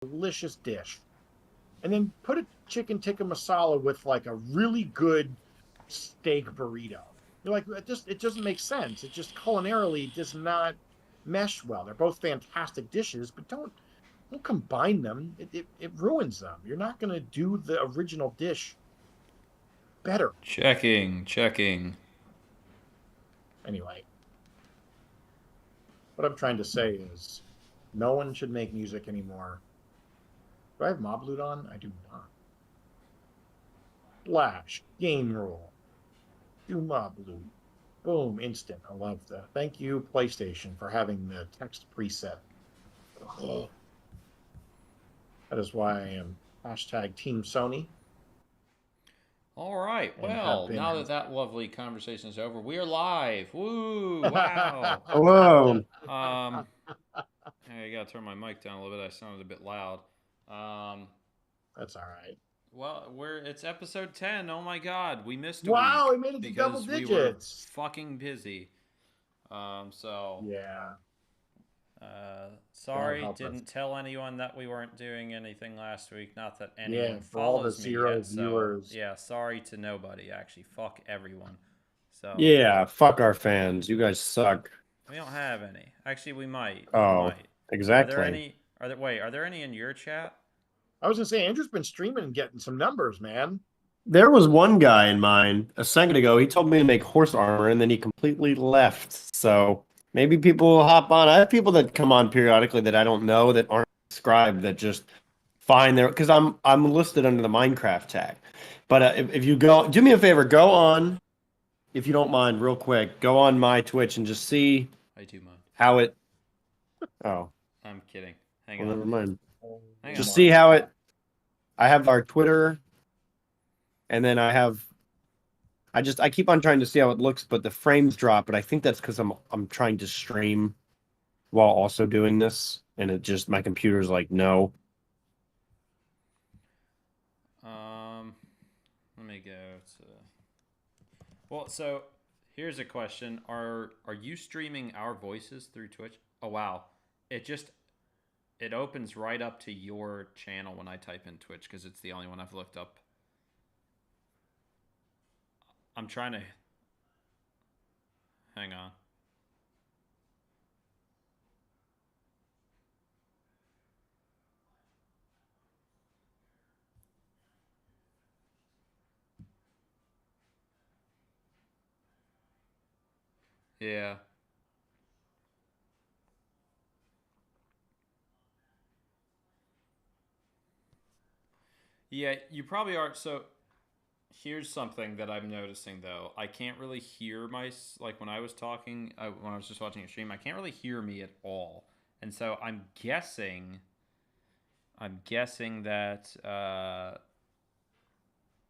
delicious dish, and then put a chicken tikka masala with like a really good steak burrito. You're like, it doesn't make sense. It just culinarily does not mesh well. They're both fantastic dishes, but don't combine them. It ruins them. You're not going to do the original dish better. Checking, checking. Anyway, what I'm trying to say is no one should make music anymore. Do I have Mob Loot on? I do not. Flash, game rule, do Mob Loot. Boom, instant. I love that. Thank you, PlayStation, for having the text preset. Oh, that is why I am hashtag Team Sony All right. and have Well, been. now that that lovely conversation is over, we are live. Woo! Wow. Whoa. Um, I gotta turn my mic down a little bit. I sounded a bit loud. Um, That's all right. well, it's episode 10. Oh my God, we missed a Wow, week we made it to double because we were digits. fucking busy. So Yeah, God sorry, help us. didn't tell anyone that we weren't doing anything last week. Not that Yeah, anyone for all the follows me zero yet. So viewers. yeah, sorry to nobody. Actually, fuck everyone. So Yeah, fuck our fans. You guys suck. we don't have any. Actually, we might. We Oh, might. Are there exactly. any? Are there? Wait, are there any in your chat? I was gonna say Andrew's been streaming and getting some numbers, man. There was one guy in mine a second ago. He told me to make horse armor and then he completely left. So maybe people will hop on. I have people that come on periodically that I don't know that aren't subscribed that just find their because I'm listed under the Minecraft tag. But if you go, do me a favor, go on if you don't mind, real quick. Go on my Twitch and just see I do mind. how it. Oh, I'm kidding. Hang well, on. never mind. Oh Hang on. Just see my how God. it. I have our Twitter, and then I keep on trying to see how it looks, but the frames drop. But I think that's because I'm trying to stream while also doing this, and it just my computer's like no. Let me go to. Well, so here's a question: Are you streaming our voices through Twitch? Oh wow, it just it opens right up to your channel when I type in Twitch because it's the only one I've looked up. I'm trying to hang on. Yeah. Yeah, you probably are. So here's something that I'm noticing though. I can't really hear like when I was talking when I was just watching a stream. I can't really hear me at all, and so I'm guessing that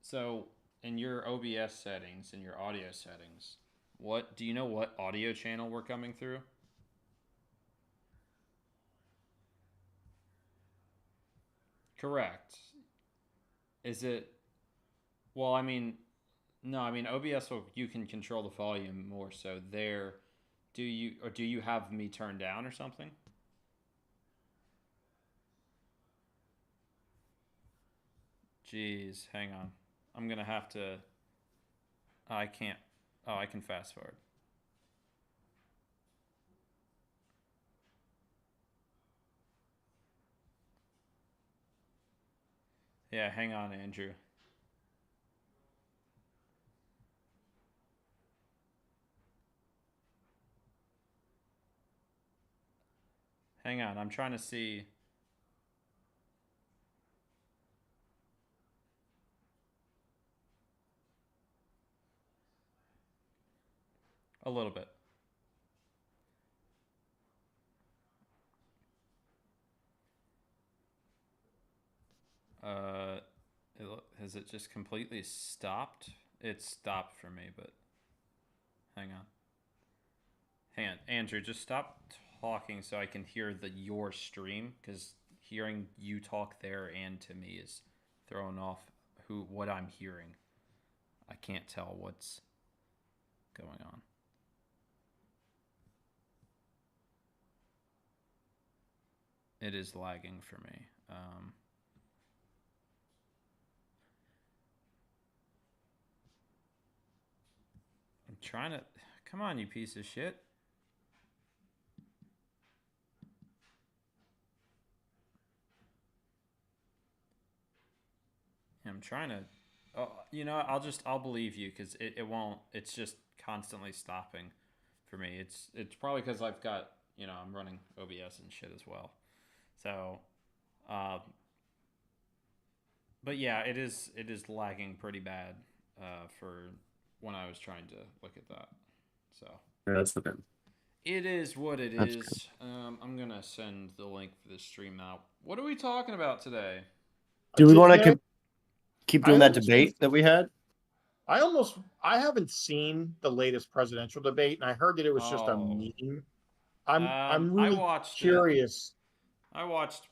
so in your OBS settings, in your audio settings, what do you know what audio channel we're coming through? Correct. Is it well, I mean, no, I mean OBS will you can control the volume more so there. Do you have me turned down or something? Jeez, hang on. I'm gonna have to. I can't. Oh, I can fast forward. Yeah, hang on, Andrew. Hang on. I'm trying to see. A little bit. Uh, has it just completely stopped? It stopped for me, but hang on. Hang on, Andrew. Just stop talking so I can hear your stream because hearing you talk there and to me is throwing off what I'm hearing. I can't tell what's going on. It is lagging for me. trying to. Come on, you piece of shit. I'm trying to. Oh, you know, I'll believe you because it won't. It's just constantly stopping for me. It's probably because I've got I'm running OBS and shit as well. So, but yeah, it is lagging pretty bad for when I was trying to look at that. So Yeah, that's okay. it is what it That's is. I'm gonna send the link for this stream out. What are we talking about today? Do we want Today, to keep I doing that almost debate that we had? I haven't seen the latest presidential debate, and I heard that it was just a Oh, meme. I'm I really watched it. curious. I watched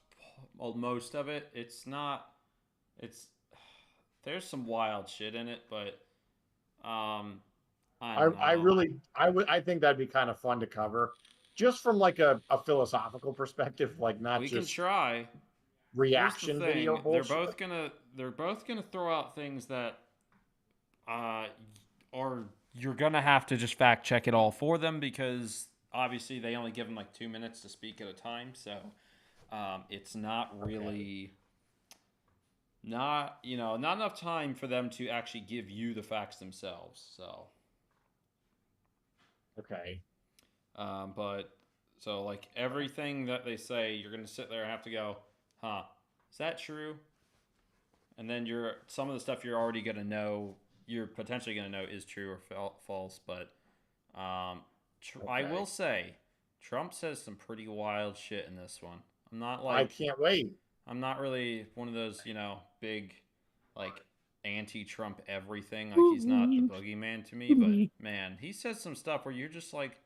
most of it. It's not. It's there's some wild shit in it, but I don't I know. really I think that'd be kind of fun to cover, just from like a philosophical perspective, like not We can just try. Here's the reaction video thing: bullshit. they're both gonna throw out things that uh are you're gonna have to just fact check it all for them because obviously they only give them like 2 minutes to speak at a time, so it's not really not enough time for them to actually give you the facts themselves. So Okay. but so like everything that they say, you're gonna sit there and have to go, huh? Is that true? And then some of the stuff you're already gonna know, you're potentially gonna know is true or false. But I will say, Trump says some pretty wild shit in this one. I'm not I like can't wait. I'm not really one of those big like anti-Trump everything. Like he's not the boogeyman to me, but man, he says some stuff where you're just like,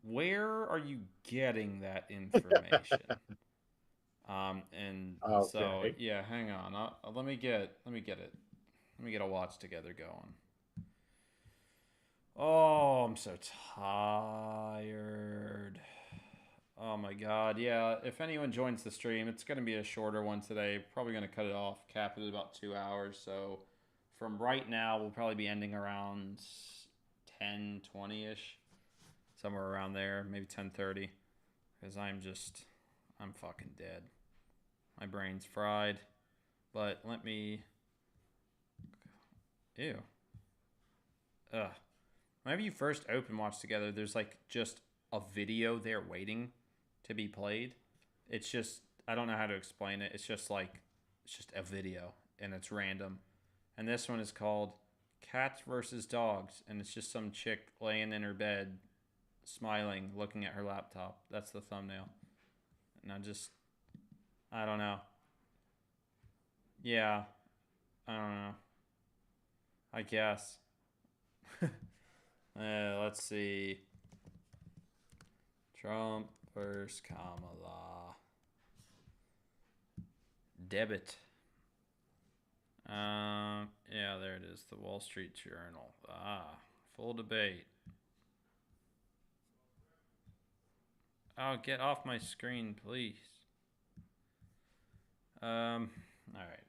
where are you getting that information? And so Okay. yeah, hang on. Let me get it. Let me get a watch together going. Oh, I'm so tired. Oh my god. Yeah, if anyone joins the stream, it's going to be a shorter one today. Probably going to cut it off, cap it at about 2 hours. So from right now, we'll probably be ending around 10:20ish, somewhere around there, maybe 10:30, because I'm fucking dead. My brain's fried. But let me. Ew. Ugh. Whenever you first open Watch Together, there's like just a video there waiting to be played. It's just, I don't know how to explain it. It's just a video and it's random. And this one is called Cats versus Dogs. And it's just some chick laying in her bed, smiling, looking at her laptop. That's the thumbnail. And I don't know. Yeah. I don't know. I guess. Let's see. Trump versus Kamala. Debit. Yeah, there it is. The Wall Street Journal. Full debate. Oh, get off my screen, please. All right.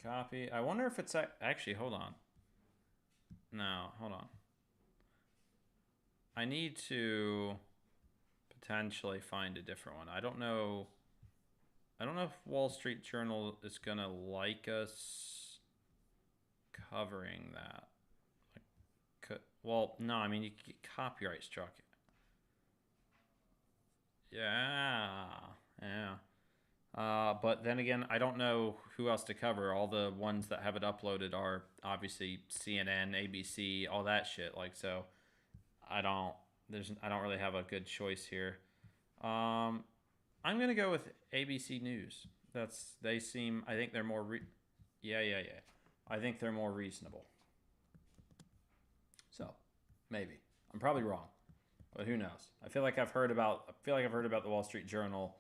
Copy. I wonder if it's actually. Hold on. No, hold on. I need to potentially find a different one. I don't know if Wall Street Journal is gonna like us covering that. Well, no, I mean you get copyright struck. Yeah. But then again, I don't know who else to cover. All the ones that have it uploaded are obviously CNN, ABC, all that shit. Like so, I don't really have a good choice here. I'm gonna go with ABC News. I think they're more yeah. I think they're more reasonable. So, maybe. I'm probably wrong. But who knows? I feel like I've heard about the Wall Street Journal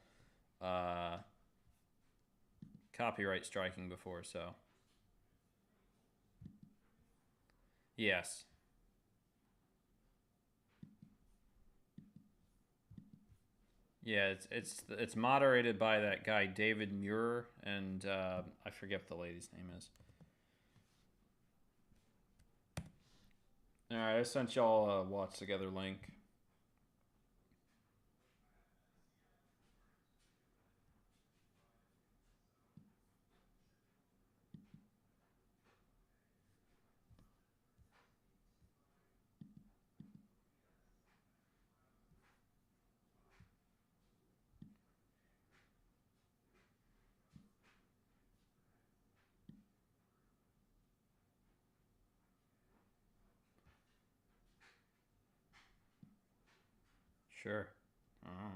copyright striking before, so yes. Yeah, it's moderated by that guy David Muir, and I forget what the lady's name is. All right, I sent y'all a watch together link. Sure. Uh-huh.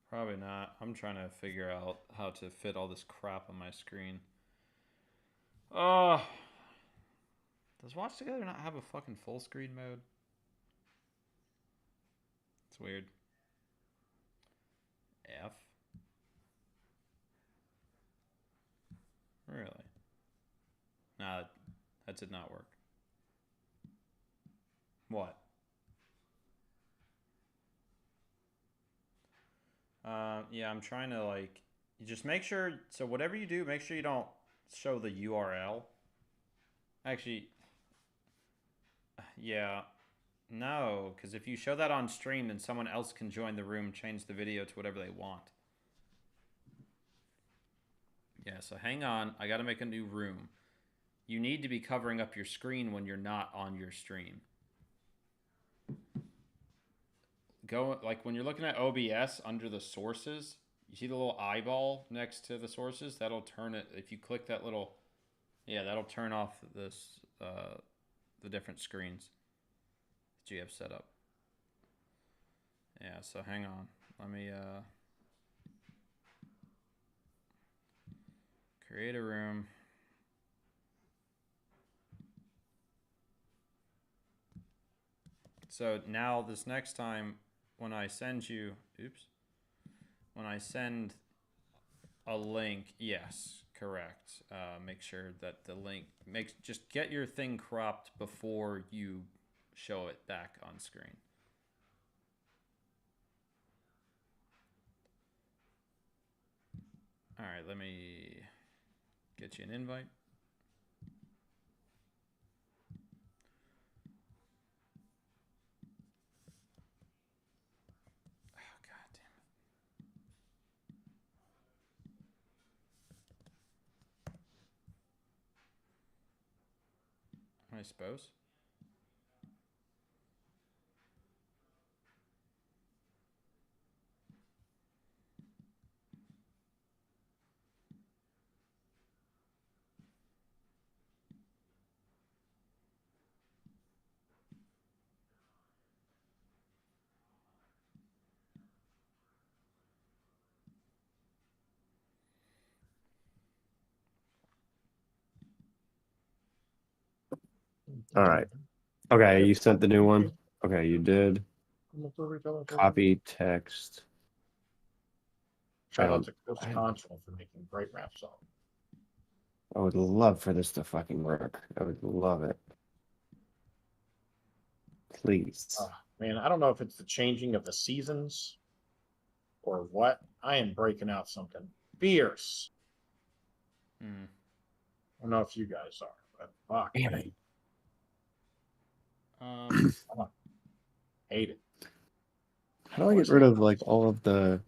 Probably not. I'm trying to figure out how to fit all this crap on my screen. Does Watch Together not have a fucking full screen mode? It's weird. F? Really? Nah, that did not work. What? Yeah, I'm trying to like, you just make sure, so whatever you do, make sure you don't show the URL. Actually, yeah, no, because if you show that on stream, then someone else can join the room, change the video to whatever they want. Yeah, so hang on, I gotta make a new room. You need to be covering up your screen when you're not on your stream. Go, like when you're looking at OBS under the sources, you see the little eyeball next to the sources? That'll turn it, if you click that little, yeah, that'll turn off this, the different screens that you have set up. Yeah, so hang on. Let me, create a room. So now this next time when I send you, oops, when I send a link, yes, correct. Make sure that the link just get your thing cropped before you show it back on screen. All right, let me get you an invite. Oh, God damn it. I suppose. All right. Okay, you sent the new one. Okay, you did. Copy text. Shout out to Coach Console for making great rap song. I would love for this to fucking work. I would love it. Please. Man, I don't know if it's the changing of the seasons or what. I am breaking out something fierce. Mm. I don't know if you guys are, but fuck. Damn it. Hate it. How do I get rid of like all of the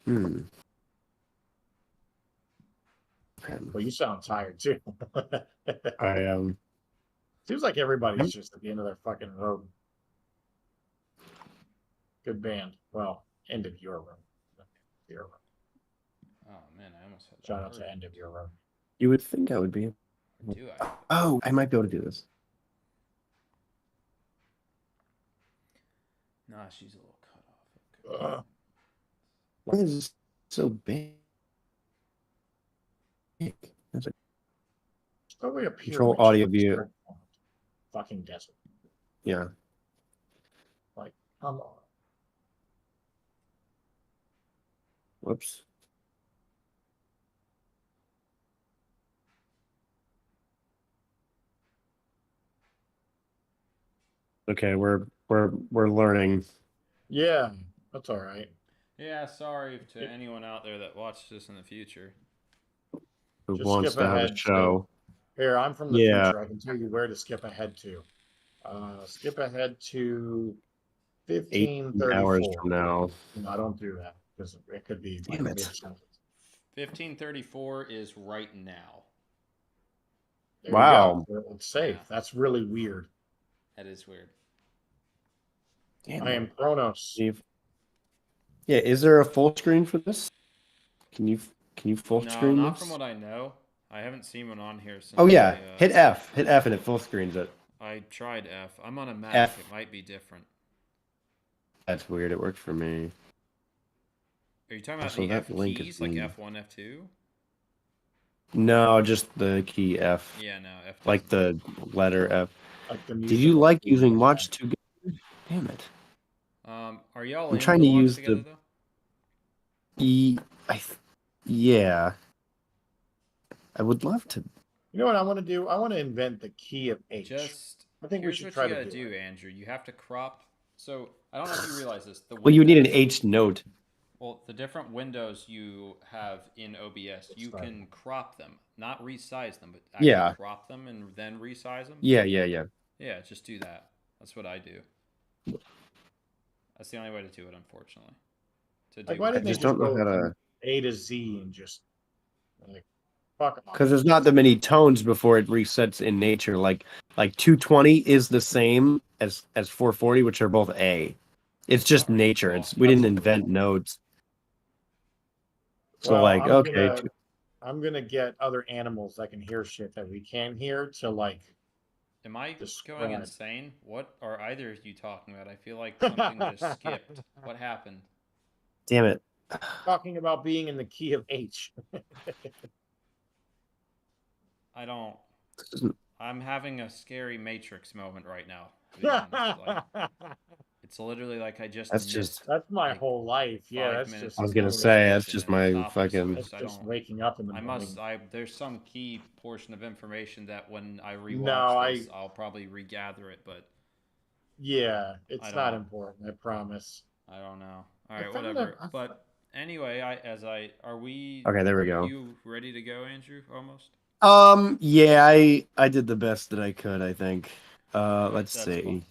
Okay. Well, you sound tired too. I am. Seems like everybody's just at the end of their fucking road. Good band. Well, end of your room. Your room. Oh man, I almost had Shout out to end of your room. You would think I would be. Do I? Oh, I might be able to do this. Nah, she's a little cut off. Okay. Why is this so big? That's a Probably up here. control audio view. Fucking desert. Yeah. Like, come on. Whoops. Okay, we're learning. Yeah, that's all right. Yeah, sorry to anyone out there that watched this in the future. Who Just wants skip to have a ahead. show? Here, I'm from the Yeah, future. I can tell you where to skip ahead to. Skip ahead to 8 hours 1534. from now. No, I don't do that because it could be like Damn a it. mid-sentence. 1534 is right now. There Wow. you go. It's safe. Yeah. That's really weird. That is weird. Damn I am Kronos. Steve. Yeah, is there a full screen for this? Can you full No, screen not this? from what I know. I haven't seen one on here since. Oh yeah, hit F, and it full screens it. I tried F. I'm on a Mac. F. It might be different. That's weird. It worked for me. Are you talking about So the that F link keys, is like being- F1, F2? No, just the key F. Yeah, no, F. Like doesn't. the letter F. Like the Did music you of like the- using Watch Together? Damn it. Are y'all I'm in trying to Watch use Together, the- though? Yeah. I would love to. You know what I want to do? I want to invent the key of H. Just I think we here's should what try you to gotta do do, it. Andrew. You have to crop. So I don't know if you realize this. The Well, you need an windows- H note. Well, the different windows you have in OBS, you That's right. can crop them, not resize them, but actually Yeah. crop them and then resize them. Yeah. Yeah, just do that. That's what I do. That's the only way to do it, unfortunately. To do Like, why I didn't they just just don't know go how from to. A to Z and just like fuck 'em up? Because there's not that many tones before it resets in nature. Like 220 is the same as 440, which are both A. It's just Alright, nature. well, We didn't that's- invent nodes. So Well, like, I'm okay, gonna- I'm gonna get other animals that can hear shit that we can't hear to like. Am I Describe. going insane? What are either of you talking about? I feel like something just skipped. What happened? damn it. Talking about being in the key of H. I don't. This isn't- I'm having a scary Matrix moment right now. To be honest. Like, it's literally like I just. That's missed just- That's my like, whole life. Yeah, 5 that's minutes just. I was of gonna notification say that's just and my stop this, fucking. It's I just don't- waking up in the I morning. must. There's some key portion of information that when I rewatch No, this, I'll probably regather it, but Yeah, I it's don't not know. important. I promise. I don't know. I All right, found whatever. that- But anyway, are we? Okay, there we are go. You ready to go, Andrew? Almost. Yeah, I did the best that I could, I think. Let's That's see. fine.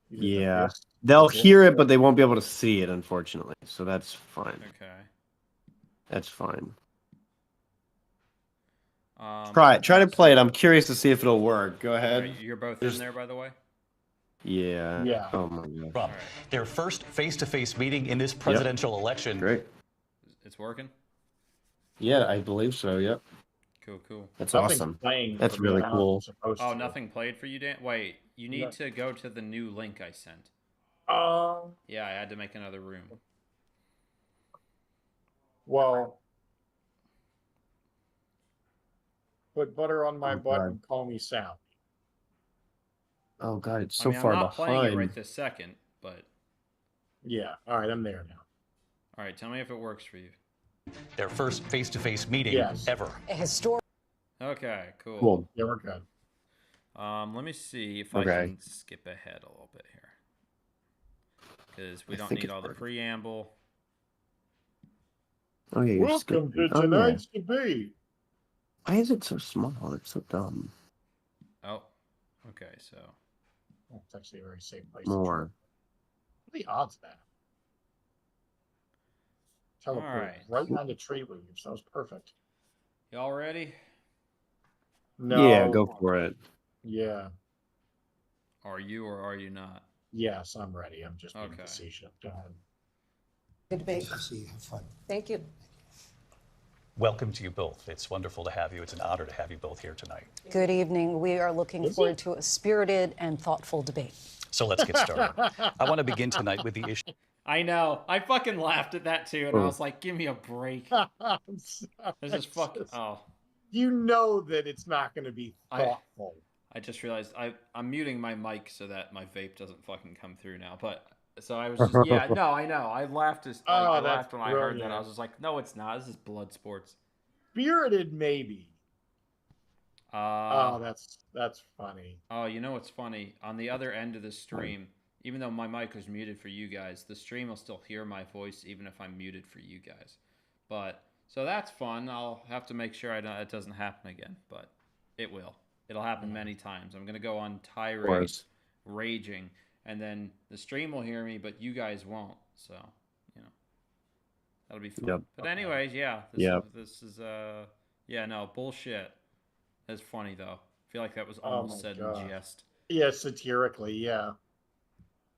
You did the Yeah. best. They'll Yeah. hear it, but they won't be able to see it, unfortunately. So that's fine. Okay. That's fine. Try Try to play it. I'm curious to see if it'll work. Go ahead. You're both There's- in there, by the way. Yeah. Yeah. Oh my god. Trump. Their first face-to-face meeting in this presidential election. Great. It's working. Yeah, I believe so. Yep. Cool. That's Nothing's awesome. playing That's for me really how cool. it's supposed Oh, to. nothing played for you, Dan. Wait, you need No. to go to the new link I sent. Yeah, I had to make another room. Well, put butter on my Oh, butt God. and call me Sal. Oh god, it's I so mean, far I'm not playing it behind. right this second, but Yeah. All right, I'm there now. all right. Tell me if it works for you. Their first face-to-face meeting Yes. ever. A historic Okay, cool. Cool. Yeah, we're good. Let me see if I Okay. can skip ahead a little bit here, because we I don't think need it's all the working. preamble. Oh yeah, you're Welcome skipping. to Oh, yeah. tonight's debate. Why is it so small? It's so dumb. Oh, okay. So Oh, it's actually a very safe place. to More. try. What are the odds of that? Teleport Alright. right on the tree leaves. That was perfect. y'all ready? No. Yeah, go for it. Yeah. Are you or are you not? Yes, I'm ready. I'm just being Okay. facetious. Go ahead. debate. Thank you. Welcome to you both. It's wonderful to have you. It's an honor to have you both here tonight. Good evening. We are looking Is forward it? to a spirited and thoughtful debate. So let's get started. I want to begin tonight with the issue I know. I fucking laughed at that too, and I Oh. was like, "Give me a break." I'm sorry. This is fucking. It's just- Oh, You know that it's not going to be thoughtful. I just realized I'm muting my mic so that my vape doesn't fucking come through now. But so I was just yeah, no, I know. I laughed as Oh, I that's laughed when I heard that. brilliant. I was just like, no, it's not. This is blood sports. Spirited, maybe. Oh, that's funny. Oh, you know what's funny? On the other end of the stream, even though my mic was muted for you guys, the stream will still hear my voice even if I'm muted for you guys. But so that's fun. I'll have to make sure it doesn't happen again, but it will. It'll happen many times. I'm gonna go on tirade, course. raging, and then the stream will hear me, but you guys won't. So, you know, that'll be fun. Yep. But anyways, yeah, Yep. this is yeah, no bullshit. That's funny though. I feel like that was Oh almost my said God. in jest. Yeah, satirically, yeah.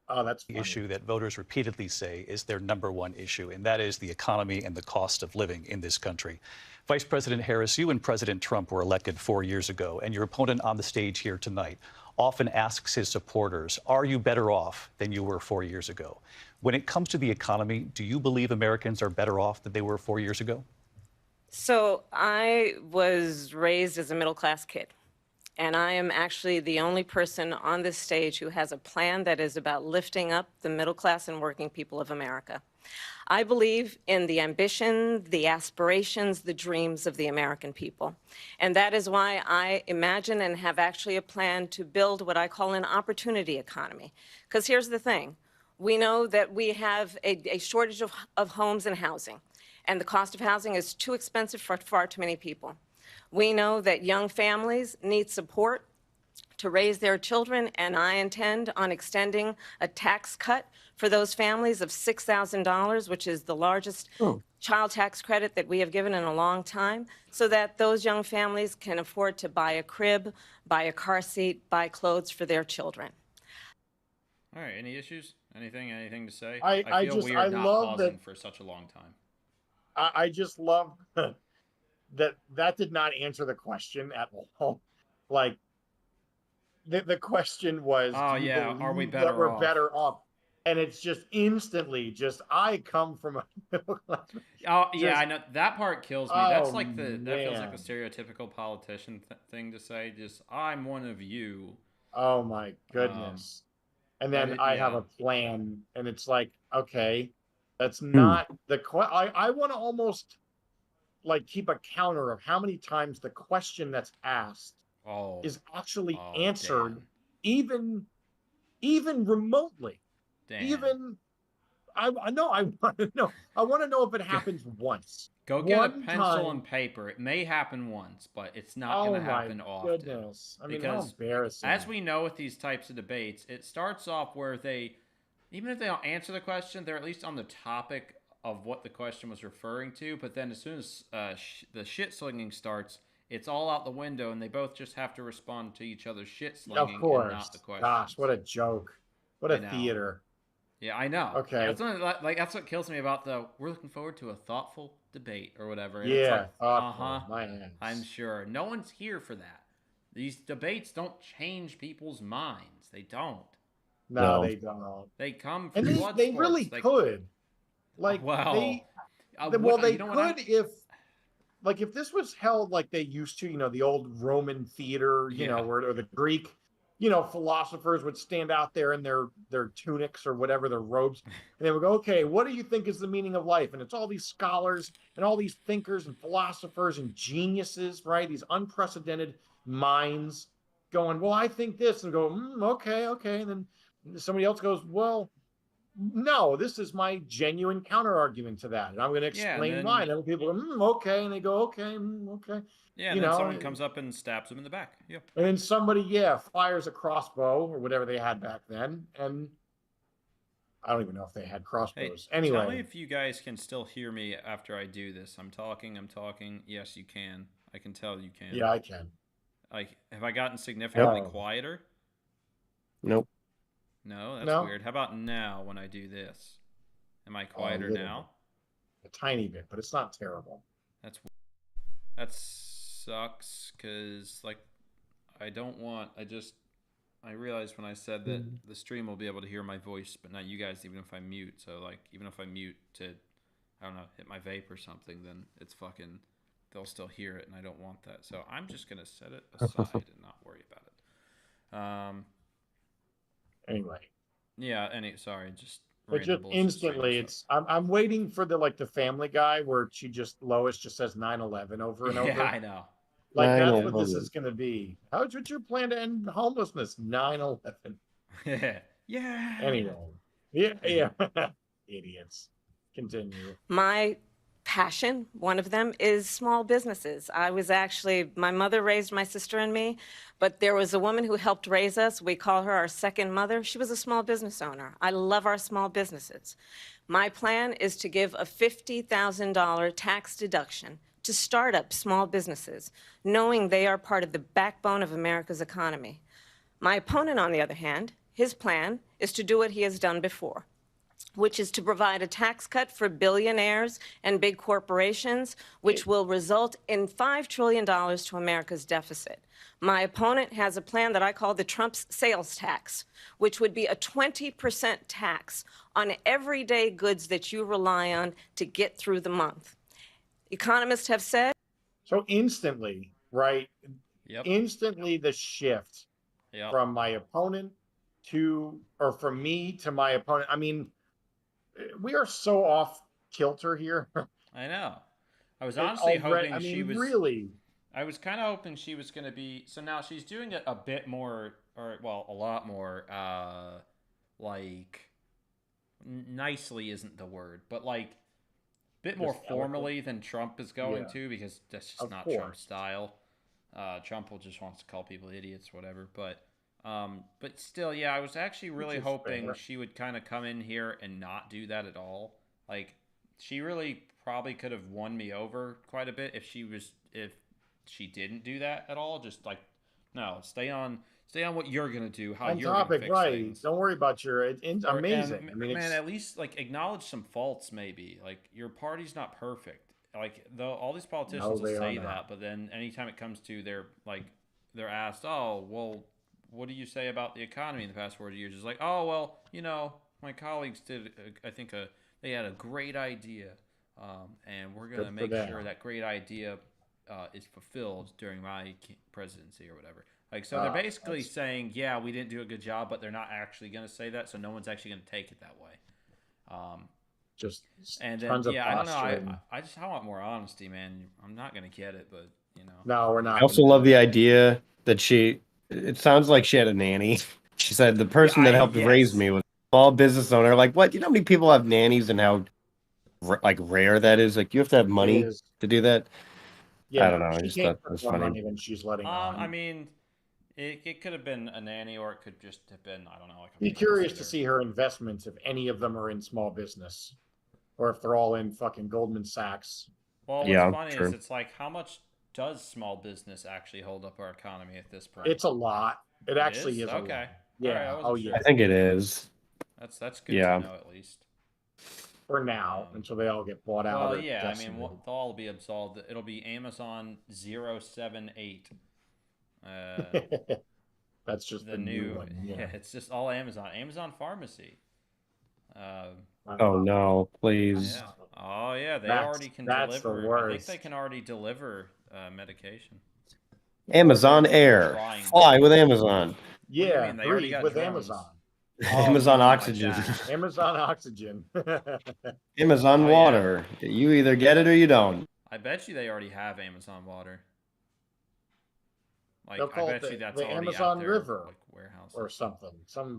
Oh, that's The funny. issue that voters repeatedly say is their number one issue, and that is the economy and the cost of living in this country. Vice President Harris, you and President Trump were elected 4 years ago, and your opponent on the stage here tonight often asks his supporters, are you better off than you were 4 years ago? When it comes to the economy, do you believe Americans are better off than they were 4 years ago? So I was raised as a middle-class kid, and I am actually the only person on this stage who has a plan that is about lifting up the middle class and working people of America. I believe in the ambition, the aspirations, the dreams of the American people. And that is why I imagine and have actually a plan to build what I call an opportunity economy. Because here's the thing. We know that we have a shortage of homes and housing, and the cost of housing is too expensive for far too many people. We know that young families need support to raise their children, and I intend on extending a tax cut for those families of $6,000, which is the largest child tax credit that we have given in a long time, so that those young families can afford to buy a crib, buy a car seat, buy clothes for their children. All right, any issues? Anything to say? I feel just- weird I not love pausing that- for such a long time. I just love that did not answer the question at all. Like the question was, Oh, do you yeah, are we believe better that we're off? better off? And it's just instantly just I come from a middle class. Oh yeah, Just- I know that part kills me. That's Oh, like that feels like man. the stereotypical politician thing to say. Just I'm one of you. Oh my goodness. And then but I have yeah. a plan, and it's like, okay, that's not the I want to almost like keep a counter of how many times the question that's asked Oh, is actually oh, answered, even remotely. Dan. Even I know I want to know. I want to know if it happens once. Go get a one pencil time- and paper. It may happen once, but it's not Oh going to my happen often. goodness! I mean, how Because embarrassing. As we know with these types of debates, it starts off where even if they don't answer the question, they're at least on the topic of what the question was referring to. But then as soon as the shit slinging starts, it's all out the window, and they both just have to respond to each other's shit slinging Of course. and not the question. Gosh, what a joke! What I a know. theater. Yeah, I know. Okay. That's what kills me about we're looking forward to a thoughtful debate or whatever. And Yeah, it's like, thoughtful, my hands. I'm sure. No one's here for that. These debates don't change people's minds. They don't. No, No. they don't. They come from And blood they sports. really could. Like well, they you know what could if this was held like they used to, the old Roman theater, Yeah. or the Greek, philosophers would stand out there in their tunics or whatever, their robes, and they would go, okay, what do you think is the meaning of life? And it's all these scholars and all these thinkers and philosophers and geniuses, right? These unprecedented minds going, well, I think this, and go, okay. And then somebody else goes, well, no, this is my genuine counter argument to that, and I'm going to Yeah, and explain then- why. And other people go, okay, and they go, okay, okay. Yeah, and you then know, someone comes up and stabs them in the back. Yeah. And then somebody, fires a crossbow or whatever they had back then, and I don't even know if they had Hey, crossbows. tell me Anyway, if you guys can still hear me after I do this. I'm talking. Yes, you can. I can tell you can. yeah, I can. Like, have I gotten significantly Yep. quieter? Nope. No, that's No. weird. How about now when I do this? Am I quieter little now? A tiny bit, but it's not terrible. That sucks because I realized when I said that the stream will be able to hear my voice, but not you guys, even if I mute. So like, even if I mute to, I don't know, hit my vape or something, then they'll still hear it, and I don't want that. So I'm just gonna set it aside and not worry about it. Anyway, Yeah. Sorry, just. but random just bullshit instantly, stream, I'm waiting for the Family Guy where Lois just says 9/11 over and so. over. Yeah, I know. Like that's what 9/11. this is going to be. How's what's your plan to end homelessness? 9/11. Yeah. Yeah. Anyway, yeah. Idiots. Continue. My passion, one of them, is small businesses. My mother raised my sister and me, but there was a woman who helped raise us. We call her our second mother. She was a small business owner. I love our small businesses. My plan is to give a $50,000 tax deduction to start up small businesses, knowing they are part of the backbone of America's economy. My opponent, on the other hand, his plan is to do what he has done before, which is to provide a tax cut for billionaires and big corporations, which will result in $5 trillion to America's deficit. My opponent has a plan that I call the Trump's sales tax, which would be a 20% tax on everyday goods that you rely on to get through the month. Economists have said. So instantly, right? Yep. Instantly the shift Yep. from my opponent from me to my opponent. I mean, we are so off kilter here. I know. I was honestly hoping she was. Really. I was kind of hoping she was going to be. So now she's doing it a bit more, or well, a lot more. Like, nicely isn't the word, but like, a bit more formally than Trump is going to, because that's just not Trump's style. Trump will just wants to call people idiots, whatever. But still, yeah, I was actually really hoping she would kind of come in here and not do that at all. Like, she really probably could have won me over quite a bit if she didn't do that at all. Just like, no, stay on what you're gonna do, how On you're topic, gonna fix right? things. Don't worry about it's amazing. And, I mean, man, at least like acknowledge some faults. Maybe like your party's not perfect. Like though all these politicians will say that, but then anytime it comes to they're asked, oh well, what do you say about the economy in the past 40 years? It's like, oh well, my colleagues did. I think they had a great idea, and we're gonna make sure that great idea is fulfilled during my presidency or whatever. Like, so they're basically saying, yeah, we didn't do a good job, but they're not actually going to say that, so no one's actually going to take it that way. And then, yeah, I don't know. I want more honesty, man. I'm not going to get it, but, No, we're not. I also love the idea that it sounds like she had a nanny. She said the person that helped raise me was a small business owner. Like, what? You know how many people have nannies and how, like, rare that is? Like, you have to have money to do that. Yeah, I don't know. I she just can't thought it was more funny. money than she's letting on. I mean, it could have been a nanny, or it could just have been, I don't know. Like Be curious to see her investments, if any of them are in small business, or if they're all in fucking Goldman Sachs. Well, what's funny is it's like, how much does small business actually hold up our economy at this point? It's a lot. It actually is. Okay. Yeah. Right, Yeah. I think it is. That's good to know, at least. For now, until they all get bought out. Well, yeah, I mean, they'll all be absolved. It'll be Amazon 078. That's just the new one. Yeah, it's just all Amazon. Amazon Pharmacy. Oh no, please. Yeah. Oh yeah, they already can that's deliver. The worst. I think they can already deliver medication. Amazon Air. Fly with Amazon. Yeah, they already got with drones. Amazon. Amazon Oxygen. Amazon Oxygen. Amazon Water. Yeah. You either get it or you don't. I bet you they already have Amazon Water. Like, They'll call I bet you that's the already Amazon out there, River, like warehouse or something.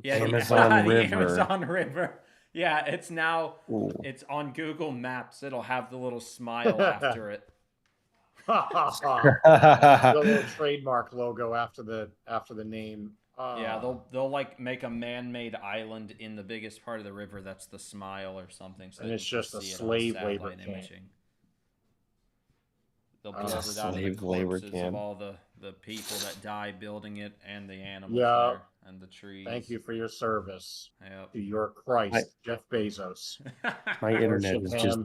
Amazon River. Amazon River. Yeah, it's now. It's on Google Maps. It'll have the little smile after it. The little trademark logo after the name. Yeah, they'll like make a man-made island in the biggest part of the river. That's the smile or something. So and it's just a slave labor camp. They'll build it out of the corpses of all the people that die building it, and the animals there, and the trees. Thank you for your service. Yep. To your Christ, Jeff Bezos. My internet is just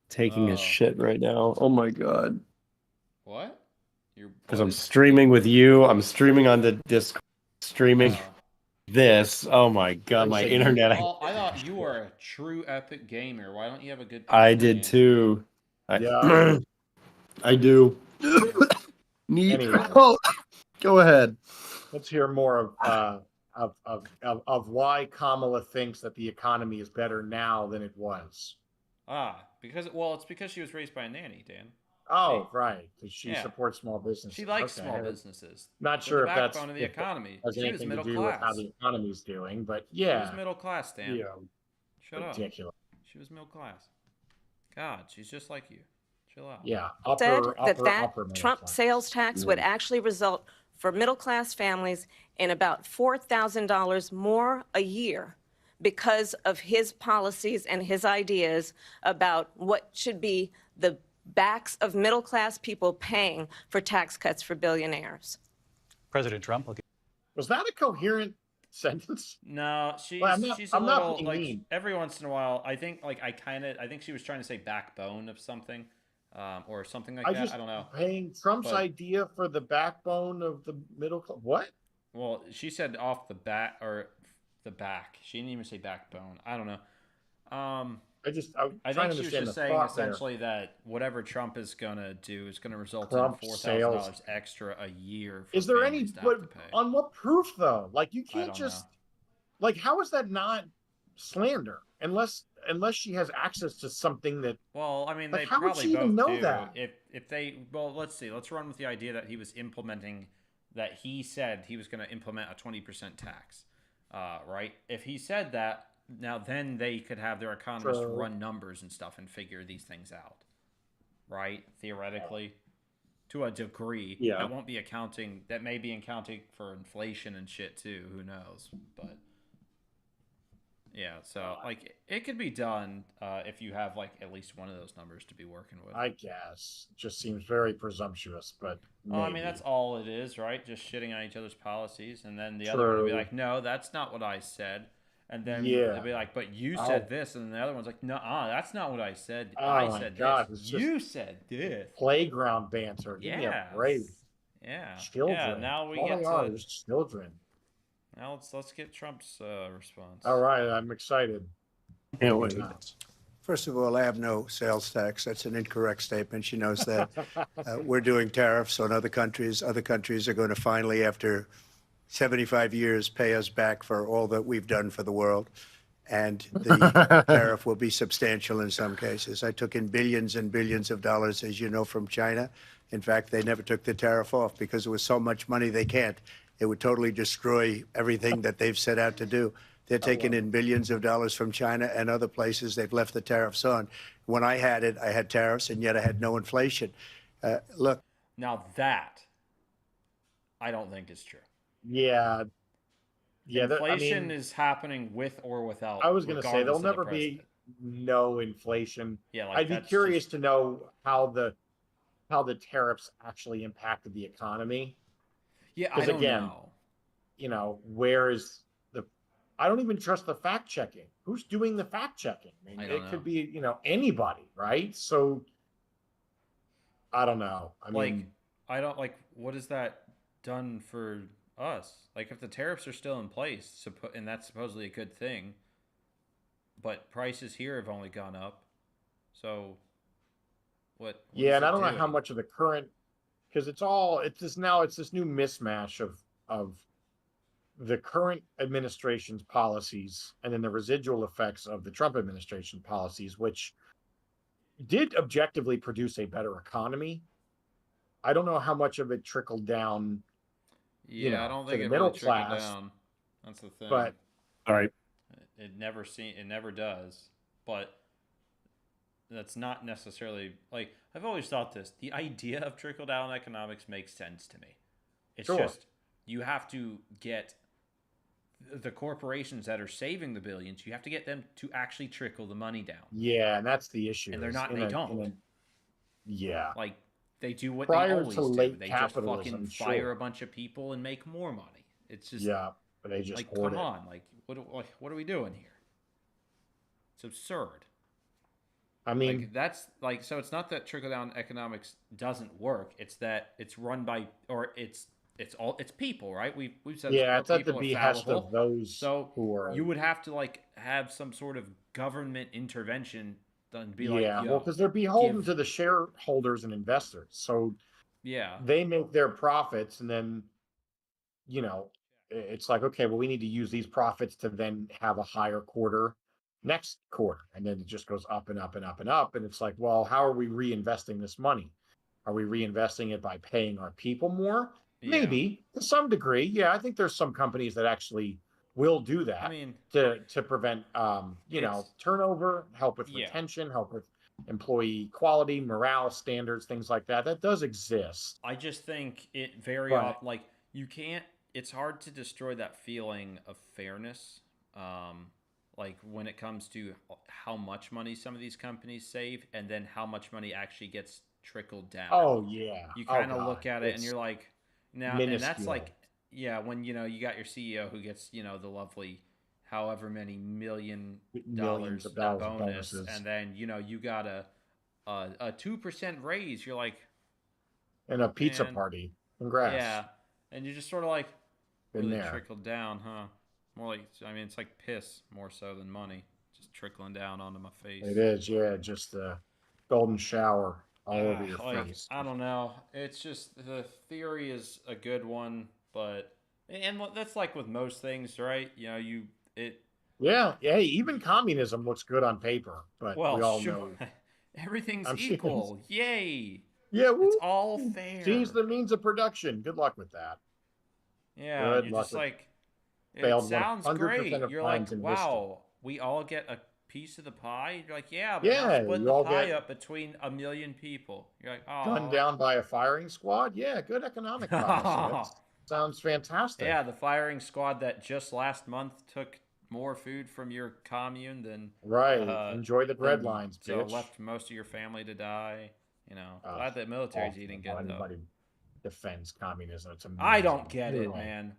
taking a shit right now. Oh my god. What? Because I'm streaming with you. I'm streaming on the Discord. Streaming this. Oh my god, my internet. I thought you were a true epic gamer. Why don't you have a good? I did too. Yeah. I do. Oh, go ahead. Let's hear more of why Kamala thinks that the economy is better now than it was. Because it's because she was raised by a nanny, Dan. Oh, right. 'Cause she Yeah. supports small businesses. She likes Okay. small businesses. Not They're sure the if that's backbone of the if that economy. has She was anything to middle do with how class. the economy's doing, but She was yeah, middle class, Dan. yeah, Shut up. ridiculous. She was middle class. God, she's just like you. Chill out. Yeah, Said upper middle Trump class. sales tax would actually result for middle-class families in about $4,000 more a year because of his policies and his ideas about what should be the backs of middle-class people paying for tax cuts for billionaires. President Trump, Was that a coherent sentence? No, she's Well, I'm she's a not little being like mean. every once in a while. I think I think she was trying to say backbone of something, or something like that. I don't know. Paying Trump's But- idea for the backbone of the middle class. What? Well, she said off the bat or the back. She didn't even say backbone. I don't know. I'm I trying think to she was understand just the saying essentially that whatever Trump is gonna do is gonna result Trump in $4,000 sales. extra a year. For Is there any? families to have But to pay. on what proof though? Like you I can't don't just know. like how is that not slander? Unless she has access to something that Well, I mean, Like, they how would probably she even both know do. that? If they, well, let's see. Let's run with the idea that he was implementing, that he said he was going to implement a 20% tax, right? If he said that, now then they could have their economists True. run numbers and stuff and figure these things out, right? Theoretically, to a degree. Yeah. That won't be accounting. That may be accounting for inflation and shit too. Who knows? But. Yeah, so like it could be done if you have like at least one of those numbers to be working with. I guess just seems very presumptuous, but Oh, I mean maybe. that's all it is, right? Just shitting on each other's policies, and then the other one will be True. like, "No, that's not what I said," and then Yeah. they'll be like, "But you Oh. said this," and the other one's like, "No, that's not what I said. Oh I my said God, this. it's just You said this." Playground banter. Give me a break. Yeah. Children. Yeah. Now we All get they are to. is children. Now let's get Trump's response. All right, I'm excited. Can't wait. First of all, I have no sales tax. That's an incorrect statement. She knows that. We're doing tariffs on other countries. Other countries are going to finally, after 75 years, pay us back for all that we've done for the world. And the tariff will be substantial in some cases. I took in billions and billions of dollars, as you know, from China. In fact, they never took the tariff off because it was so much money they can't. It would totally destroy everything that they've set out to do. They're taking in billions of dollars from China and other places. They've left the tariffs on. When I had it, I had tariffs, and yet I had no inflation. Look. Now that I don't think is true. Yeah. Yeah. Inflation is happening with or without. I was going to say there'll regardless of the never be president. no inflation. Yeah, like I'd be that's curious just- to know how the tariffs actually impacted the economy. Yeah, I 'Cause don't again, know. You know, where is I don't even trust the fact checking. Who's doing the fact checking? I mean, I it don't know. could be, anybody, right? So I don't know. I Like, mean, I don't like. What has that done for us? Like, if the tariffs are still in place, and that's supposedly a good thing, but prices here have only gone up. So, what yeah, is and I it don't know how doing? much of the current because it's this new mismatch of the current administration's policies and then the residual effects of the Trump administration policies, which did objectively produce a better economy. I don't know how much of it trickled down, Yeah, I don't to think the it middle really trickled class, down. That's the thing. but All right. It never does. But that's not necessarily like I've always thought this. The idea of trickle down economics makes sense to me. It's Sure. just you have to get the corporations that are saving the billions, you have to get them to actually trickle the money down. yeah, and that's the issue. And they're is not, in they a- don't. in a- yeah. Like they do what Prior they to always do. late They just capitalism, fucking sure. fire a bunch of people and make more money. It's just Yeah, but they just like hoard come it. on, like what are we doing here? It's absurd. I mean, Like that's like so it's not that trickle down economics doesn't work. It's that it's run by or it's people, right? We've said yeah, our it's at the people are behest fallible. of those So who are. you would have to like have some sort of government intervention and be yeah, like, well, yo, because they're beholden give- to the shareholders and investors, so yeah, they make their profits, and then, it's like, okay, well, we need to use these profits to then have a higher quarter next quarter, and then it just goes up and up and up and up, and it's like, well, how are we reinvesting this money? Are we reinvesting it by paying our people more? Yeah. Maybe to some degree. Yeah, I think there's some companies that actually will do that I mean, to prevent It's- turnover, help with Yeah. retention, help with employee quality, morale standards, things like that. That does exist. I just think it very But- often, like, you can't, it's hard to destroy that feeling of fairness. Like when it comes to how much money some of these companies save and then how much money actually gets trickled down. Oh yeah. You Oh, kind of God. look at it and It's you're like, now, and that's minuscule. like, yeah, when, you know, you got your CEO who gets, you know, the lovely however many $1 million Millions of that dollars of bonus, bonuses. and then, you know, you got a 2% raise. You're like, And a pizza man, party. Congrats. yeah, and you're just sort of like, Been really there. trickled down, huh? More like, I mean, it's like piss more so than money, just trickling down onto my face. It is, yeah, just the golden shower all over your Like, face. I don't know. It's just the theory is a good one, but and that's like with most things, right? You know, Yeah, yeah, even communism looks good on paper, but we all well, sure, know. everything's I'm sure- equal. Yay! Yeah, It's woo, all fair. seize the means of production. Good luck with that. Yeah, Good you're luck just with- like, it Failed sounds 100% great. of You're times like, in history. wow, we all get a piece of the pie. You're like, yeah, but Yeah, now split you the all pie get- up between 1 million people. You're like, oh, Gunned down by a firing squad. Yeah, good economic policy. That sounds fantastic. Yeah, the firing squad that just last month took more food from your commune than Right. Enjoy the bread than- lines, so bitch. left most of your family to die. You know, Ugh, glad that military's awful eating how good though. anybody defends communism. It's amazing. I don't get it, Ugh. man.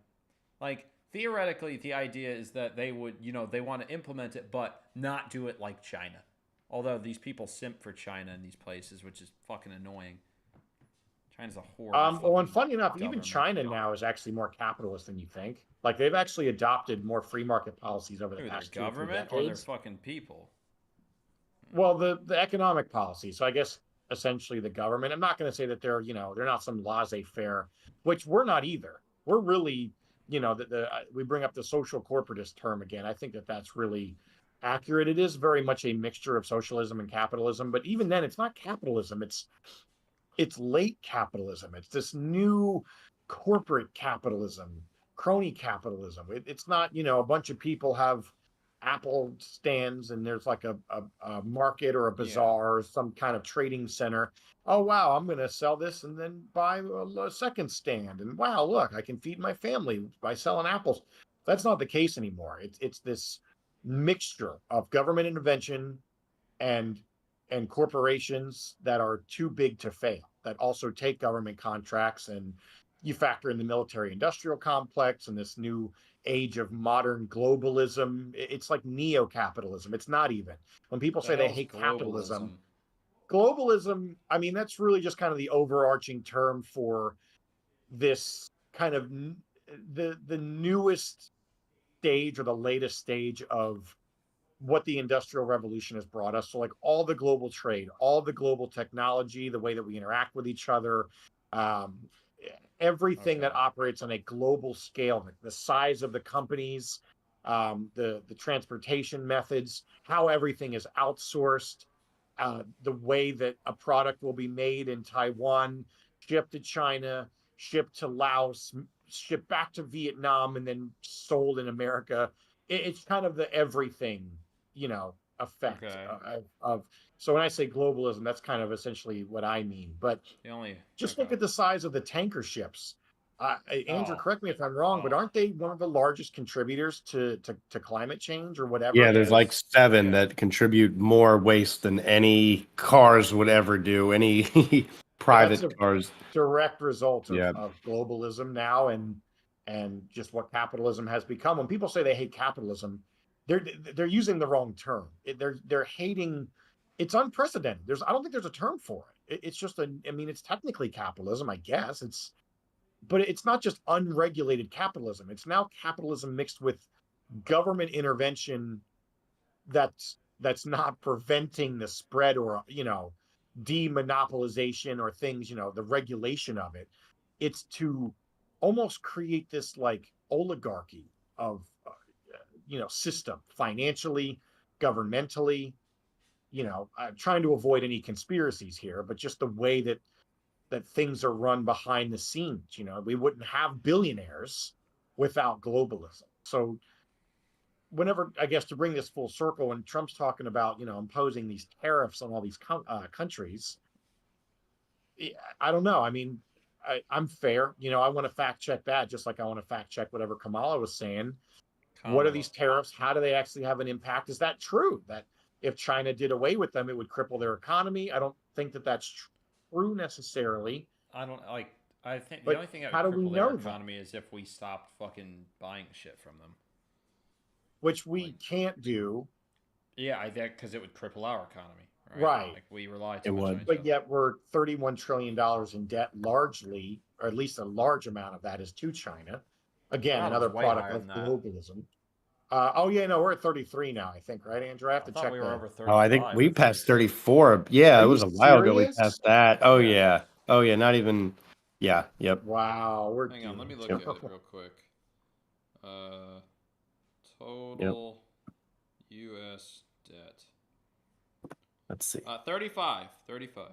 Like theoretically, the idea is that they would, you know, they want to implement it, but not do it like China. Although these people simp for China in these places, which is fucking annoying. China's a horrible. Well, and fucking funny enough, even government. China now is actually more capitalist than you think. Like they've actually adopted more free market policies over the Who, their past 2 or 3 government or their decades. fucking people? Well, the economic policy. So I guess essentially the government. I'm not going to say that they're they're not some laissez-faire, which we're not either. We're really we bring up the social corporatist term again. I think that that's really accurate. It is very much a mixture of socialism and capitalism, but even then, it's not capitalism. It's late capitalism. It's this new corporate capitalism, crony capitalism. It's not a bunch of people have Apple stands and there's like a market or a bazaar or some kind of trading center. Oh wow, I'm going to sell this and then buy a second stand, and wow, look, I can feed my family by selling apples. That's not the case anymore. It's this mixture of government intervention and corporations that are too big to fail, that also take government contracts, and you factor in the military industrial complex and this new age of modern globalism. It's like neo-capitalism. It's not even. When people say they hate capitalism, globalism, I mean, that's really just kind of the overarching term for this kind of the newest stage or the latest stage of what the Industrial Revolution has brought us. So like all the global trade, all the global technology, the way that we interact with each other, everything that operates on a global scale, the size of the companies, the transportation methods, how everything is outsourced, the way that a product will be made in Taiwan, shipped to China, shipped to Laos, shipped back to Vietnam, and then sold in America. It's kind of the everything, effect of. So when I say globalism, that's kind of essentially what I mean. But just look at the size of the tanker ships. Andrew, correct me if I'm wrong, but aren't they one of the largest contributors to climate change or whatever? Yeah, there's like 7 that contribute more waste than any cars would ever do, any private cars. Direct result of globalism now and just what capitalism has become. When people say they hate capitalism, they're using the wrong term. They're hating. It's unprecedented. I don't think there's a term for it. It's just it's technically capitalism, I guess. But it's not just unregulated capitalism. It's now capitalism mixed with government intervention that's not preventing the spread or demonopolization or things, the regulation of it. It's to almost create this like oligarchy of system, financially, governmentally. I'm trying to avoid any conspiracies here, but just the way that that things are run behind the scenes. You know, we wouldn't have billionaires without globalism. So whenever, I guess, to bring this full circle, when Trump's talking about, you know, imposing these tariffs on all these countries, I don't know. I mean, I'm fair. You know, I want to fact check that, just like I want to fact check whatever Kamala was saying. What are these tariffs? How do they actually have an impact? Is that true? That if China did away with them, it would cripple their economy? I don't think that that's true necessarily. I don't like. I think But the only thing that how would do we cripple their know that? economy is if we stopped fucking buying shit from them. Which we can't do. Yeah, I think because it would cripple our economy. Right. Like we rely It too much would. on each But other. yet we're $31 trillion in debt, largely, or at least a large amount of that is to China. Again, Oh, it was another way product higher of than that. globalism. Oh yeah, no, we're at 33 now, I think, right, Andrew? I have I to thought check we were that. over 35. Oh, I think we or passed 32. 34. Yeah, Are it you was a while ago we serious? passed that. Oh Yeah. yeah. Oh yeah, not even. Yeah, yep. Wow, we're Hang on, let me look doomed. at it real quick. Total U.S. debt. Let's see. 35. 35.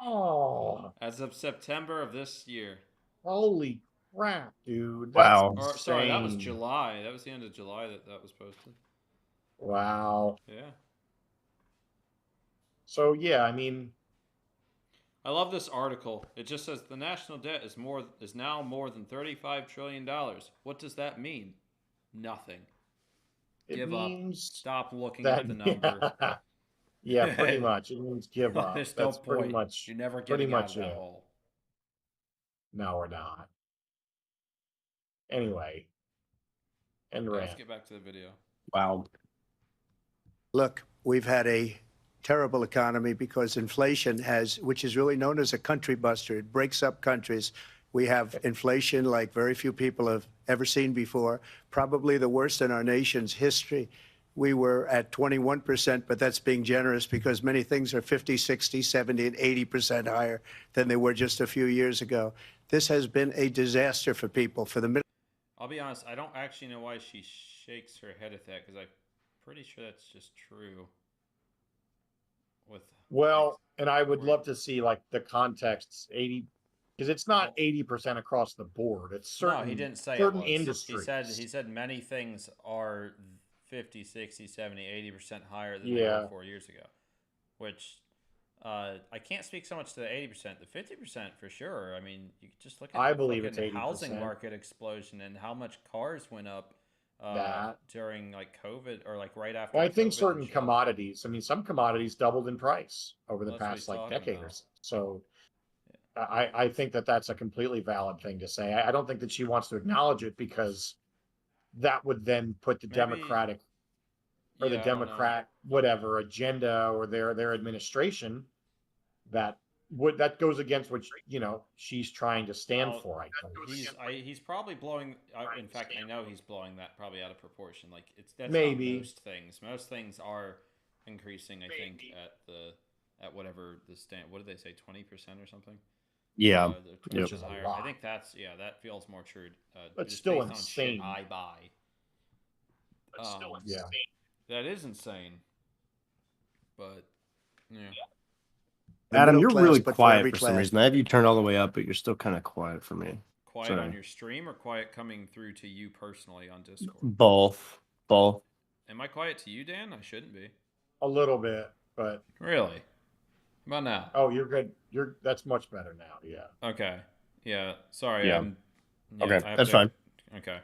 Oh, As of September of this year. holy crap, dude! Wow. Or sorry, that was insane. July. That was the end of July that was posted. Wow. Yeah. So yeah, I mean, I love this article. It just says the national debt is now more than $35 trillion. What does that mean? Nothing. it Give up. means Stop looking that at the number. yeah, pretty much. It means give up. There's no That's pretty point. much. You're never pretty getting out much of that it. hole. No, we're not. Anyway, and Yeah, let's rant. get back to the video. Wow. Look, we've had a terrible economy because inflation has, which is really known as a country buster. It breaks up countries. We have inflation like very few people have ever seen before, probably the worst in our nation's history. We were at 21%, but that's being generous because many things are 50, 60, 70, and 80% higher than they were just a few years ago. This has been a disaster for people, for the middle. I'll be honest, I don't actually know why she shakes her head at that because I'm pretty sure that's just true. Well, and I would where- love to see like the contexts 80, because it's not 80% across the board. It's certain. No, he didn't say it certain was. industries. He said many things are 50, 60, 70, 80% higher than they Yeah. were 4 years ago. Which I can't speak so much to the 80%. The 50% for sure. I mean, you just look at I the believe it's fucking housing 80%. market explosion and how much cars went up That. during like COVID or like right after Well, I think COVID and certain shit. commodities. I mean, some commodities doubled in price over the Well, that's what past he's like talking decade or about. so. So I think that that's a completely valid thing to say. I don't think that she wants to acknowledge it because that would then put the Maybe- Democratic or the Yeah, I don't know. Democrat whatever agenda or their administration that goes against what she's trying to stand Well, for. I think. He's probably blowing. In fact, I know he's blowing that probably out of proportion. Like that's Maybe. not most things. Most things are increasing. I think at whatever the stand. What did they say? 20% or something. Yeah. Which Which is is a higher. lot. I think that feels more true. But just still based on shit insane. I buy. Yeah. That is insane. But yeah. The Adam, middle you're class, really but for quiet every for some class. reason. I have you turned all the way up, but you're still kind of quiet for me. Quiet Sorry. on your stream or quiet coming through to you personally on Discord? Both. Am I quiet to you, Dan? I shouldn't be. A little bit, but Really? How about now? oh, you're good. That's much better now. Yeah. Okay. Yeah. Sorry. Yeah. Okay, I have that's to- fine. Okay.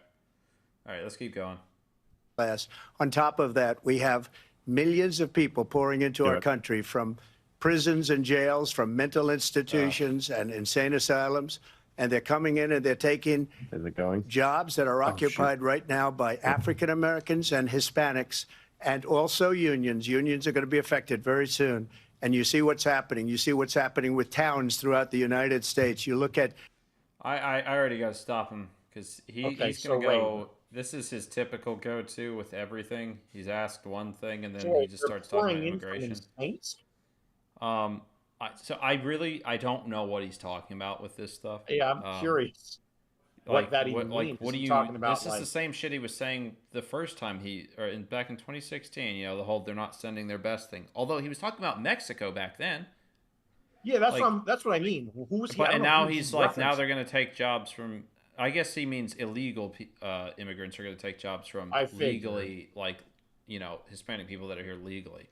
All right. Let's keep going. Class. On top of that, we have millions of people pouring into our Yeah. country from prisons and jails, from mental institutions and insane asylums, and they're coming in and they're taking Is it going? jobs that are occupied right now by African Americans and Hispanics, and also unions. Unions are going to be affected very soon. And you see what's happening. You see what's happening with towns throughout the United States. You look at I already got to stop him because Okay, he's going so to go. This is his typical go-to with everything. He's asked one thing and then he just starts talking about immigration. So I don't know what he's talking about with this stuff. Yeah, I'm curious. What that even means. What Is are he you talking about? This is the same shit he was saying the first time back in 2016. The whole they're not sending their best thing. Although he was talking about Mexico back then. Yeah, that's Like- that's what I mean. Who was he? I But don't and know now who he's like, now referencing. they're going to take jobs from. I guess he means illegal immigrants are going to take jobs from I figured. legally, like, Hispanic people that are here legally.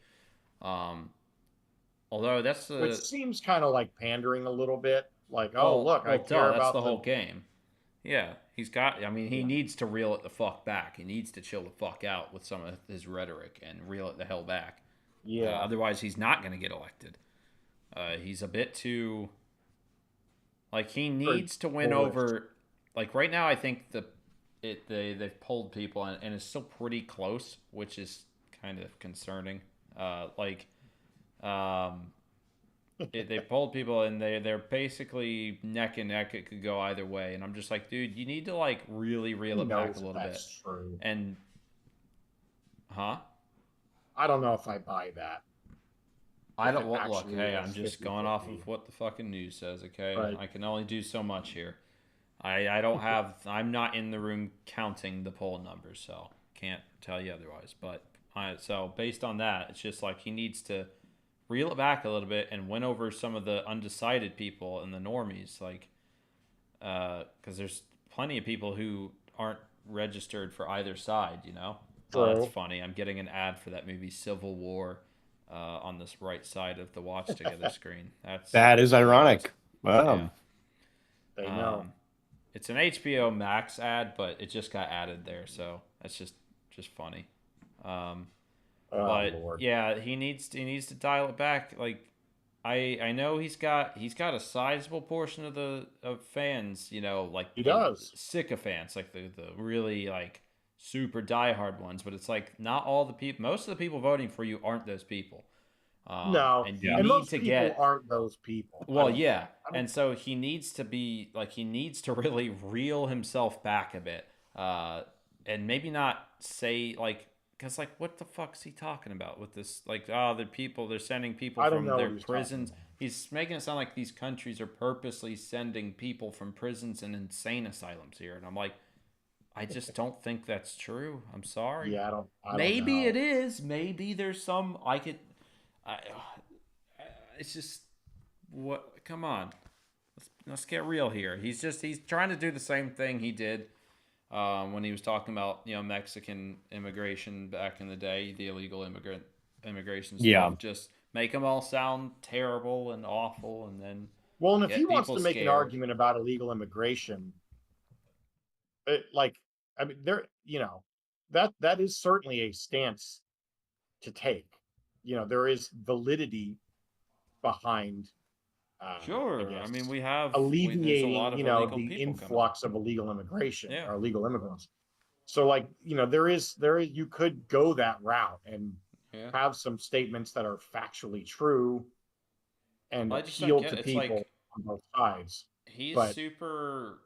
Although that's the Which seems kind of like pandering a little bit. Like, oh, look, I care that's about the whole game. Yeah, he's got. I mean, he needs to reel it the fuck back. He needs to chill the fuck out with some of his rhetoric and reel it the hell back. Yeah. Otherwise, he's not going to get elected. He's a bit too. Like, he needs to win bullish. over. Like, right now, I think they've polled people and it's still pretty close, which is kind of concerning. They've polled people and they're basically neck and neck. It could go either way, and I'm just like, dude, you need to like really reel Who it back knows a if little bit. that's true. And, huh? I don't know if I buy that. I If don't it look. actually Hey, is I'm just 50-50. going off of what the fucking news says. Okay, Right. I can only do so much here. I don't have. I'm not in the room counting the poll numbers, so can't tell you otherwise. But so based on that, it's just like he needs to reel it back a little bit and win over some of the undecided people and the normies, like, because there's plenty of people who aren't registered for either side. Oh, True. that's funny. I'm getting an ad for that movie Civil War. On this right side of the watch together screen. That is ironic. Wow. Yeah. They know. It's an HBO Max ad, but it just got added there, so that's just funny. Oh, But Lord. yeah, he needs to dial it back. Like, I know he's got a sizable portion of fans. Like He the does. sycophants, like the really like super diehard ones. But it's like not all the people. Most of the people voting for you aren't those people. No. and you And need most to people get. aren't those people. Well, I don't- yeah, I don't- and so he needs to be like he needs to really reel himself back a bit, and maybe not say like, because like what the fuck's he talking about with this? Like, they're sending people I don't from know their what he's talking prisons. about. He's making it sound like these countries are purposely sending people from prisons and insane asylums here, and I'm like, I just don't think that's true. I'm sorry. Yeah, I don't Maybe know. it is. Maybe there's some I could. It's just what? Come on, let's get real here. He's trying to do the same thing he did when he was talking about Mexican immigration back in the day, the illegal immigration stuff. Yeah. Just make them all sound terrible and awful, and then Well, and if get he wants to people make an scared. argument about illegal immigration, that is certainly a stance to take. There is validity behind. Sure. guess, I mean, we have alleviating, there's a lot of illegal the people coming. influx of illegal immigration Yeah. or illegal immigrants. So, like, there is you could go that route and Yeah. have some statements that are factually true and I just don't appeal get to it. It's people like- on both sides. He's But- super.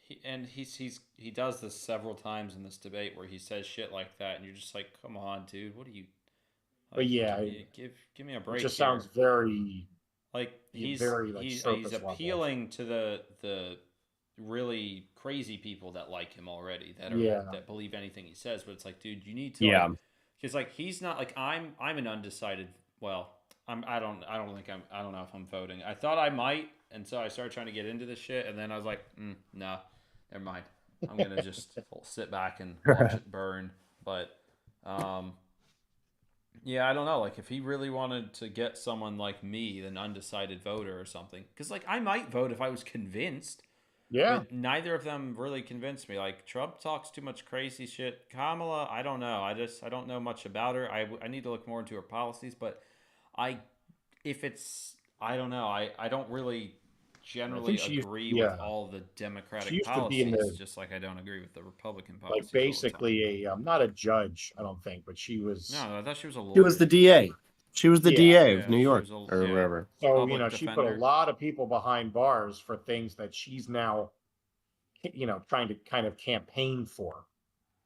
He does this several times in this debate where he says shit like that, and you're just like, come on, dude, what are you? But yeah, give me a It break. just here. sounds very like yeah, very, like, he's surface level. appealing to the really crazy people that like him already, that are Yeah. that believe anything he says. But it's like, dude, you need to. Yeah. Because like he's not like I'm an undecided. Well, I don't know if I'm voting. I thought I might, and so I started trying to get into this shit, and then I was like, no, never mind. I'm gonna just sit back and watch it burn. But yeah, I don't know. Like, if he really wanted to get someone like me, an undecided voter or something, because like I might vote if I was convinced. yeah. But neither of them really convinced me. Like, Trump talks too much crazy shit. Kamala, I don't know. I don't know much about her. I need to look more into her policies. But I don't know. I don't really generally she used- agree yeah. with all the Democratic She used to be in policies, the- just like I don't agree with the Republican policies. Like basically not a judge, I don't think, but she was. No, I thought she was a lawyer. She was the DA. She was the Yeah. DA Yeah, of New she York was a- or yeah. wherever. So, public she put a defender. lot of people behind bars for things that she's now, trying to kind of campaign for.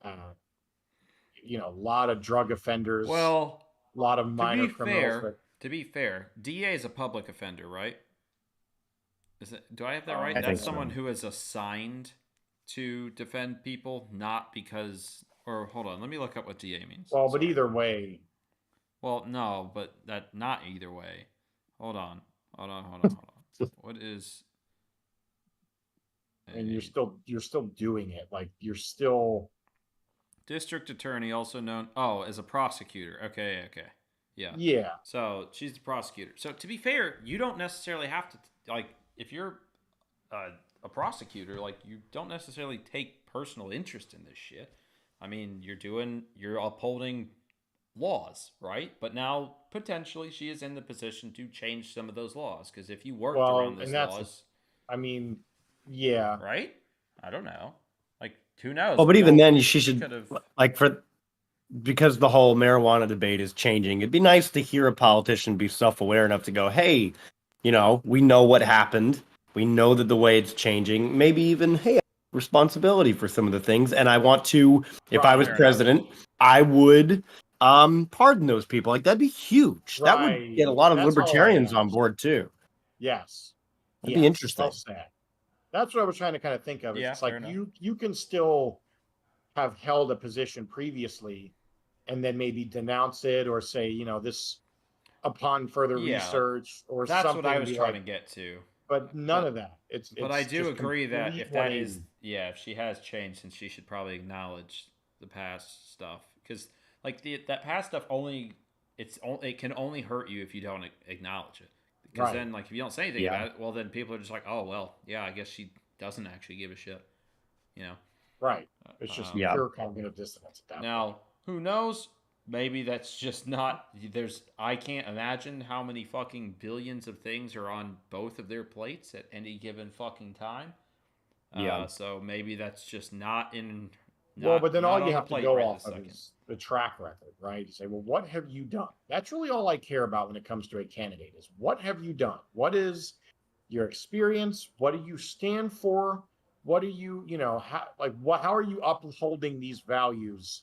A lot of drug offenders, Well, a lot of minor criminals. to be fair, DA is a public offender, right? Do I have that right? I That's think so. someone who is assigned to defend people, not because. Or hold on, let me look up what DA means. Well, but Sorry. either way, Well, no, but that not either way. Hold on. What is? And you're still doing it. Like you're still District attorney, also known as a prosecutor. Okay. Yeah. yeah. So she's the prosecutor. So to be fair, you don't necessarily have to like if you're a prosecutor, like you don't necessarily take personal interest in this shit. I mean, you're upholding laws, right? But now potentially she is in the position to change some of those laws because if you worked around those laws, I mean, yeah. right? I don't know. Like who knows? Well, but We even don't- then, she we should could've- like because the whole marijuana debate is changing. It'd be nice to hear a politician be self-aware enough to go, "Hey, we know what happened. We know that the way it's changing. Maybe even, hey, I have responsibility for some of the things, and I want to. If I was Fair president, I would pardon those people. Like that'd be huge. That would Right. get a lot of That's all I libertarians on asked. board too. Yes. That'd be interesting. Well said. That's what I was trying to kind of think of. Yeah, It's like fair enough. you can still have held a position previously and then maybe denounce it or say, this upon further Yeah, research or That's something. what I was be trying like, to get to. But none of that. But I do just agree that complete if that is, 180. if she has changed, then she should probably acknowledge the past stuff because, like, that past stuff it can only hurt you if you don't acknowledge it. Because Right. then, like, if you don't say anything Yeah. about it, well, then people are just like, oh, well, yeah, I guess she doesn't actually give a shit, Right. It's just Yeah. pure cognitive dissonance at that point. Now, who knows? Maybe that's just not. I can't imagine how many fucking billions of things are on both of their plates at any given fucking time. Yeah. So maybe that's just not in. Well, but then not all on you the have to plate go right off this of second. is the track record, right? You say, well, what have you done? That's really all I care about when it comes to a candidate is what have you done? What is your experience? What do you stand for? What are you, how are you upholding these values?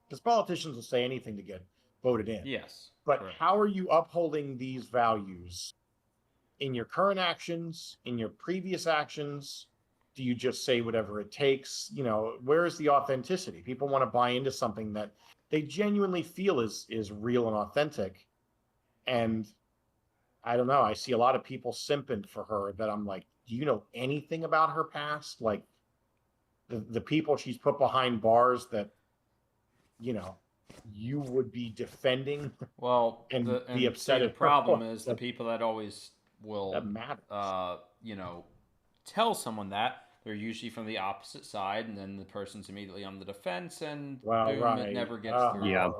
Because politicians will say anything to get voted in. Yes. But correct. how are you upholding these values in your current actions, in your previous actions? Do you just say whatever it takes? Where is the authenticity? People want to buy into something that they genuinely feel is real and authentic. And I don't know. I see a lot of people simping for her that I'm like, do you know anything about her past? Like the people she's put behind bars that, you would be defending. Well, and the, be upset see, the at her. problem is the That- people that always will That matters. tell someone that they're usually from the opposite side, and then the person's immediately on the defense, and Well, boom, right. it never gets Oh, through. Yeah.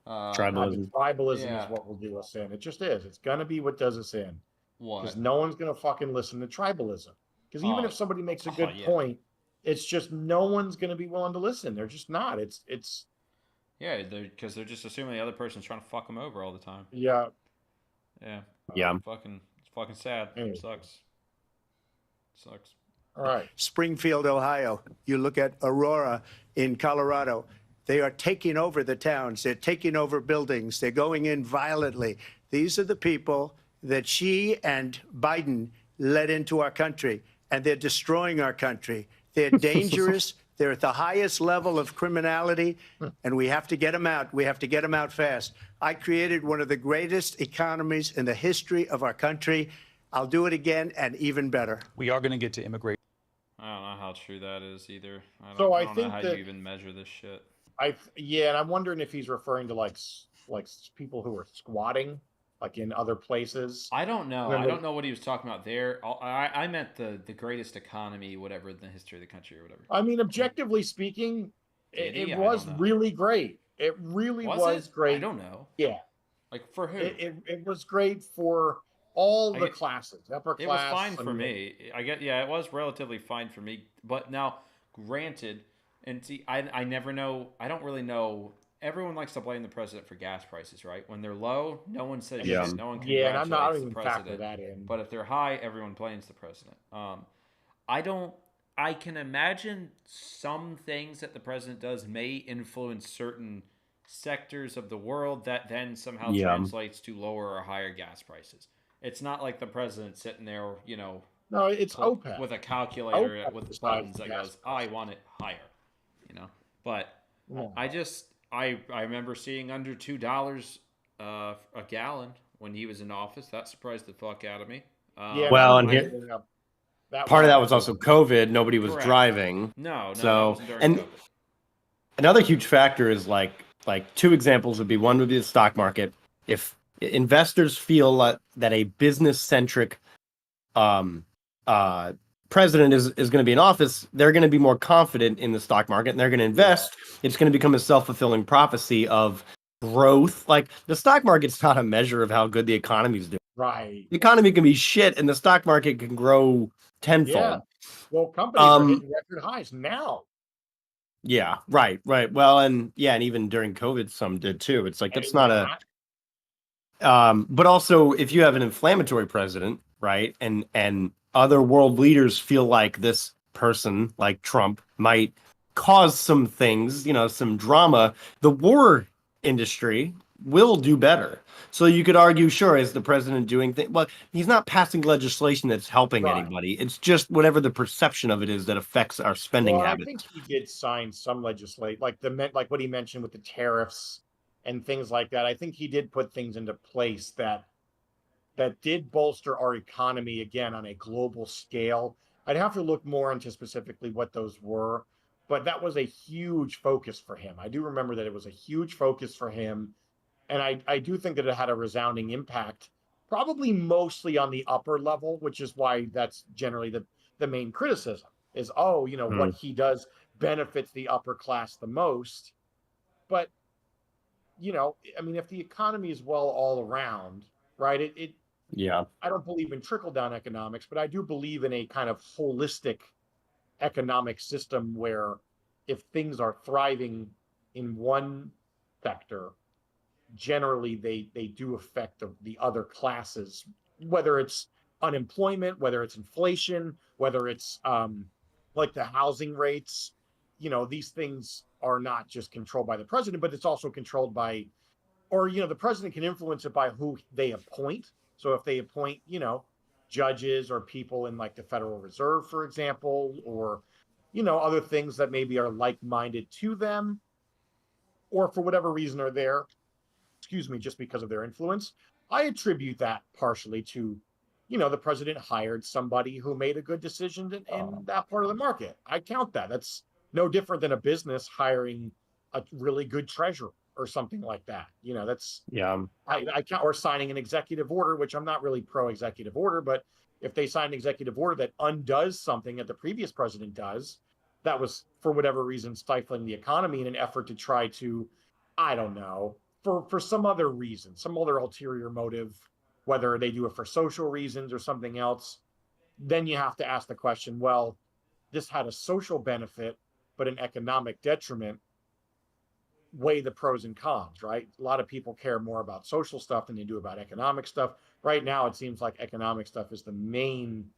Tribalism, Tribalism. Yeah. is what will do us in. It just is. It's gonna be what does us in. What? Because no one's gonna fucking listen to tribalism. Because even Oh. if somebody makes a good Yeah. point, it's just no one's gonna be willing to listen. They're just not. It's Yeah, because they're just assuming the other person's trying to fuck them over all the time. yeah. Yeah. Yeah. It's fucking sad. Anyway. Sucks. All right. Springfield, Ohio. You look at Aurora in Colorado. They are taking over the towns. They're taking over buildings. They're going in violently. These are the people that she and Biden led into our country, and they're destroying our country. They're dangerous. They're at the highest level of criminality, and we have to get them out. We have to get them out fast. I created one of the greatest economies in the history of our country. I'll do it again and even better. We are going to get to immigration. I don't know how true that is either. I So I don't think know how that- you even measure this shit. And I'm wondering if he's referring to like people who are squatting like in other places. I don't know. I Remember- don't know what he was talking about there. I meant the greatest economy, whatever, in the history of the country or whatever. I mean, objectively speaking, Did it he? I was don't know. really great. It really was it? great. I don't know. Yeah. Like for who? It was great for all I the get- classes, upper It was class. fine I for mean, me. It was relatively fine for me. But now, granted, and see, I never know. I don't really know. Everyone likes to blame the president for gas prices, right? When they're low, no one says Yeah. shit. No one Yeah, and I congratulates don't the even factor president. that in. But if they're high, everyone blames the president. I can imagine some things that the president does may influence certain sectors of the world that then somehow Yeah. translates to lower or higher gas prices. It's not like the president sitting there, No, it's OPEC. with a calculator OPEC with decides buttons that gas goes, I want it higher, But Yeah. I remember seeing under $2 a gallon when he was in office. That surprised the fuck out of me. Yeah. Well, that and was here- bringing up- that Part of that one- was also COVID. Nobody was Correct. driving. No, that So, wasn't during and COVID. another huge factor is like two examples would be, one would be the stock market. If investors feel that a business centric president is going to be in office, they're going to be more confident in the stock market and they're going to invest. It's going to become a self-fulfilling prophecy of growth. Like, the stock market's not a measure of how good the economy is doing. Right. The economy can be shit and the stock market can grow tenfold. Yeah. Well, companies are hitting record highs now. Yeah, right. Well, and even during COVID, some did too. It's like, that's not but also, if you have an inflammatory president, right, and other world leaders feel like this person, like Trump, might cause some things, some drama, the war industry will do better. So you could argue, sure, is the president doing things? Well, he's not passing legislation that's helping Right. anybody. It's just whatever the perception of it is that affects our spending Well, I habits. think he did sign some legislation, like what he mentioned with the tariffs and things like that. I think he did put things into place that did bolster our economy again on a global scale. I'd have to look more into specifically what those were, but that was a huge focus for him. I do remember that it was a huge focus for him, and I do think that it had a resounding impact, probably mostly on the upper level, which is why that's generally the main criticism is, what he does benefits the upper class the most. But, I mean, if the economy is well all around, right, Yeah. I don't believe in trickle-down economics, but I do believe in a kind of holistic economic system where if things are thriving in one sector, generally they do affect the other classes, whether it's unemployment, whether it's inflation, whether it's like the housing rates. These things are not just controlled by the president, but it's also controlled by, or the president can influence it by who they appoint. So if they appoint, judges or people in like the Federal Reserve, for example, or other things that maybe are like-minded to them, or for whatever reason are there, just because of their influence, I attribute that partially to, the president hired somebody who made a good decision in that part of the market. I count that. That's no different than a business hiring a really good treasurer or something like that. That's Yeah. I count, or signing an executive order, which I'm not really pro executive order, but if they sign an executive order that undoes something that the previous president does, that was for whatever reason stifling the economy in an effort to try to, I don't know, for some other reason, some other ulterior motive, whether they do it for social reasons or something else, then you have to ask the question, well, this had a social benefit, but an economic detriment. Weigh the pros and cons, right? A lot of people care more about social stuff than they do about economic stuff. Right now, it seems like economic stuff is the main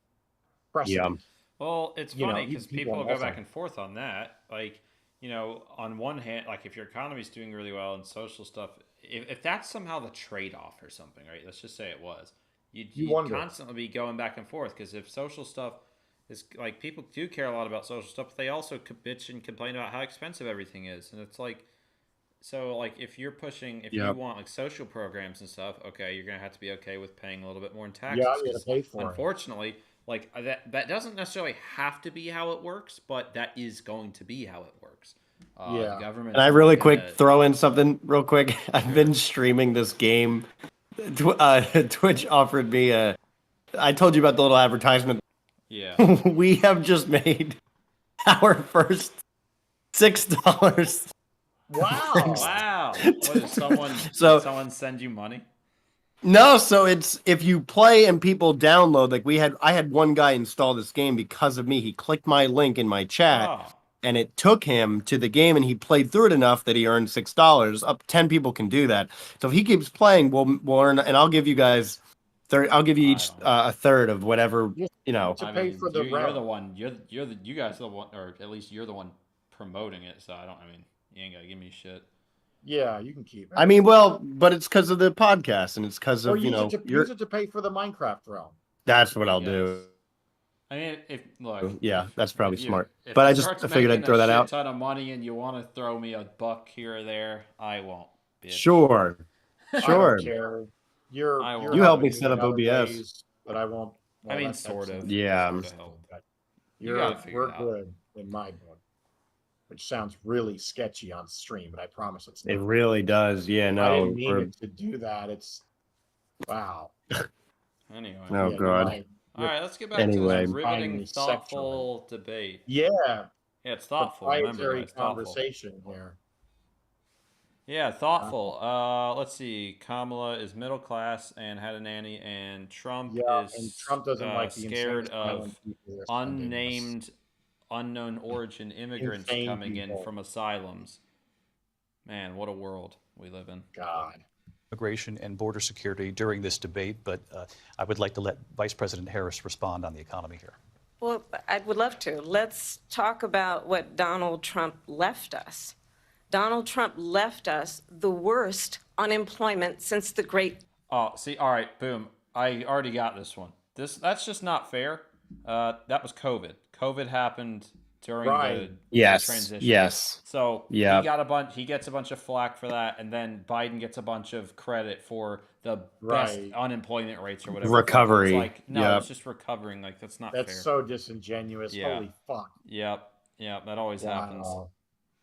precedent. Well, it's funny you- because people people on go all back sides. and forth on that. Like, on one hand, like if your economy's doing really well and social stuff, if that's somehow the trade-off or something, right? Let's just say it was. You'd wonder. constantly be going back and forth because if social stuff is like, people do care a lot about social stuff, but they also bitch and complain about how expensive everything is, and it's like, so like if you're pushing, if you want like social programs and stuff, okay, you're gonna have to be okay with paying a little bit more in taxes. Yeah, you gotta 'cause pay for it. unfortunately, like that doesn't necessarily have to be how it works, but that is going to be how it works. Yeah. The government. And I really quick throw in something real quick. I've been streaming this game. Twitch offered me I told you about the little advertisement. Yeah. We have just made our first $6. Wow. Wow. What is someone? So- did someone send you money? No, so it's if you play and people download, like I had one guy install this game because of me. He clicked my link in my chat. Oh. And it took him to the game, and he played through it enough that he earned $6. Up 10 people can do that. So if he keeps playing, we'll earn, and I'll give you guys I'll give you each a third of whatever To pay for the you're rent. the one. You guys are the one, or at least you're the one promoting it. So I mean, you ain't gotta give me shit. Yeah, you can keep it. I mean, well, but it's because of the podcast, and it's because or of use it to pay for the Minecraft realm. That's what I I'll guess. do. I mean, if look, Yeah, that's probably if smart. if But it I starts figured I'd making throw that a out. shit ton of money, and you want to throw me a buck here or there, I won't. Bitch. Sure, I sure. don't care. You're I will- you're You helped me helping set in up other OBS. ways, but I won't. I mean, that's sort of. Yeah. Sort of help. but You gotta figure we're it out. good in my book, which sounds really sketchy on stream, but I promise it's It not. really does. Yeah, I no. didn't mean we're- it to do that. It's wow. Anyway. Oh, Yeah, God. All right, let's get back Anyway. to this riveting, Finally thoughtful debate. Yeah, Yeah, it's thoughtful. Remember, proprietary guys, thoughtful. conversation here. Yeah, thoughtful. Let's see. Kamala is middle class and had a nanny, and Trump Yeah, is and Trump doesn't like the scared insane asylum of people they're sending us. unnamed, unknown origin immigrants Insane coming in people. from asylums. Man, what a world we live in. God. Immigration and border security during this debate, but I would like to let Vice President Harris respond on the economy here. Well, I would love to. Let's talk about what Donald Trump left us. Donald Trump left us the worst unemployment since the Great. Oh, see, all right, boom. I already got this one. That's just not fair. That was COVID. COVID happened during Right. the Yes. transition. Yes. So Yeah. he gets a bunch of flack for that, and then Biden gets a bunch of credit for the best Right. unemployment rates or whatever. Recovery. It's like, no, Yep. it's just recovering. Like, that's not That's fair. so disingenuous. Yeah. Holy fuck. Yep. That always happens. Wow.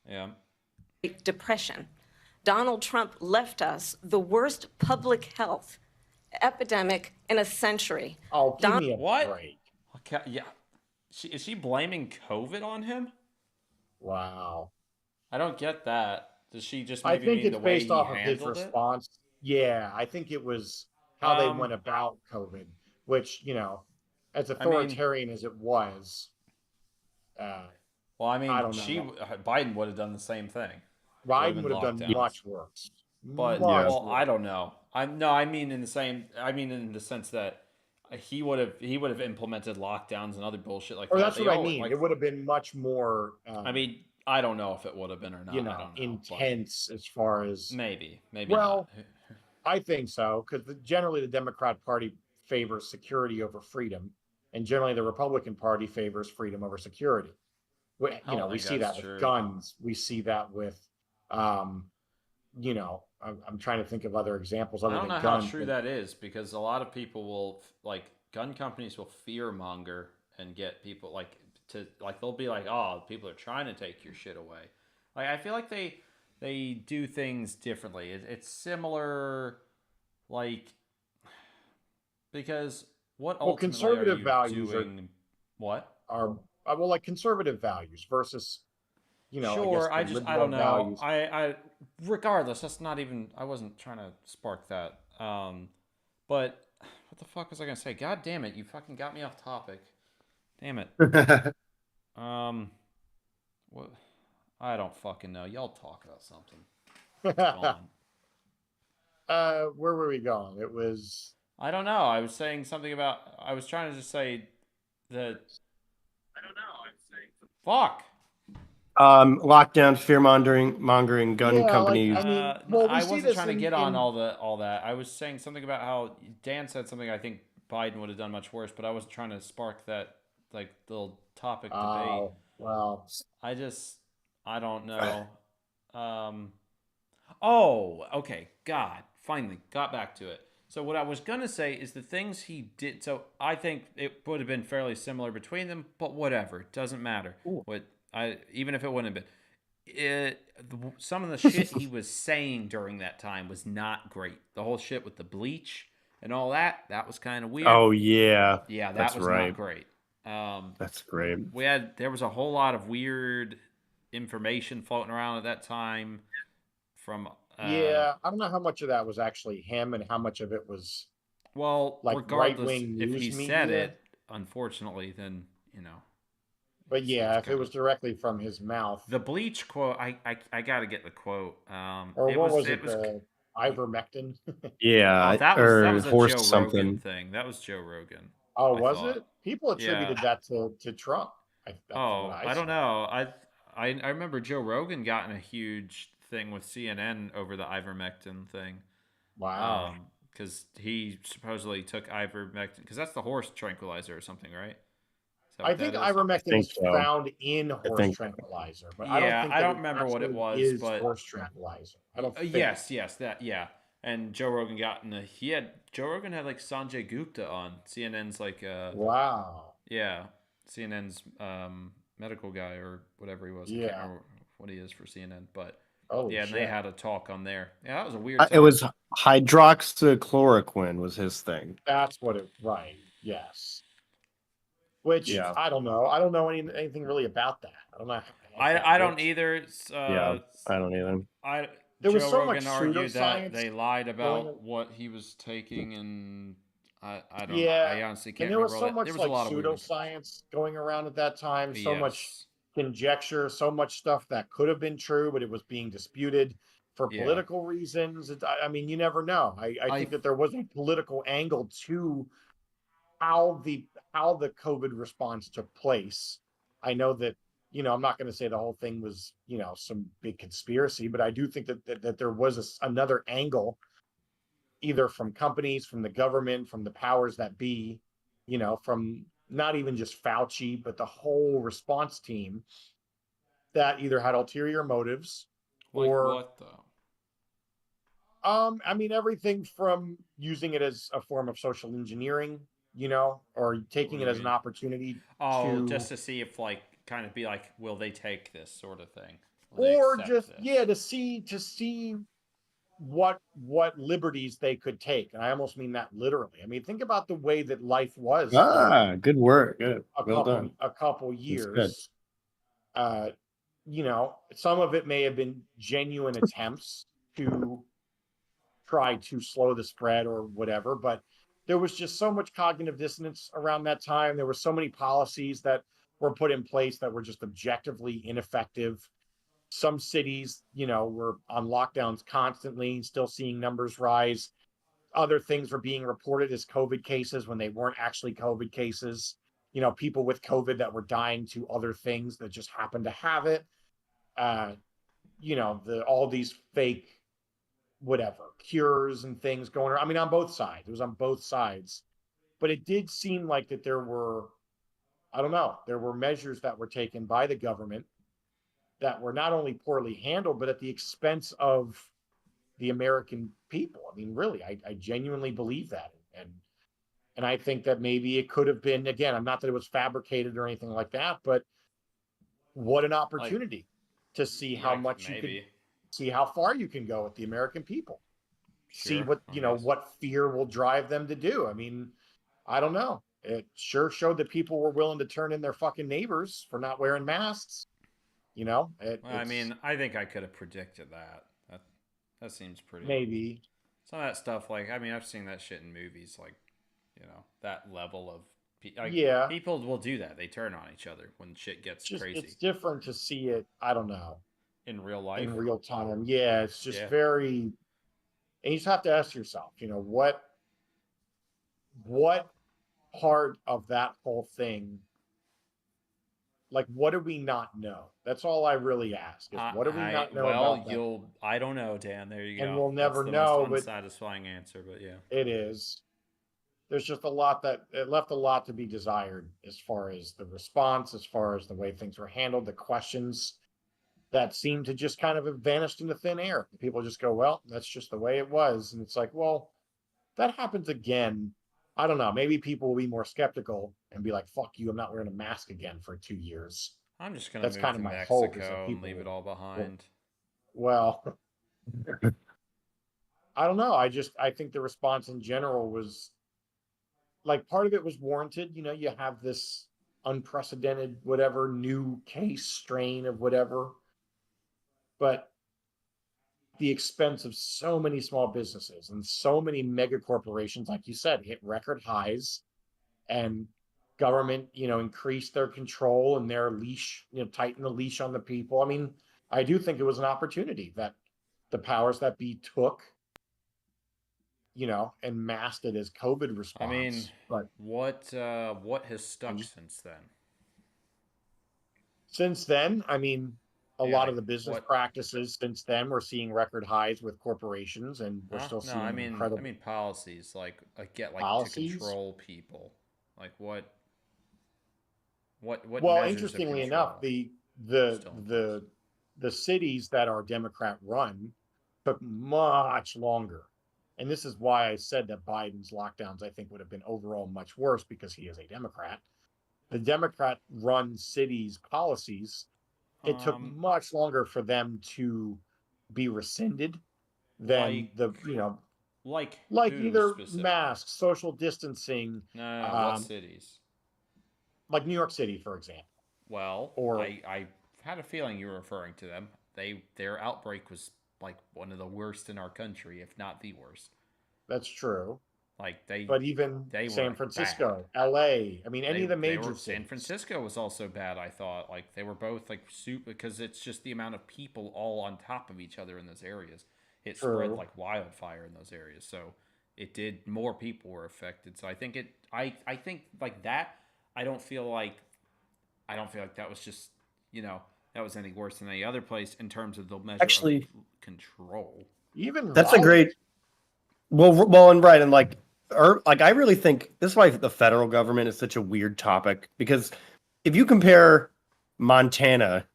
Yeah. Depression. Donald Trump left us the worst public health epidemic in a century. Oh, give me a What? break. Okay. Yeah. Is she blaming COVID on him? Wow. I don't get that. Does she just I maybe think mean it's the way based he off of his handled it? response. Yeah, I think it was how they Um, went about COVID, which, as mean- authoritarian as it was, Well, I mean, I don't know. Biden would have done the same thing. Biden been would have done lockdowns. much worse. But Much well, I worse. don't know. I mean in the sense that he would have implemented lockdowns and other bullshit like Or that. that's They what I all- mean. like, It would have been much more, I mean, I don't know if it would have been or not. I don't know. intense as far as. But maybe Well, not. I think so, because generally the Democrat Party favors security over freedom, and generally the Republican Party favors freedom over security. We don't we think see that's that true. with guns. We see that with, I'm trying to think of other examples I other don't know than how guns. true that is because a lot of people will like gun companies will fear monger and get people they'll be like, oh, people are trying to take your shit away. Like I feel like they do things differently. It's similar, like because what Well, ultimately conservative are you values doing? What? are like conservative values versus, Sure, I guess the I don't liberal know. values. I regardless, that's not even. I wasn't trying to spark that. But what the fuck was I gonna say? God damn it! You fucking got me off topic. Damn it. What? I don't fucking know. Y'all talk about something. It's gone. Where were we going? It was. I don't know. I was saying something about. I was trying to just say that. I don't know. I'm saying. Fuck. Lockdown, fear mongering, gun Yeah, like, companies. I mean, well, we I see wasn't this trying to in- get on in- all that. I was saying something about how Dan said something I think Biden would have done much worse, but I wasn't trying to spark that like little topic debate. Oh, well. I don't know. Oh, okay. God, finally got back to it. So what I was gonna say is the things he did. So I think it would have been fairly similar between them, but whatever, it doesn't matter. Even if it wouldn't have been. Some of the shit he was saying during that time was not great. The whole shit with the bleach and all that was kind of weird. Oh yeah, yeah, that that's was right. not great. That's great. There was a whole lot of weird information floating around at that time from Yeah, I don't know how much of that was actually him and how much of it was. well, like regardless right-wing if news he said media. it, unfortunately, then But yeah, it's if it was directly from his mouth, the bleach quote. I got to get the quote. or what was it? The ivermectin. Yeah, that or was a horse Joe something. Rogan thing. That was Joe Rogan. Oh, I was thought. it? People attributed that to Trump. That's Oh, what I don't saw. know. I remember Joe Rogan got in a huge thing with CNN over the ivermectin thing. Wow. Because he supposedly took ivermectin because that's the horse tranquilizer or something, right? Is that I what think that is? ivermectin think is so. found in horse think- tranquilizer, but Yeah, I don't think I that don't it remember what it actually was, is but- horse tranquilizer. I don't think. Yes, that yeah. And Joe Rogan Joe Rogan had like Sanjay Gupta on CNN's like Wow. yeah, CNN's medical guy or whatever he was. I can't Yeah. remember what he is for CNN, but Holy yeah, and shit. they had a talk on there. Yeah, that was a weird. It was hydroxychloroquine was his thing. That's what it. Right. Yes. Which Yeah. I don't know. I don't know anything really about that. I don't know. I don't either. Yeah, I don't either. There was Joe so much Rogan argued that pseudoscience they lied going about on. what he was taking, and I don't Yeah, know. I honestly can't and there was remember all so that. much There was like a lot of weird. pseudoscience going around at that time. So much Yes. conjecture, so much stuff that could have been true, but it was being disputed for Yeah. political reasons. I mean, you never know. I think that there was a political angle to how the COVID response took place. I know that, I'm not going to say the whole thing was, some big conspiracy, but I do think that there was another angle, either from companies, from the government, from the powers that be, from not even just Fauci, but the whole response team that either had ulterior motives Like or, what though? I mean, everything from using it as a form of social engineering, or taking What it do as you an mean? opportunity Oh, to, just to see if like kind of be like, will they take this sort of thing? Will they or accept just, this? yeah, to see what liberties they could take. And I almost mean that literally. I mean, think about the way that life was for Good work. Good. a Well couple done. a couple That's good. years. Some of it may have been genuine attempts to try to slow the spread or whatever, but there was just so much cognitive dissonance around that time. There were so many policies that were put in place that were just objectively ineffective. Some cities, were on lockdowns constantly, still seeing numbers rise. Other things were being reported as COVID cases when they weren't actually COVID cases. People with COVID that were dying to other things that just happened to have it. All these fake whatever cures and things going around. I mean, on both sides. It was on both sides. But it did seem like that there were, I don't know, there were measures that were taken by the government that were not only poorly handled, but at the expense of the American people. I mean, really, I genuinely believe that. And I think that maybe it could have been, again, I'm not that it was fabricated or anything like that, but what an opportunity to see how much you could see how far you can go with the American people. See Sure, what, I guess. what fear will drive them to do. I mean, I don't know. It sure showed that people were willing to turn in their fucking neighbors for not wearing masks. Well, I mean, I think I could have predicted that. That seems pretty. maybe. Some of that stuff, like, I mean, I've seen that shit in movies, like, that level of. Like, Yeah. People will do that. They turn on each other when shit gets crazy. It's different to see it, I don't know, In real life. in real time. Yeah, it's just Yeah. very, and you just have to ask yourself, what part of that whole thing, like, what do we not know? That's all I really ask is, what do we not know about that? I don't know, Dan. There you go. And we'll never That's the know, most but unsatisfying answer, but yeah. it is. There's just a lot that it left a lot to be desired as far as the response, as far as the way things were handled, the questions that seemed to just kind of have vanished into thin air. People just go, well, that's just the way it was. And it's like, well, that happens again. I don't know. Maybe people will be more skeptical and be like, fuck you, I'm not wearing a mask again for 2 years. I'm just gonna That's move kind to of my hope, is that Mexico and people leave it all behind. Well, I don't know. I think the response in general was like, part of it was warranted. You have this unprecedented, whatever, new case strain of whatever, but the expense of so many small businesses and so many mega corporations, like you said, hit record highs, and government, increased their control and their leash, tighten the leash on the people. I mean, I do think it was an opportunity that the powers that be took, and masked it as COVID response. I mean, but what has stuck since then? Since then, I mean, a Yeah, lot like, of the business what- practices since then, we're seeing record highs with corporations, and we're still seeing incredible. I mean policies, like get like Policies? to control people. Like what Well, measures of interestingly control? enough, Still in the cities that are Democrat run took much longer and this is why I said that Biden's lockdowns, I think, would have been overall much worse because he is a Democrat. The Democrat-run cities' policies, it took much longer for them to be rescinded than like who either specifically? masks, social distancing, No, what um, cities? like New York City, for example. Well, Or I had a feeling you were referring to them. Their outbreak was like one of the worst in our country, if not the worst. that's true. Like But even they San were Francisco, LA, I mean, any of the major San cities. Francisco was also bad. I thought like they were both like super because it's just the amount of people all on top of each other in those areas. It spread True. like wildfire in those areas. So it did more people were affected. So I think I think like that. I don't feel like that was just that was any worse than any other place in terms of the measure Actually, of control. Even That's a Raleigh. great. Well, and right, and like I really think this is why the federal government is such a weird topic, because if you compare Montana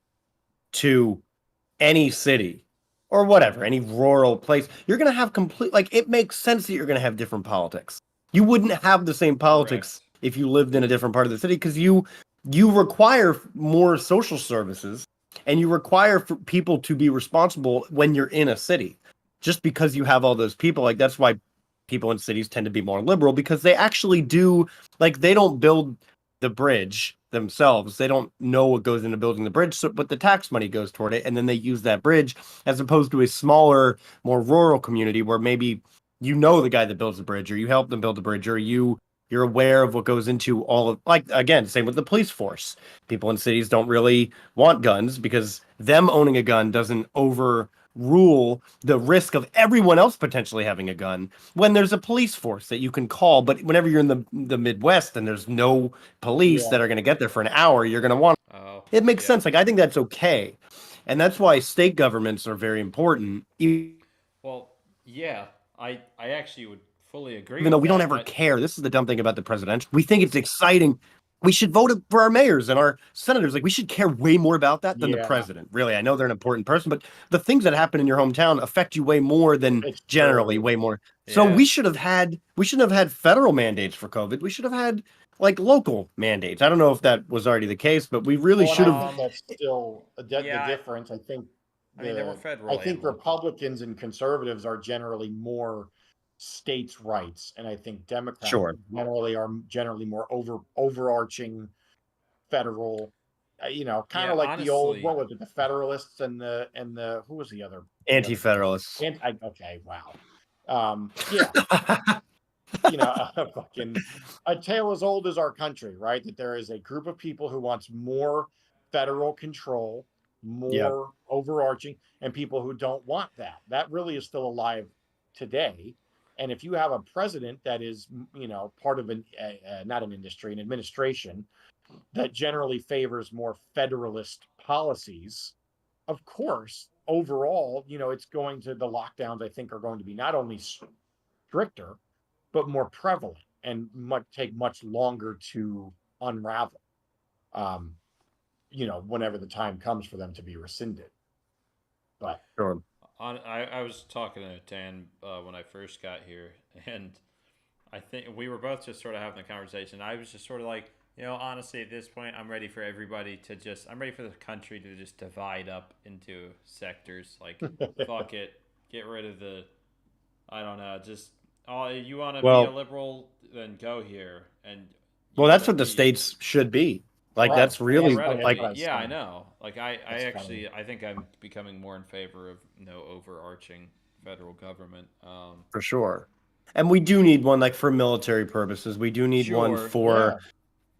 to any city or whatever, any rural place, you're going to have it makes sense that you're going to have different politics. You wouldn't have the same politics if you lived in a different part of the city, because you require more social services and you require for people to be responsible when you're in a city. Just because you have all those people, like that's why people in cities tend to be more liberal, because they actually do, like, they don't build the bridge themselves. They don't know what goes into building the bridge, but the tax money goes toward it, and then they use that bridge, as opposed to a smaller, more rural community where maybe the guy that builds the bridge, or you help them build the bridge, or you're aware of what goes into all of, like, again, same with the police force. People in cities don't really want guns because them owning a gun doesn't overrule the risk of everyone else potentially having a gun when there's a police force that you can call. But whenever you're in the Midwest and there's no police that are going to get there for an hour, you're going to want, it makes sense. Like, I think that's okay. And that's why state governments are very important. Well, yeah, I actually would fully agree. Even though we don't ever care. This is the dumb thing about the presidential. We think it's exciting. We should vote for our mayors and our senators. Like, we should care way more about that than the president. Really, I know they're an important person, but the things that happen in your hometown affect you way more than way more. So we shouldn't have had federal mandates for COVID. We should have had like local mandates. I don't know if that was already the case, but we really should have. That's still the difference. I think. There were federal. I think Republicans and conservatives are generally more states' rights, and I think Democrats generally are more overarching federal. Kind of like the old, what was it, the Federalists and the who was the other Anti-Federalists. Okay, wow. Fucking a tale as old as our country, right? That there is a group of people who wants more federal control, more overarching, and people who don't want that. That really is still alive today. And if you have a president that is, part of not an industry, an administration that generally favors more federalist policies, of course, overall, it's going to, the lockdowns, I think, are going to be not only stricter, but more prevalent and take much longer to unravel, whenever the time comes for them to be rescinded. But I was talking to Dan when I first got here, and I think we were both just sort of having the conversation. I was just sort of like, honestly, at this point, I'm ready for everybody to I'm ready for the country to just divide up into sectors. Like, fuck it, get rid of I don't know, just, you want to be a liberal, then go here. And that's what the states should be. Like, that's really like, yeah, I know. Like, I think I'm becoming more in favor of no overarching federal government. For sure. And we do need one, like, for military purposes. We do need one for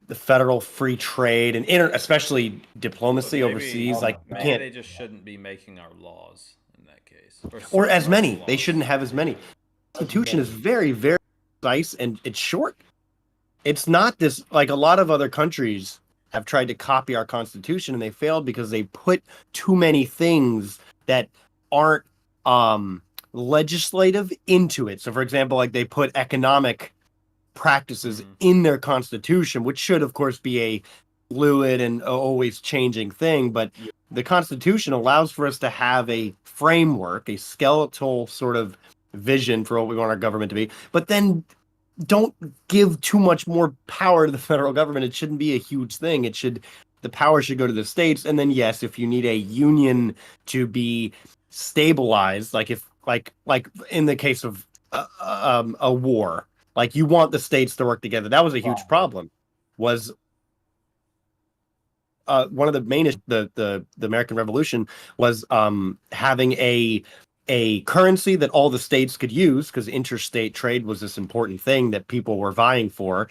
the federal free trade and especially diplomacy overseas. Like, maybe they just shouldn't be making our laws in that case, or as many. They shouldn't have as many. The Constitution is very, very precise, and it's short. It's not this, like, a lot of other countries have tried to copy our Constitution, and they failed because they put too many things that aren't legislative into it. So, for example, like, they put economic practices in their Constitution, which should, of course, be a fluid and always changing thing. But the Constitution allows for us to have a framework, a skeletal sort of vision for what we want our government to be. But then don't give too much more power to the federal government. It shouldn't be a huge thing. The power should go to the states. And then yes, if you need a union to be stabilized, like in the case of a war, like you want the states to work together. That was a huge problem. Was one of the main the American Revolution was having a currency that all the states could use, because interstate trade was this important thing that people were vying for.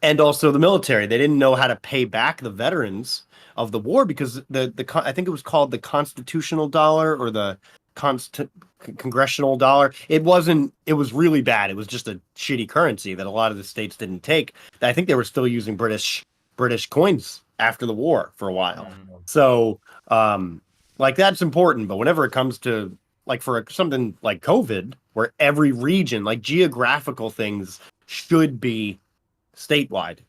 And also the military. They didn't know how to pay back the veterans of the war because I think it was called the constitutional dollar or the congressional dollar. It was really bad. It was just a shitty currency that a lot of the states didn't take. I think they were still using British coins after the war for a while. So, like that's important, but whenever it comes to like for something like COVID, where every region, like geographical things should be statewide,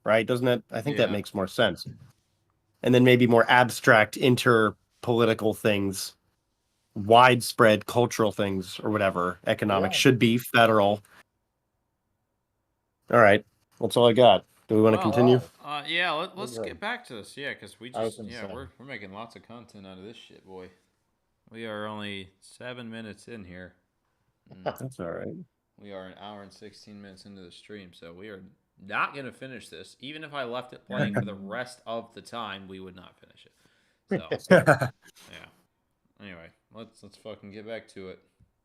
right? Doesn't that? I think that makes more sense. And then maybe more abstract interpolitical things, widespread cultural things or whatever, economic should be federal. All right, that's all I got. Do we want to continue? Yeah, let's get back to this. Yeah, because we're making lots of content out of this shit, boy. We are only 7 minutes in here. That's all right. We are an hour and 16 minutes into the stream, so we are not going to finish this. Even if I left it playing for the rest of the time, we would not finish it. So, yeah. Anyway, let's fucking get back to it.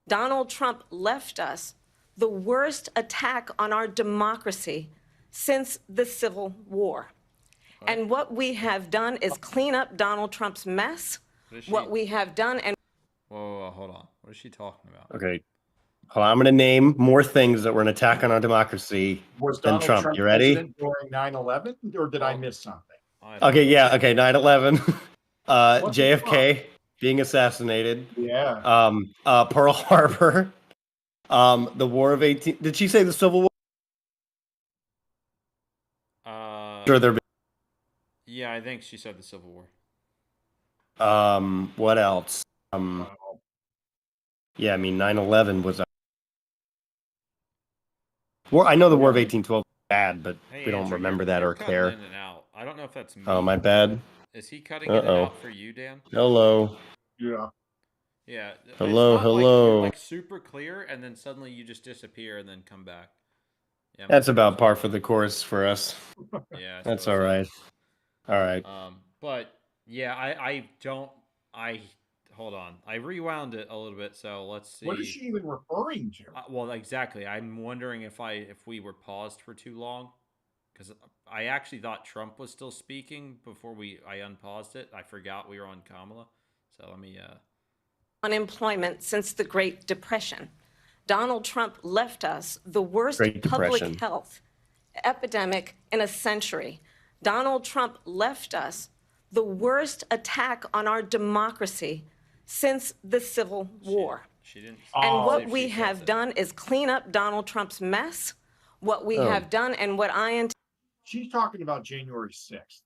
Donald Trump left us the worst attack on our democracy since the Civil War. And what we have done is clean up Donald Trump's mess. What we have done and... Whoa, hold on. What is she talking about? Okay. Hold on, I'm going to name more things that were an attack on our democracy than Trump. You ready? During 9/11, or did I miss something? Okay, yeah. Okay, 9/11. JFK being assassinated. Yeah. Pearl Harbor. The War of 18... Did she say the Civil War? Yeah, I think she said the Civil War. What else? Yeah, I mean, 9/11 was... I know the War of 1812 was bad, but we don't remember that or care. In and out. I don't know if that's me. Oh, my bad. Is he cutting in and out for you, Dan? Hello. Yeah. Yeah. Hello, it's not hello. Like super clear, and then suddenly you just disappear and then come back. Yeah, that's about par for the course for us. Yeah. That's all right. All right. But yeah, hold on. I rewound it a little bit, so let's see. What is she even referring to? Well, exactly. I'm wondering if we were paused for too long, because I actually thought Trump was still speaking before I unpaused it. I forgot we were on Kamala, so let me. Unemployment since the Great Depression. Donald Trump left us the worst public health epidemic in a century. Donald Trump left us the worst attack on our democracy since the Civil War. She didn't. And what we have done is clean up Donald Trump's mess. What we have done and what She's talking about January 6th.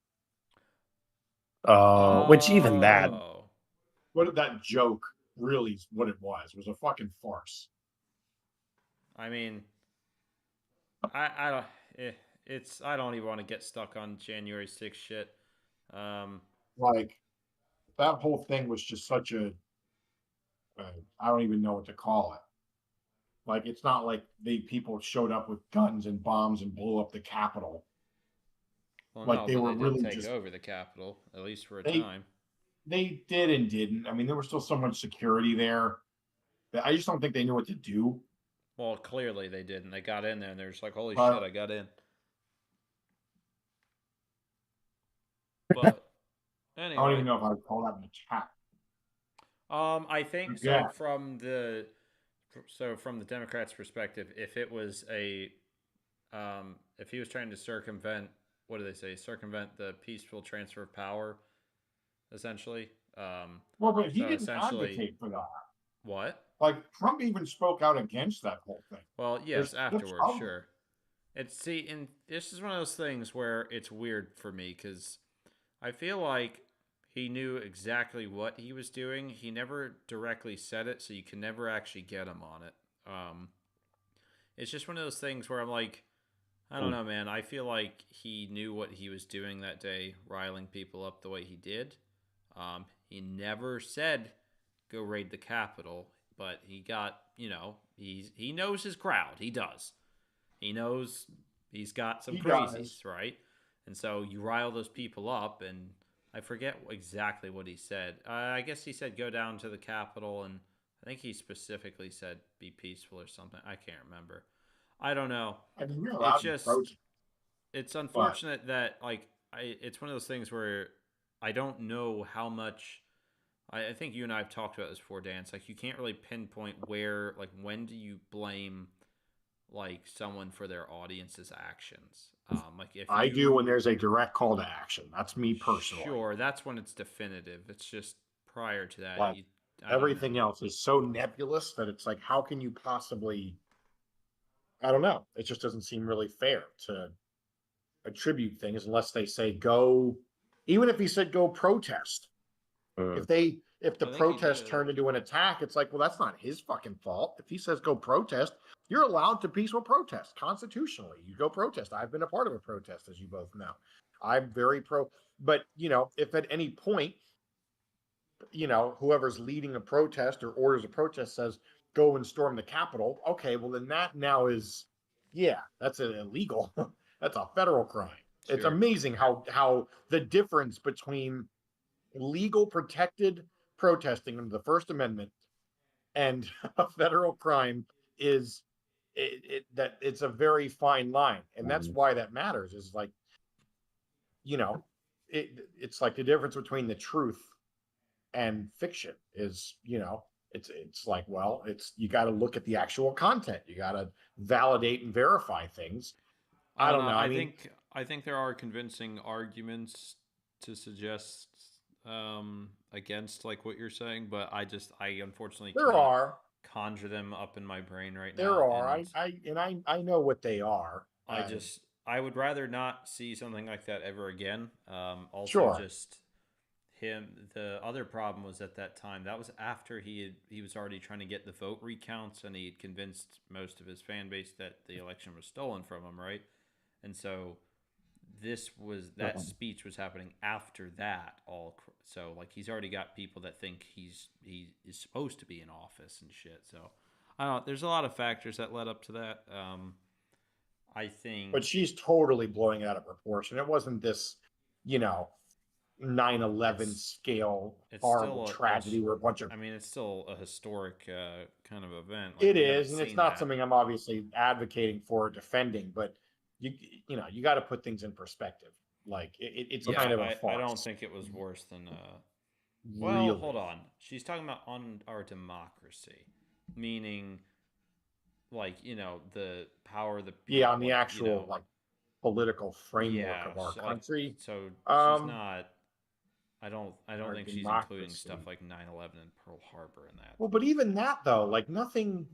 Oh, which even that. What did that joke really? What it was a fucking farce. I mean, I don't. I don't even want to get stuck on January 6th shit. Like that whole thing was just such a. I don't even know what to call it. Like it's not like people showed up with guns and bombs and blew up the Capitol. Well, like no, they were really take just over the Capitol, at least for a time. They did and didn't. I mean, there was still so much security there. I just don't think they knew what to do. Well, clearly they didn't. They got in there and they're just like, "Holy shit, I got in." But anyway, I don't even know if I would call that an attack. I think so. From the Democrats' perspective, if it was if he was trying to circumvent, what do they say? Circumvent the peaceful transfer of power, essentially. Well, but he didn't advocate for that. What? Like Trump even spoke out against that whole thing. Well, yes, afterwards, sure. And this is one of those things where it's weird for me because I feel like he knew exactly what he was doing. He never directly said it, so you can never actually get him on it. It's just one of those things where I'm like, I don't know, man. I feel like he knew what he was doing that day, riling people up the way he did. He never said go raid the Capitol, but he got, he knows his crowd. He does. He knows he's got some He crazies, does. right? And so you rile those people up, and I forget exactly what he said. I guess he said go down to the Capitol, and I think he specifically said be peaceful or something. I can't remember. I don't know. I mean, you're allowed It's to just, protest. it's unfortunate that it's one of those things where I don't know how much. I think you and I have talked about this before, Dan. It's like you can't really pinpoint where, like, when do you blame like someone for their audience's actions? Like if I you, do when there's a direct call to action. That's me personally. sure, that's when it's definitive. It's just prior to that, Like, I don't everything know. else is so nebulous that it's like, how can you possibly? I don't know. It just doesn't seem really fair to attribute things unless they say go. Even if he said go protest, if the I think he protest did. turned into an attack, it's like, well, that's not his fucking fault. If he says go protest, you're allowed to peaceful protest constitutionally. You go protest. I've been a part of a protest, as you both know. I'm very pro. But if at any point, whoever's leading a protest or orders a protest says go and storm the Capitol, okay, well then that now is, yeah, that's an illegal. That's a federal crime. It's Sure. amazing how the difference between legal protected protesting under the First Amendment and a federal crime is that it's a very fine line. And that's why that matters, is like, it's like the difference between the truth and fiction is, it's like, well, you got to look at the actual content. You got to validate and verify things. I don't know. I mean, think there are convincing arguments to suggest against like what you're saying, but I unfortunately there can't are. conjure them up in my brain right now. There are. And I know what they are. I would rather not see something like that ever again. Also, Sure. just him. The other problem was at that time that was after he was already trying to get the vote recounts, and he had convinced most of his fan base that the election was stolen from him, right? And so that speech was happening after that. So like he's already got people that think he is supposed to be in office and shit. So I don't know. There's a lot of factors that led up to that. I think, But she's totally blowing it out of proportion. It wasn't this, 9/11 scale it's horrible still tragedy where a bunch of. I mean, it's still a historic kind of event. Like, It we haven't is, and it's seen not that. something I'm obviously advocating for or defending, but you got to put things in perspective. Like it's Yeah, kind of a farce. I don't think it was worse than. Well, Really. hold on. She's talking about on our democracy, meaning, like, the power of the people. Yeah, on the like, actual like political framework yeah, of our so, country. So she's Um, not. I don't our think she's including democracy. stuff like 9/11 and Pearl Harbor in that. Well, but even that though, like nothing.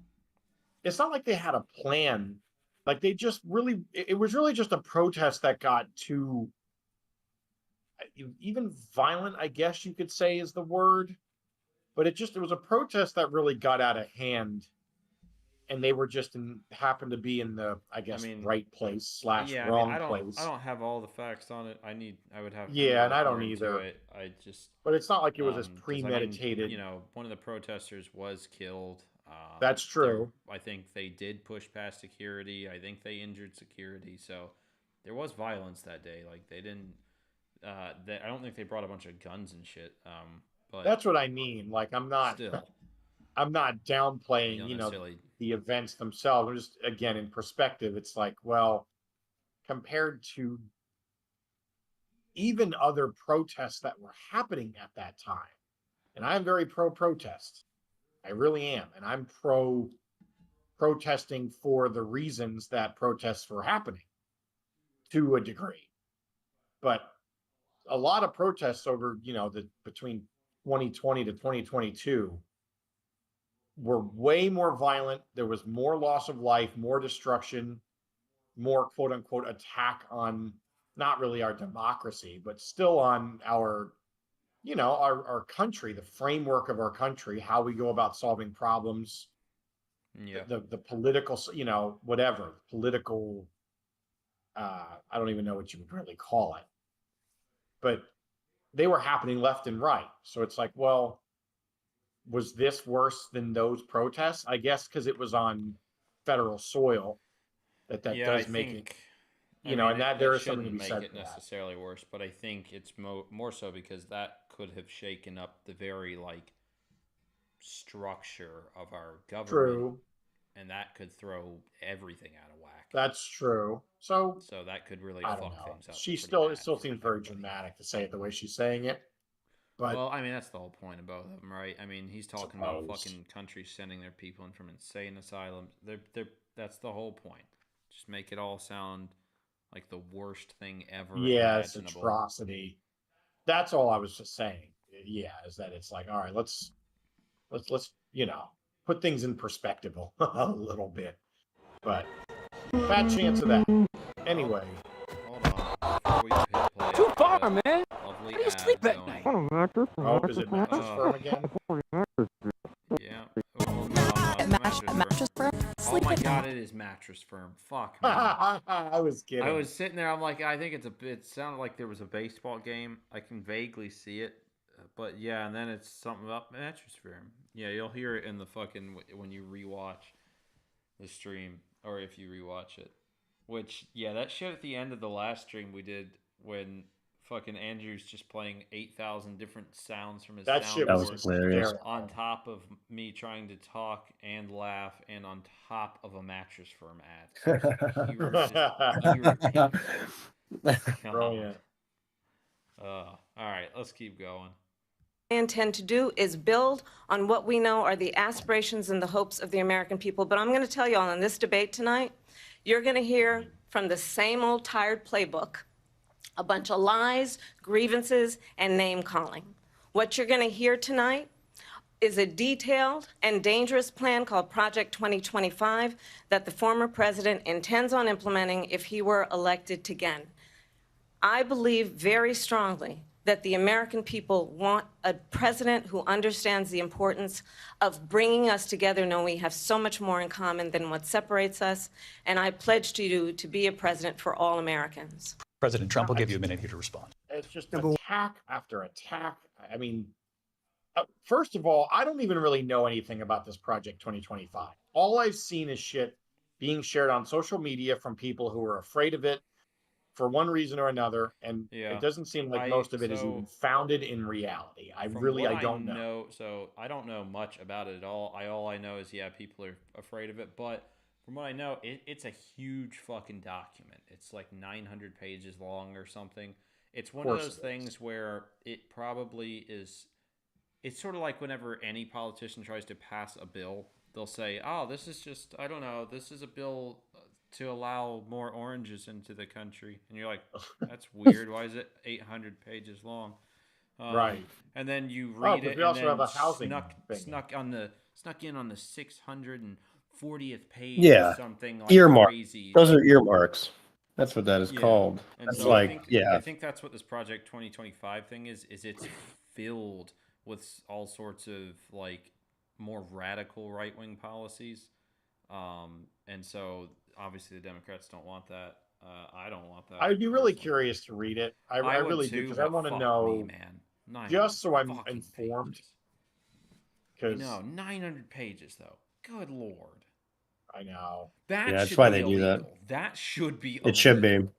It's not like they had a plan. Like they just really, it was really just a protest that got too, even violent, I guess you could say is the word. But it was a protest that really got out of hand, and they were just happened to be in the, I guess, right place / Yeah, wrong I place. don't have all the facts on it. I would have. Yeah, and I don't look more into either. it. I just. But it's not like it was as 'cause, premeditated. one of the protesters was killed. That's true. I think they did push past security. I think they injured security. So there was violence that day. Like they didn't. I don't think they brought a bunch of guns and shit. But That's what I mean. Like I'm not still, downplaying, necessarily. the events themselves. I'm just, again, in perspective, it's like, well, compared to even other protests that were happening at that time, and I'm very pro protest. I really am. And I'm pro protesting for the reasons that protests were happening to a degree. But a lot of protests over, between 2020 to 2022 were way more violent. There was more loss of life, more destruction, more quote unquote attack on not really our democracy, but still on our you know, our country, the framework of our country, how we go about solving problems, Yeah. the political, you know, whatever political, I don't even know what you would really call it, but they were happening left and right. So it's like, well, was this worse than those protests? I guess because it was on federal soil, that Yeah, I does make it, think. I you know, mean, and that that there is something to shouldn't be make said it for that. necessarily worse, but I think it's more so because that could have shaken up the very like structure of our government, True, and that could throw everything out of whack. that's true. So So that could really I don't fuck know. things up She pretty still, it bad still for seems very everybody. dramatic to say it the way she's saying it, but Well, I mean, that's the whole point of both of them, right? I mean, he's talking about suppose. fucking countries sending their people in from insane asylums. That's the whole point. Just make it all sound like the worst thing ever Yes, imaginable. atrocity. That's all I was just saying. Yeah, is that it's like, all right, let's you know, put things in perspective a little bit. But fat chance of that. Anyway, Hold on. Before we hit play, Too far, man. lovely How do you ad sleep at going. night? oh, is it Mattress Firm again? Yeah. Well, no, it's Mattress Firm? Oh Sleep my at god, night. it is Mattress Firm. Fuck, man. I was kidding. I was sitting there. I'm like, I think it sounded like there was a baseball game. I can vaguely see it, but yeah. And then it's something about Mattress Firm. Yeah, you'll hear it in the fucking when you rewatch the stream, or if you rewatch it. Which, yeah, that shit at the end of the last stream we did when fucking Andrew's just playing 8,000 different sounds from his that shit That was was hilarious. hysterical. on top of me trying to talk and laugh, and on top of a Mattress Firm ad. You were just irritating. Brilliant. All right, let's keep going. I intend to do is build on what we know are the aspirations and the hopes of the American people. But I'm going to tell you all in this debate tonight, you're going to hear from the same old tired playbook a bunch of lies, grievances, and name calling. What you're going to hear tonight is a detailed and dangerous plan called Project 2025 that the former president intends on implementing if he were elected again. I believe very strongly that the American people want a president who understands the importance of bringing us together, knowing we have so much more in common than what separates us. And I pledge to you to be a president for all Americans. President Trump will give you a minute here to respond. It's just attack after attack. I mean, first of all, I don't even really know anything about this Project 2025. All I've seen is shit being shared on social media from people who are afraid of it for one reason or another, and Yeah. it doesn't seem like most of it is even founded in reality. I don't know. So I don't know much about it at all. All I know is, yeah, people are afraid of it, but from what I know, it's a huge fucking document. It's like 900 pages long or something. It's one of those things where it probably is. It's sort of like whenever any politician tries to pass a bill, they'll say, oh, this is just, I don't know, this is a bill to allow more oranges into the country. And you're like, that's weird. Why is it 800 pages long? Right. And then you read it, we and also then have a housing snuck in on the 640th page Yeah. or something like Earmark. crazy. Those are earmarks. That's what that is called. And That's so like, I think that's what this Project 2025 thing is it's filled with all sorts of like more radical right-wing policies. And so obviously the Democrats don't want that. I don't want that. I'd be really personally. curious to read it. I would really too, do, because I but want to fuck know, me, man. 900 just so I'm fucking informed. pages. Because No, 900 pages though. Good lord. I know. That that's should why be they do that. illegal. That should be it should illegal. be.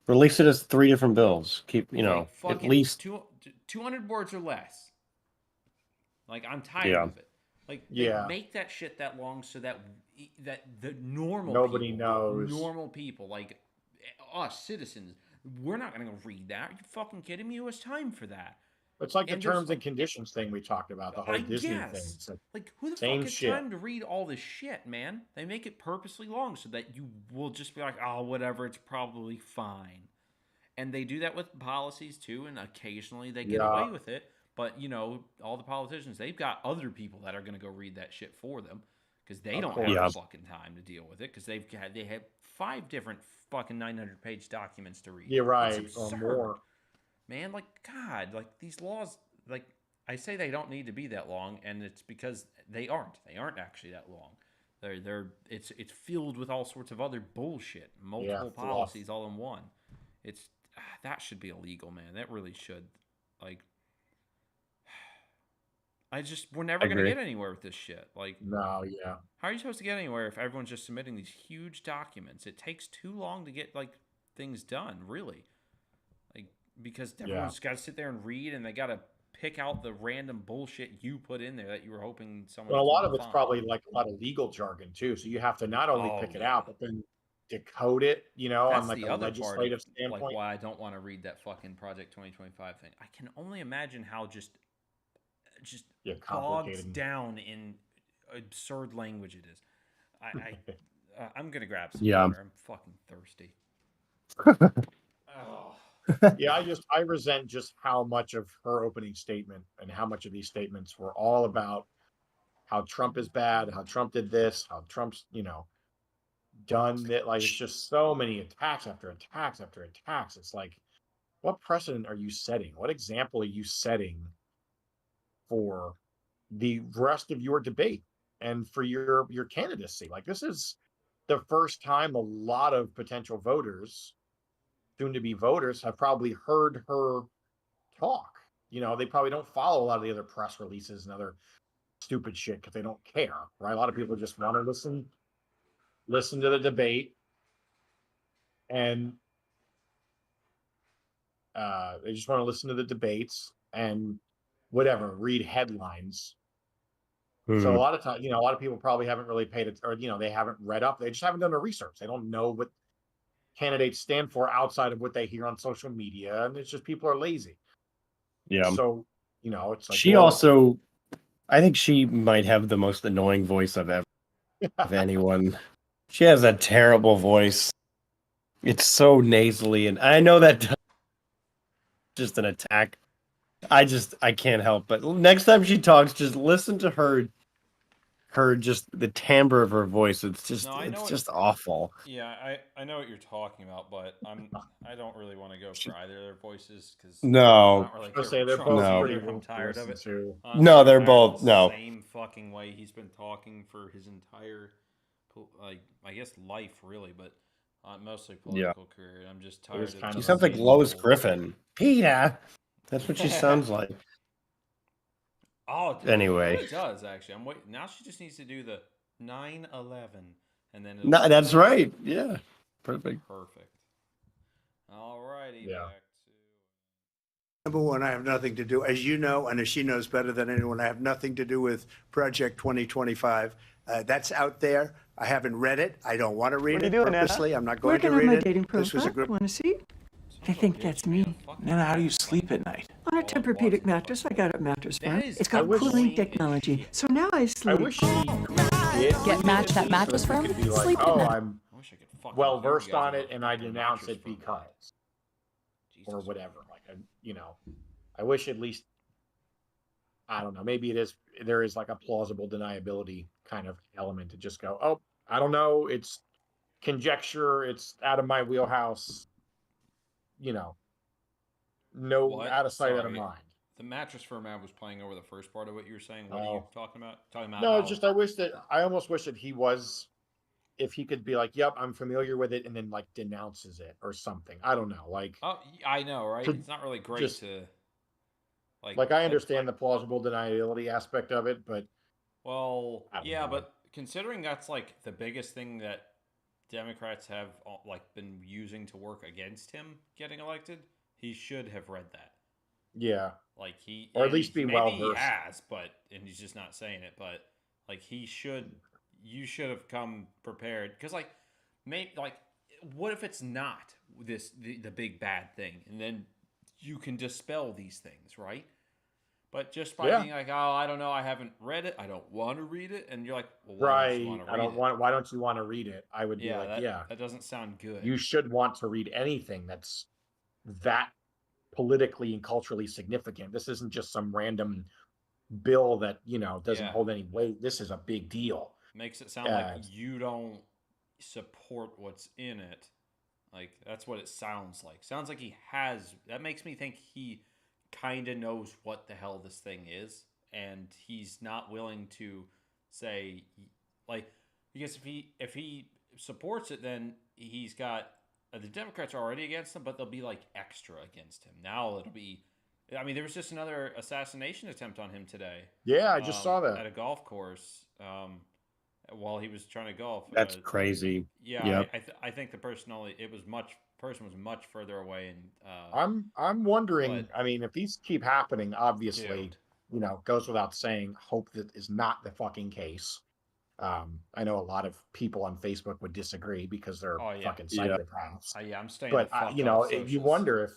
Release it as 3 different bills. Keep, you know, Like, at fucking least. 200 words or less. Like, I'm tired Yeah. of it. Like, they Yeah. make that shit that long so that the normal Nobody people, knows. normal people like us citizens, we're not gonna go read that. Are you fucking kidding me? Who has time for that? It's like the And there's, terms and like, conditions thing we talked about, the whole I Disney guess. thing. It's Like, who the same fuck has shit. time to read all this shit, man? They make it purposely long so that you will just be like, oh, whatever, it's probably fine. And they do that with policies too, and occasionally they get away with it. But, you know, all the politicians, they've got other people that are going to go read that shit for them because they don't have the fucking time to deal with it because they have 5 different fucking 900-page documents to read. Yeah, right, It's or absurd. more. Man, like, God, like, these laws, like I say they don't need to be that long, and it's because they aren't. They aren't actually that long. It's filled with all sorts of other bullshit, multiple fluff. policies all in one. It's that should be illegal, man. That really should. Like, we're never gonna agree. get anywhere with this shit. Like, No, yeah. how are you supposed to get anywhere if everyone's just submitting these huge documents? It takes too long to get like things done, really. Like, because everyone's got to sit there and read, and they got to pick out the random bullshit you put in there that you were hoping someone. But a else lot would of it's find. probably like a lot of legal jargon too. So you have to not only Oh, pick it yeah. out, but then decode it, That's on like the a other legislative part of, standpoint. like, why I don't want to read that fucking Project 2025 thing. I can only imagine how just bogs Complicated. down in absurd language it is. I'm gonna grab some Yeah. water. I'm fucking thirsty. Oh. Yeah, I resent just how much of her opening statement and how much of these statements were all about how Trump is bad, how Trump did this, how Trump's, done that. Like, it's just so many attacks after attacks after attacks. It's like, what precedent are you setting? What example are you setting for the rest of your debate and for your candidacy? Like, this is the first time a lot of potential voters, soon to be voters, have probably heard her talk. They probably don't follow a lot of the other press releases and other stupid shit because they don't care, right? A lot of people just want to listen to the debate, and they just want to listen to the debates and whatever, read headlines. So a lot of times, a lot of people probably haven't really paid it, or they haven't read up. They just haven't done the research. They don't know what candidates stand for outside of what they hear on social media, and it's just people are lazy. Yeah. So it's like, She well, also, I think she might have the most annoying voice of anyone. She has a terrible voice. It's so nasally, and I know that just an attack. I can't help but next time she talks, just listen to her just the timbre of her voice. It's just awful. Yeah, I know what you're talking about, but I don't really want to go for either of their voices because No. I don't really I care say for they're Trump both No. pretty either. I'm rude to tired of listen it. to. Honestly, No, I'm they're tired of both- the no. same fucking way he's been talking for his entire, like, I guess life really, but mostly political career. I'm just tired is of. kind She of sounds like amazing. Lois Griffin. Peter. That's what she sounds like. Oh, dude, Anyway. it really does actually. I'm waiting. Now she just needs to do the 9/11, and then No, that's right. Yeah. Perfect. perfect. All righty, Yeah. back to. Number one, I have nothing to do, as you know, and as she knows better than anyone, I have nothing to do with Project 2025. That's out there. I haven't read it. I don't want to read it purposely. I'm not going to Working on read my it. dating This was a profile. group. Want to see? I think that's me. Nana, how do you sleep at night? On a Tempur-Pedic mattress. I got a Mattress Firm. is It's got wish- cooling technology. So now I I sleep. wish she did Get matched at Mattress so that Firm? we could be like, Sleep at oh, night. I'm I wish I could fucking well hear you versed guys on about it, and I'd fucking announce Mattress it Firm. because, Jesus or whatever. Like, I wish at least, I don't know, maybe there is like a plausible deniability kind of element to just go, oh, I don't know, it's conjecture, it's out of my wheelhouse, no, What? out of sight, out of Sorry. mind. The Mattress Firm ad was playing over the first part of what you were saying. What are Oh. you talking about? Talking about No, how- it's just I almost wish that if he could be like, yep, I'm familiar with it, and then like denounces it or something. I don't know, like. Oh, I know, right? to It's not really great just- to. Like, I understand the plausible deniability aspect of it, but Well, I don't yeah, know. but considering that's like the biggest thing that Democrats have like been using to work against him getting elected, he should have read that. yeah, Like he, Or at and least be maybe well-versed. he has, and he's just not saying it. But like he should, you should have come prepared because like, what if it's not the big bad thing, and then you can dispel these things, right? But just by Yeah. being like, oh, I don't know, I haven't read it, I don't want to read it, and you're like, well, why right. don't you want to I read don't it? want. Why don't you want to read it? I would be Yeah, like, that doesn't sound good. you should want to read anything that's that politically and culturally significant. This isn't just some random bill that doesn't Yeah. hold any weight. This is a big deal. Makes it sound like you don't support what's in it. Like that's what it sounds like. Sounds like he has. That makes me think he kind of knows what the hell this thing is, and he's not willing to say, like, because if he supports it, then he's got the Democrats are already against him, but they'll be like extra against him. Now it'll be, I mean, there was just another assassination attempt on him today. Yeah, I just saw that at a golf course while he was trying to golf. That's crazy. Yeah, Yep. I think the person was much further away, and I'm wondering. but- I mean, if these keep happening, obviously, Dude. Goes without saying. Hope that is not the fucking case. I know a lot of people on Facebook would disagree because they're Oh, yeah. fucking Yeah. psychopaths. yeah, I'm staying. But the fuck you off you socials. wonder if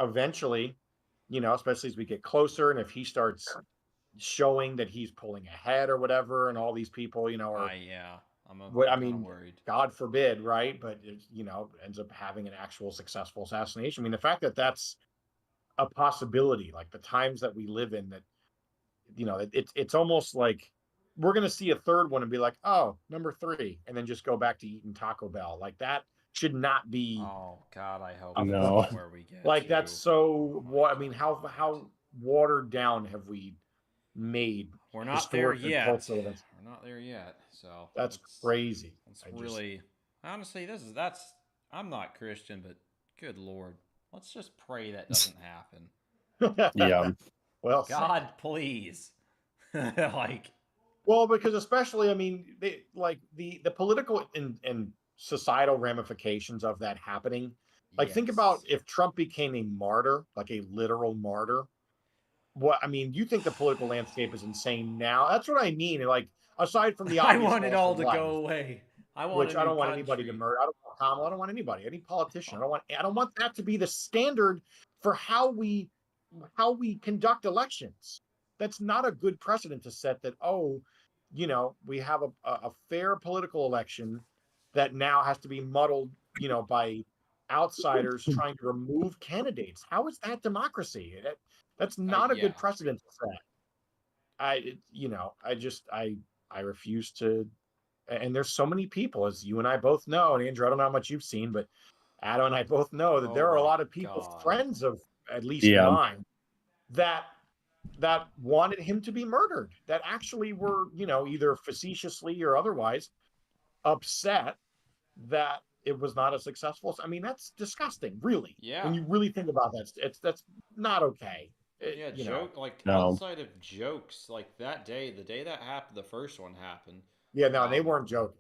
eventually, especially as we get closer, and if he starts showing that he's pulling ahead or whatever, and all these people, are yeah, I'm worried. God forbid, right? But it, ends up having an actual successful assassination. I mean, the fact that that's a possibility, like the times that we live in, that it's almost like we're going to see a third one and be like, oh, number 3, and then just go back to eating Taco Bell. Like that should not be. Oh God, I hope No. that's where we get. Like to. that's so. What I mean, how watered down have we made? We're not there historic and yet. cultural events? We're not there yet. So That's crazy. That's I just- really honestly, that's. I'm not Christian, but good Lord, let's just pray that doesn't happen. Yeah. Well, God, please. Like, well, because especially, I mean, the political and societal ramifications of that happening. Like, think about if Trump became a martyr, like a literal martyr. What I mean, you think the political landscape is insane now? That's what I mean. Like, aside from the I obvious want it loss all of to life, go away. I want. which a I new don't want anybody to country. murder. I don't want Kamala. I don't want anybody, any politician. I don't want that to be the standard for how we conduct elections. That's not a good precedent to set. That we have a fair political election that now has to be muddled, by outsiders trying to remove candidates. How is that democracy? That's not a Yeah. good precedent to set. I refuse to. And there's so many people, as you and I both know, and Andrew, I don't know how much you've seen, but Adam and I both know that there are a my lot of people, God. friends of at least Yeah. mine, that wanted him to be murdered, that actually were, either facetiously or otherwise upset that it was not a successful. I mean, that's disgusting, really. Yeah. When you really think about that, that's not okay. Yeah, like No. outside of jokes, like that day, the day that happened, the first one happened. Yeah, no, they weren't joking.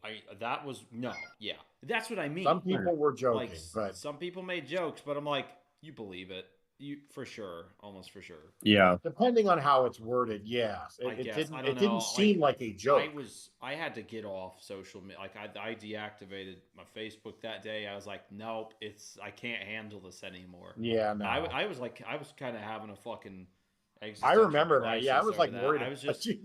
That's what I mean. Some people were joking, like, but some people made jokes, but I'm like, you believe it, you for sure, almost for sure. Yeah. depending on how it's worded, yes, I it guess. didn't. I It don't know. didn't seem like a joke. I had to get off social media. Like I deactivated my Facebook that day. I was like, nope, I can't handle this anymore. Yeah, no. I was kind of having a fucking. I remember that. Yeah, I crisis was like over that. worried. I was about just, you.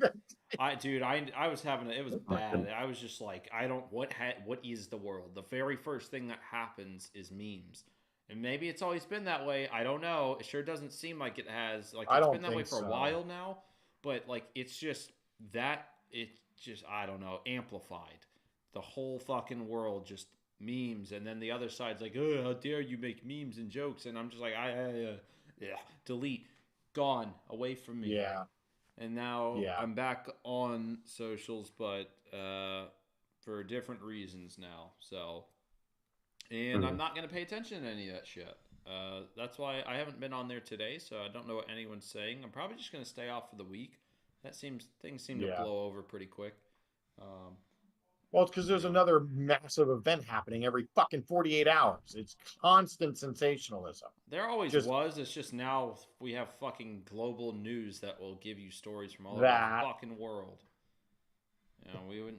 I was having it was bad. I was just like, what is the world? The very first thing that happens is memes. And maybe it's always been that way. I don't know. It sure doesn't seem like it has. Like I it's don't been that way think for a so. while now, but like it's just I don't know, amplified. The whole fucking world just memes, and then the other side's like, "Oh, how dare you make memes and jokes?" And I'm just like, delete, gone, away from me. Yeah. And now Yeah. I'm back on socials, but for different reasons now. So, and I'm not going to pay attention to any of that shit. That's why I haven't been on there today, so I don't know what anyone's saying. I'm probably just going to stay off for the week. Things seem to Yeah. blow over pretty quick. Well, it's because there's another massive event happening every fucking 48 hours. It's constant sensationalism. There always Just- was. It's just now we have fucking global news that will give you stories from all over That- the fucking world. We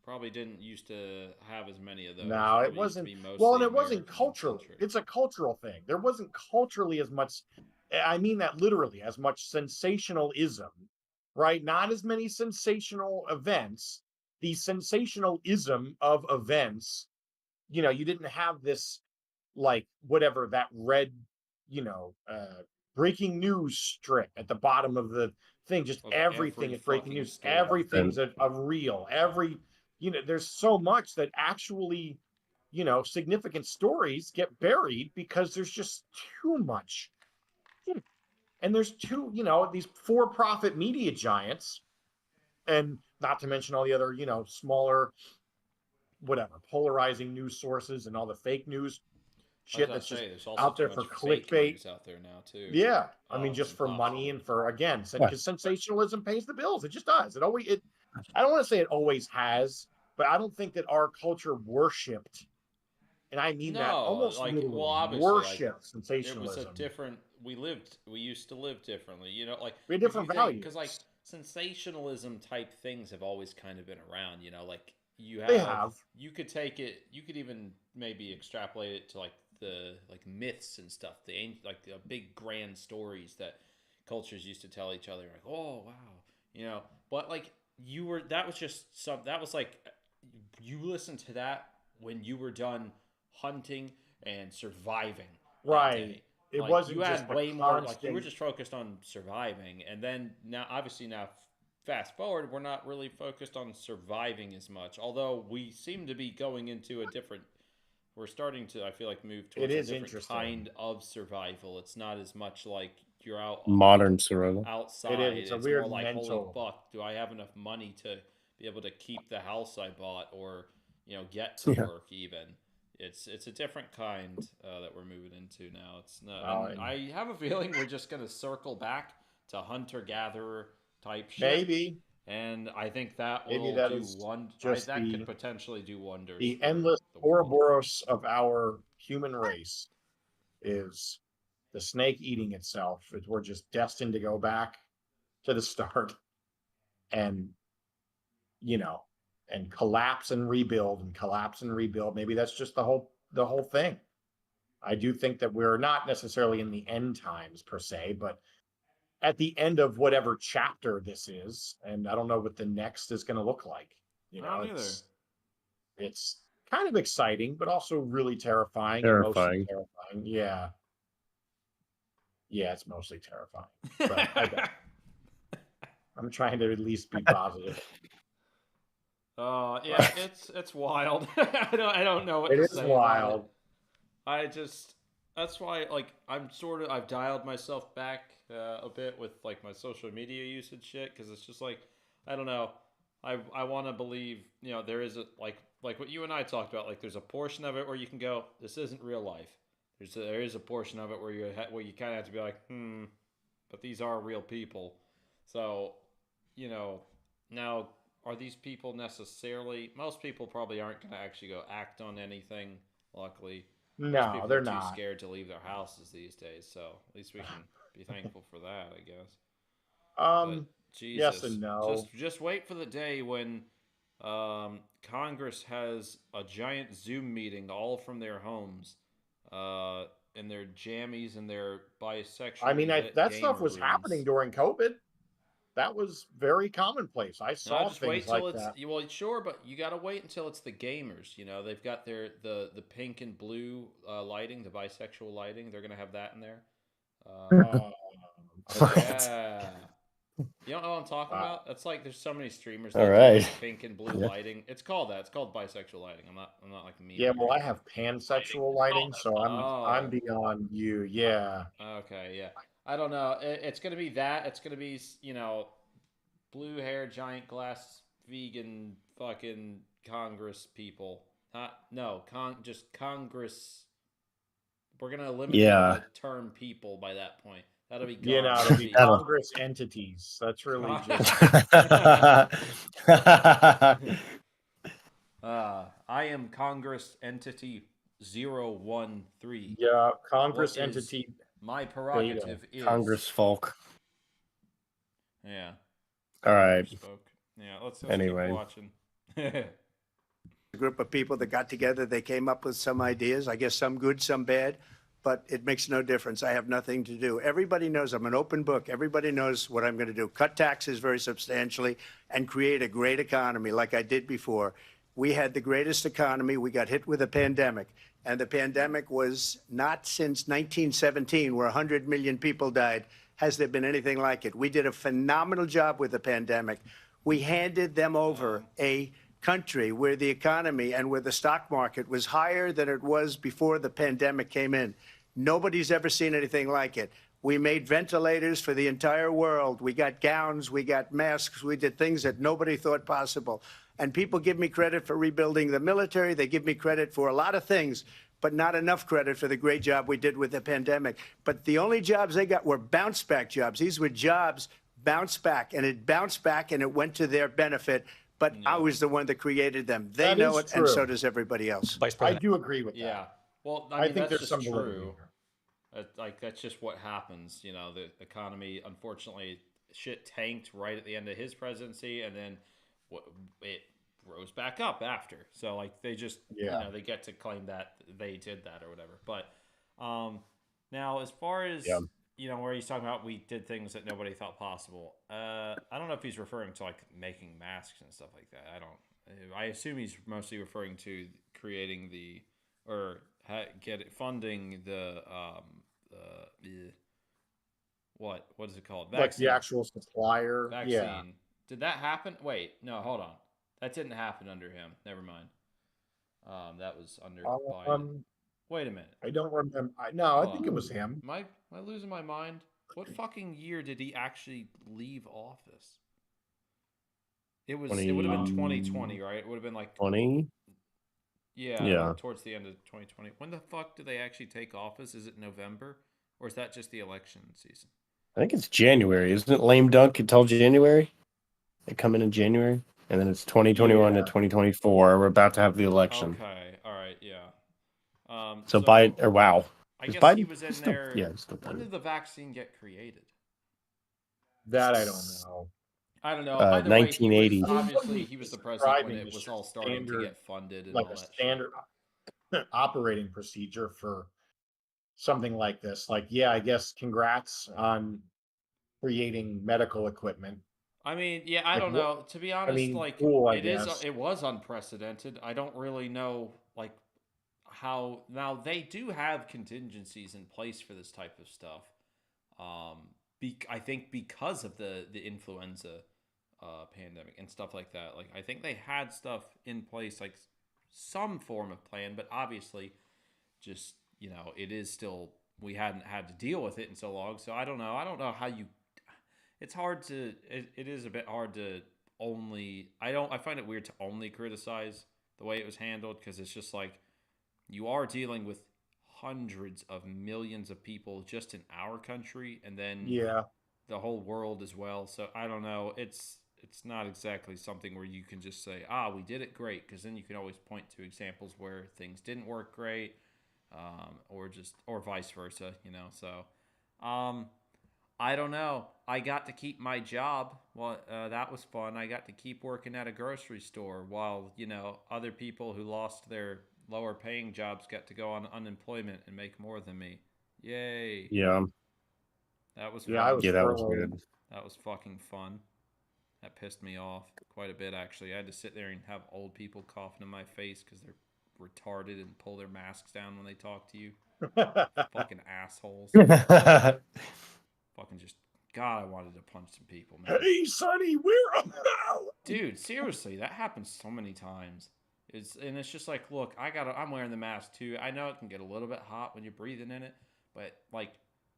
probably didn't used to have as many of those. No, it Probably used to wasn't. be mostly Well, and it wasn't American cultural. centric. It's a cultural thing. There wasn't culturally as much. I mean that literally, as much sensationalism, right? Not as many sensational events. The sensationalism of events. You didn't have this, like whatever that red, breaking news strip at the bottom of the thing. Just Of everything every is breaking fucking news. story. Everything's a reel. There's so much that actually, significant stories get buried because there's just too much And there's two, these for-profit media giants, and not to mention all the other, smaller, whatever, polarizing news sources and all the fake news shit that's just there's also out there too for much fake clickbait. news out there now too. Yeah, I mean, It's just for impossible. money and for, again, Yeah. because sensationalism pays the bills. It just does. I don't want to say it always has, but I don't think that our culture worshipped, and I mean that No, almost like, literally, well, obviously, like, worship it was sensationalism. a different. We used to live differently. Like We had different values. because like sensationalism type things have always kind of been around. Like They have. you could take it. You could even maybe extrapolate it to like the myths and stuff. Like the big grand stories that cultures used to tell each other. Like, oh wow, But like that was like you listened to that when you were done hunting and surviving. that Right. day. It Like, wasn't you just had a way more. Like you constant- were just focused on surviving, and then now, obviously, fast forward, we're not really focused on surviving as much. Although we seem to be going into a different. We're starting to, I feel like, move towards It a is different interesting. kind of survival. It's not as much like you're out Modern survival. outside. It is. It's a more weird like, mental- holy fuck, do I have enough money to be able to keep the house I bought, or get to Yeah. work even? It's a different kind that we're moving into now. It's not. Oh, and I have a feeling we're just gonna circle back to hunter-gatherer type shit. Maybe And I think that Maybe will that do is that the- could potentially do wonders. the for endless the world. Ouroboros of our human race is the snake eating itself. We're just destined to go back to the start and, and collapse and rebuild and collapse and rebuild. Maybe that's just the whole thing. I do think that we're not necessarily in the end times per se, but at the end of whatever chapter this is, and I don't know what the next is going to look like. I don't either. It's kind of exciting, but also really terrifying. Terrifying. And mostly terrifying. Yeah. Yeah, it's mostly terrifying. But I'm trying to at least be positive. Yeah, it's wild. I don't know what It to is say about wild. that's why, like, I've dialed myself back a bit with like my social media usage shit, because it's just like, I don't know. I want to believe, there is like what you and I talked about. Like, there's a portion of it where you can go, this isn't real life. There is a portion of it where you kind of have to be like, but these are real people. So, now, are these people necessarily? Most people probably aren't going to actually go act on anything. Luckily, most No, people they're are too not. scared to leave their houses these days. So at least we can be thankful for that, I guess. But Jesus, yes and no. Just wait for the day when Congress has a giant Zoom meeting, all from their homes, in their jammies and their bisexual. I mean, that stuff was happening during COVID. That was very commonplace. I saw just things wait till like it's that. well, sure, but you got to wait until it's the gamers. They've got the pink and blue lighting, the bisexual lighting. They're gonna have that in there. Yeah. You don't know what I'm talking about? That's like, there's so many streamers that All do right. pink and blue Yeah. lighting. It's called that. It's called bisexual lighting. I'm not like me. Yeah, well, I have pansexual lighting, so I'm Oh. beyond you. Yeah. Okay, yeah. I don't know. It's gonna be that. It's gonna be, blue hair, giant glass, vegan, fucking Congress people. No, just Congress. We're gonna eliminate Yeah. the term people by that point. That'll be gone. It'll be That'll- Congress entities. That's really just. I am Congress entity 013. Yeah, Congress What is entity. My prerogative is Congress folk. Yeah. All right. Spoke. Yeah. Let's Anyway. keep watching. A group of people that got together, they came up with some ideas, I guess some good, some bad, but it makes no difference. I have nothing to do. Everybody knows I'm an open book. Everybody knows what I'm going to do. Cut taxes very substantially and create a great economy like I did before. We had the greatest economy. We got hit with a pandemic, and the pandemic was not since 1917, where 100 million people died, has there been anything like it. We did a phenomenal job with the pandemic. We handed them over a country where the economy and where the stock market was higher than it was before the pandemic came in. Nobody's ever seen anything like it. We made ventilators for the entire world. We got gowns, we got masks, we did things that nobody thought possible. And people give me credit for rebuilding the military. They give me credit for a lot of things, but not enough credit for the great job we did with the pandemic. But the only jobs they got were bounce back jobs. These were jobs bounce back, and it bounced back and it went to their benefit. But I was the one that created them. They That know is it, and so true. does everybody else. Vice I President. do agree with that. Yeah. Well, I I mean, think that's there's just some validity true. there. Like that's just what happens. You know, the economy, unfortunately, shit tanked right at the end of his presidency, and then it rose back up after. So like they just, you know, they get to claim that they did that or whatever. But now as far as you know, where he's talking about we did things that nobody thought possible. I don't know if he's referring to like making masks and stuff like that. I assume he's mostly referring to creating the funding the what is it called? Vaccine. Like the actual supplier. Vaccine. Yeah. Did that happen? Wait, no, hold on. That didn't happen under him. Never mind. That was under Biden. Wait a minute. I don't remember. I think it was him. Am I losing my mind? What fucking year did he actually leave office? It would have been 2020, right? It would have been like 20. Yeah. Towards the end of 2020. When the fuck do they actually take office? Is it November, or is that just the election season? I think it's January. Isn't it lame dunk until January? They come in January, and then it's 2021 to 2024. We're about to have the election. Okay. All right. Yeah. So Biden, or wow. I guess Biden, he was in still, there. Yeah, still when did the vaccine get created? That I don't know. I don't know. 1980. Obviously, he was the president when it was all starting to get funded and like all a that standard operating procedure for something like this. Like, yeah, I guess congrats on creating medical equipment. I mean, yeah, I don't know. To be honest, like cool, it was unprecedented. I don't really know like how now they do have contingencies in place for this type of stuff. I think because of the influenza pandemic and stuff like that. Like I think they had stuff in place, like some form of plan, but obviously, just you know, it is still we hadn't had to deal with it in so long. So I don't know. I don't know how you. It's hard to. It is a bit hard to only. I find it weird to only criticize the way it was handled because it's just like you are dealing with hundreds of millions of people just in our country, and then the whole world as well. So I don't know. It's not exactly something where you can just say, we did it great, because then you can always point to examples where things didn't work great, or vice versa, you know. So I don't know. I got to keep my job. Well, that was fun. I got to keep working at a grocery store while, you know, other people who lost their lower paying jobs got to go on unemployment and make more than me. Yay. Yeah. That was fun. That was good. That was fucking fun. That pissed me off quite a bit, actually. I had to sit there and have old people coughing in my face because they're retarded and pull their masks down when they talk to you. Fucking assholes. Fucking just, God, I wanted to punch some people, man. Hey, Sonny, we're out. Dude, seriously, that happens so many times. It's just like, look, I'm wearing the mask too. I know it can get a little bit hot when you're breathing in it, but like,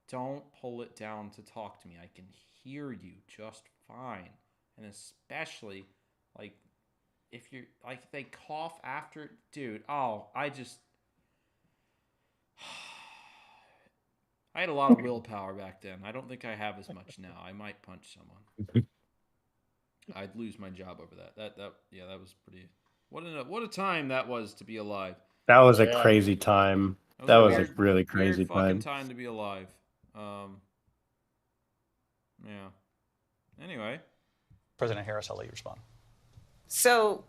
don't pull it down to talk to me. I can hear you just fine. And especially, like, if you're, like, if they cough after, dude, I had a lot of willpower back then. I don't think I have as much now. I might punch someone. I'd lose my job over that. That was pretty, what a time that was to be alive. That was a crazy time. That was a really crazy fucking time to be alive. Yeah. Anyway. President Harris, I'll let you respond. So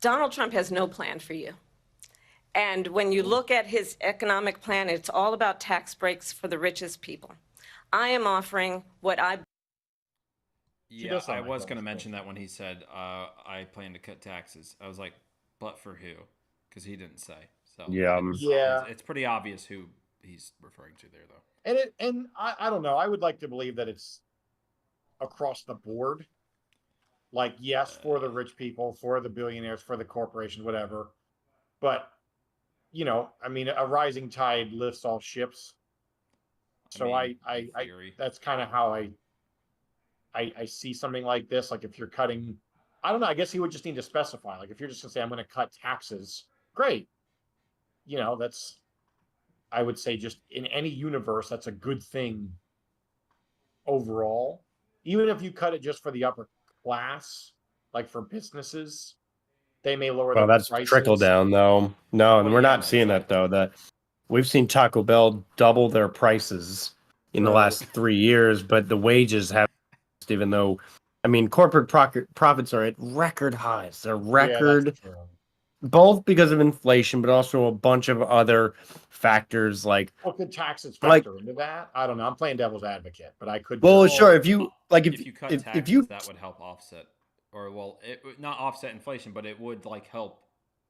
Donald Trump has no plan for you. And when you look at his economic plan, it's all about tax breaks for the richest people. I am offering what I... Yeah, I was going to mention that when he said, I plan to cut taxes. I was like, but for who? Because he didn't say. So it's pretty obvious who he's referring to there, though. And I don't know. I would like to believe that it's across the board. Like, yes, for the rich people, for the billionaires, for the corporations, whatever. But, you know, I mean, a rising tide lifts all ships. So mean, I in theory. that's kind of how I see something like this. Like if you're cutting, I don't know. I guess he would just need to specify. Like if you're just gonna say I'm going to cut taxes, great. You know, that's I would say just in any universe, that's a good thing overall. Even if you cut it just for the upper class, like for businesses, they may lower Well, their that's trickle prices. down though. No, and Well, we're yeah, not seeing that exactly. though. That we've seen Taco Bell double their prices in the Right. last 3 years, but the wages have, even though, I mean, corporate profits are at record highs. They're Yeah, that's record, true. both because of inflation, but also a bunch of other factors Well, could taxes like. factor into that? I don't know. I'm playing devil's advocate, but I could Well, just sure. Well, If you like, if you cut if taxes, you that would help offset, or well, it would not offset inflation, but it would like help,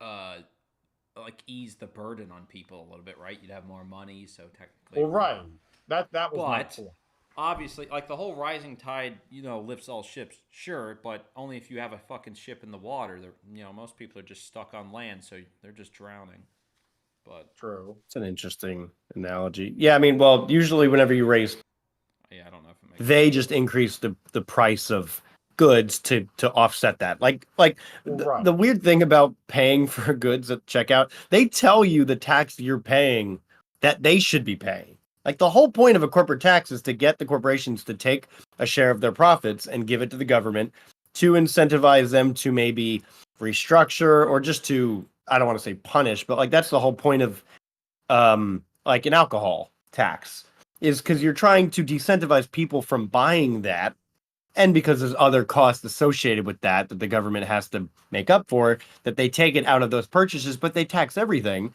like ease the burden on people a little bit, right? You'd have more money, so technically. well, right. That was my But point. obviously, like the whole rising tide, lifts all ships. Sure, but only if you have a fucking ship in the water. Most people are just stuck on land, so they're just drowning. But True. it's an interesting analogy. Yeah, I mean, well, usually whenever you raise, yeah, I don't know if it makes they sense. just increase the price of goods to offset that. Like Well, the, right. the weird thing about paying for goods at checkout, they tell you the tax you're paying that they should be paying. Like the whole point of a corporate tax is to get the corporations to take a share of their profits and give it to the government to incentivize them to maybe restructure or just to, I don't want to say punish, but like that's the whole point of like an alcohol tax, is because you're trying to decentivize people from buying that, and because there's other costs associated with that the government has to make up for, that they take it out of those purchases, but they tax everything.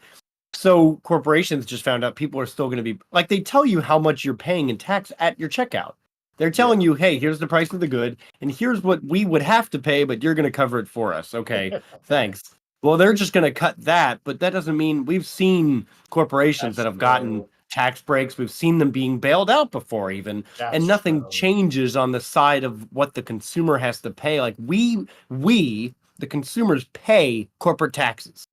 So corporations just found out people are still going to be like, they tell you how much you're paying in tax at your checkout. They're telling you, hey, here's the price of the good, and here's what we would have to pay, but you're going to cover it for us. Okay, thanks. Well, they're just going to cut that, but that doesn't mean, we've seen corporations that That's have gotten true. tax breaks. We've seen them being bailed out before, even, That's and nothing true. changes on the side of what the consumer has to pay. Like we, the consumers, pay corporate taxes.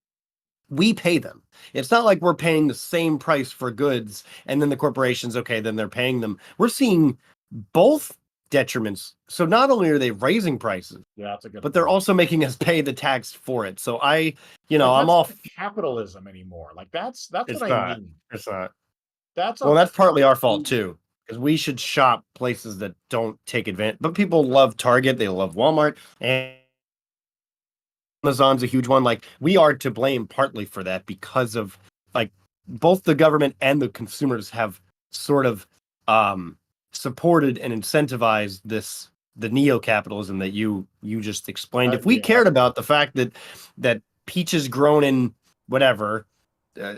We pay them. It's not like we're paying the same price for goods and then the corporations, okay, then they're paying them. We're seeing both detriments. So not only are they raising prices, Yeah, that's a good but they're point. also making us pay the tax for it. So I'm Like, off. that's not capitalism anymore. Like that's It's what I not. mean. It's not. That's Well, a that's partly our fault too, because we should shop places that don't take advantage. But people love Target, they love Walmart, and Amazon's a huge one. Like we are to blame partly for that, because of like both the government and the consumers have sort of supported and incentivized the neo-capitalism that you just explained. If we yeah. cared about the fact that peaches grown in whatever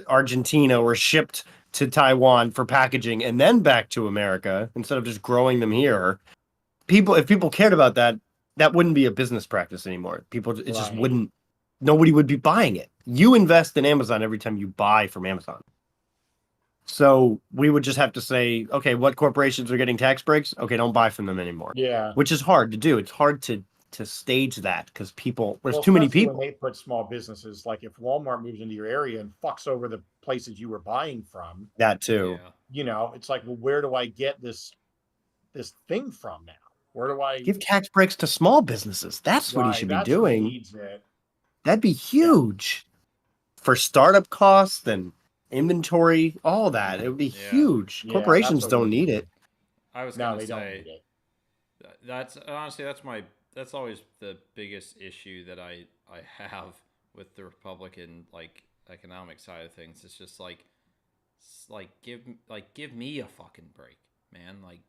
Argentina were shipped to Taiwan for packaging and then back to America instead of just growing them here, if people cared about that, that wouldn't be a business practice anymore. It just Right. wouldn't. Nobody would be buying it. You invest in Amazon every time you buy from Amazon. So we would just have to say, okay, what corporations are getting tax breaks? Okay, don't buy from them anymore. Yeah. Which is hard to do. It's hard to stage that because there's Well, too many especially people. when they put small businesses, like if Walmart moves into your area and fucks over the places you were buying from, That too. yeah. it's like, well, where do I get this thing from now? Where do I Give tax breaks to small businesses. That's what he Right, should be that's what doing. needs it. That'd be huge for startup costs and inventory, all that. It would be Yeah. huge. Yeah, Corporations that's what don't we need need. it. I was No, gonna they don't say need it. that's honestly that's always the biggest issue that I have with the Republican economic side of things. It's just give me a fucking break, man. Like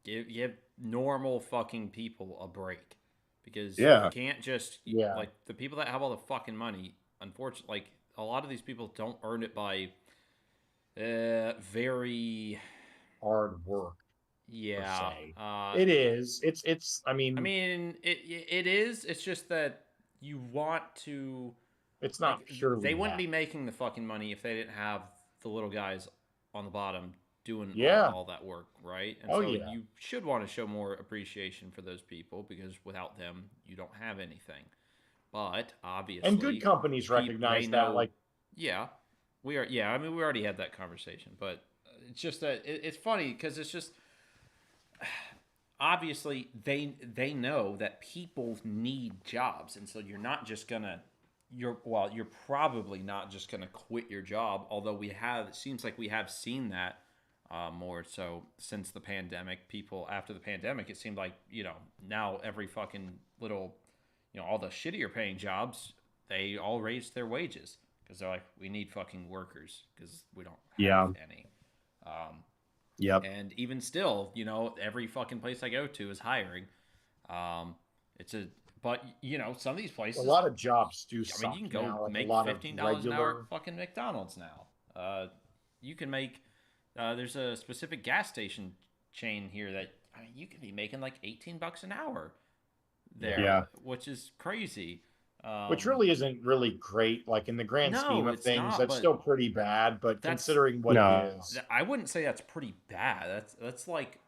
give normal fucking people a break, because Yeah. you can't just like the people that have all the fucking money. Unfortunately, like a lot of these people don't earn it by very Hard work. yeah. It is. It's. I I mean, mean, it is. It's just that you want to. it's not purely. They wouldn't that. be making the fucking money if they didn't have the little guys on the bottom doing all that work, right? And Oh, so yeah. you should want to show more appreciation for those people, because without them, you don't have anything. But obviously, And good companies they recognize that. know- Like, yeah, we are. Yeah, I mean, we already had that conversation, but it's just that it's funny because it's just obviously they know that people need jobs, and so you're not just gonna you're probably not just gonna quit your job. Although it seems like we have seen that more so since the pandemic. People after the pandemic, it seemed like now every fucking little all the shittier paying jobs, they all raised their wages because they're like, we need fucking workers because we don't have any. Yep. And even still, every fucking place I go to is hiring. But some of these places, A lot of jobs do I suck mean, you can go now, like make a lot $15 of an hour regular. at fucking McDonald's now. You can make. There's a specific gas station chain here that you can be making like $18 an hour there, Yeah. which is crazy. Which really isn't really great. Like in the grand No, scheme of it's things, not, that's but still pretty bad. But that's- considering what No. it is, I wouldn't say that's pretty bad. That's like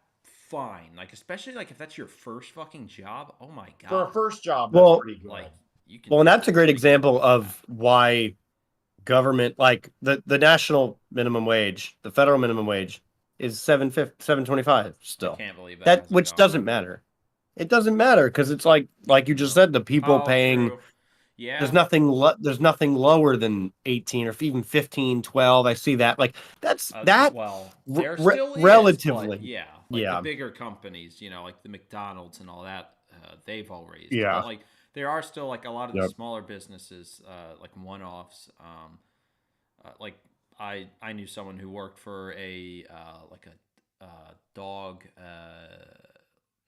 fine. Like especially like if that's your first fucking job. Oh my god. for a first job, that's Well, pretty good. like you can. Well, and that's a great example of why government, like the national minimum wage, the federal minimum wage, is $7.25 still. I can't believe That hasn't which gone doesn't up. matter. It doesn't matter because it's like you just said, the people Oh, paying. true. Yeah. There's nothing lower than 18 or even 15, 12. I see that. Like that's that. Well, re- there re- still is, relatively. but yeah, like Yeah. the bigger companies, like the McDonald's and all that, they've all raised. Yeah. But like there are still like a lot of the Yep. smaller businesses, like one-offs. Like I knew someone who worked for a dog,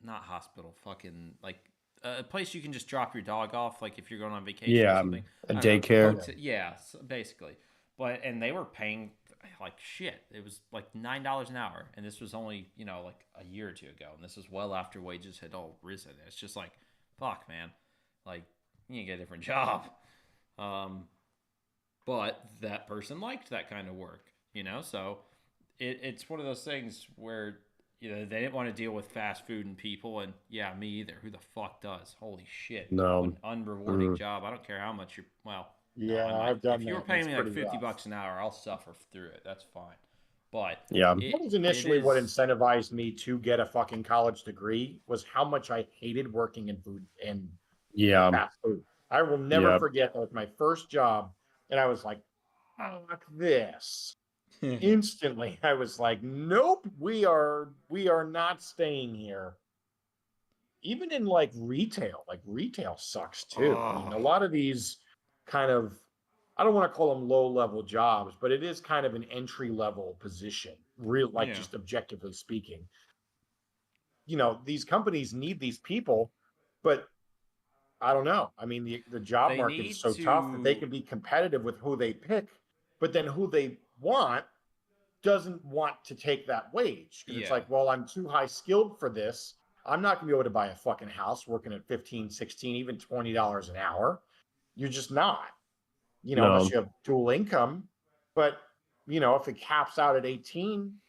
not hospital, fucking like a place you can just drop your dog off, like if you're going on vacation or Yeah, something. a I don't know, daycare. yeah, basically. And they were paying like shit. It was like $9 an hour, and this was only like a year or two ago, and this is well after wages had all risen. It's just like, fuck, man, like you need to get a different job. But that person liked that kind of work, so it's one of those things where they didn't want to deal with fast food and people, and yeah, me either. Who the fuck does? Holy shit! No. An unrewarding job. I don't care how much you're. Well, no, Yeah, I might. I've done If you were that. paying It's me like pretty $50 rough. an hour, I'll suffer through it. That's fine. But Yeah. that was initially what incentivized me to get a fucking college degree was how much I hated working in food and Yeah. fast food. I will never Yep. forget that was my first job, and I was like, "Fuck this!" Instantly, I was like, "Nope, we are not staying here." Even in like retail sucks too. I mean, a lot of these kind of, I don't want to call them low level jobs, but it is kind of an entry level position, Yeah. just objectively speaking. These companies need these people, but I don't know. I mean, the job They market need is so tough that they to- can be competitive with who they pick, but then who they want doesn't want to take that wage. 'Cause it's Yeah. like, well, I'm too high skilled for this. I'm not gonna be able to buy a fucking house working at 15, 16, even $20 an hour. You're just not, No. unless you have dual income. But, if it caps out at 18,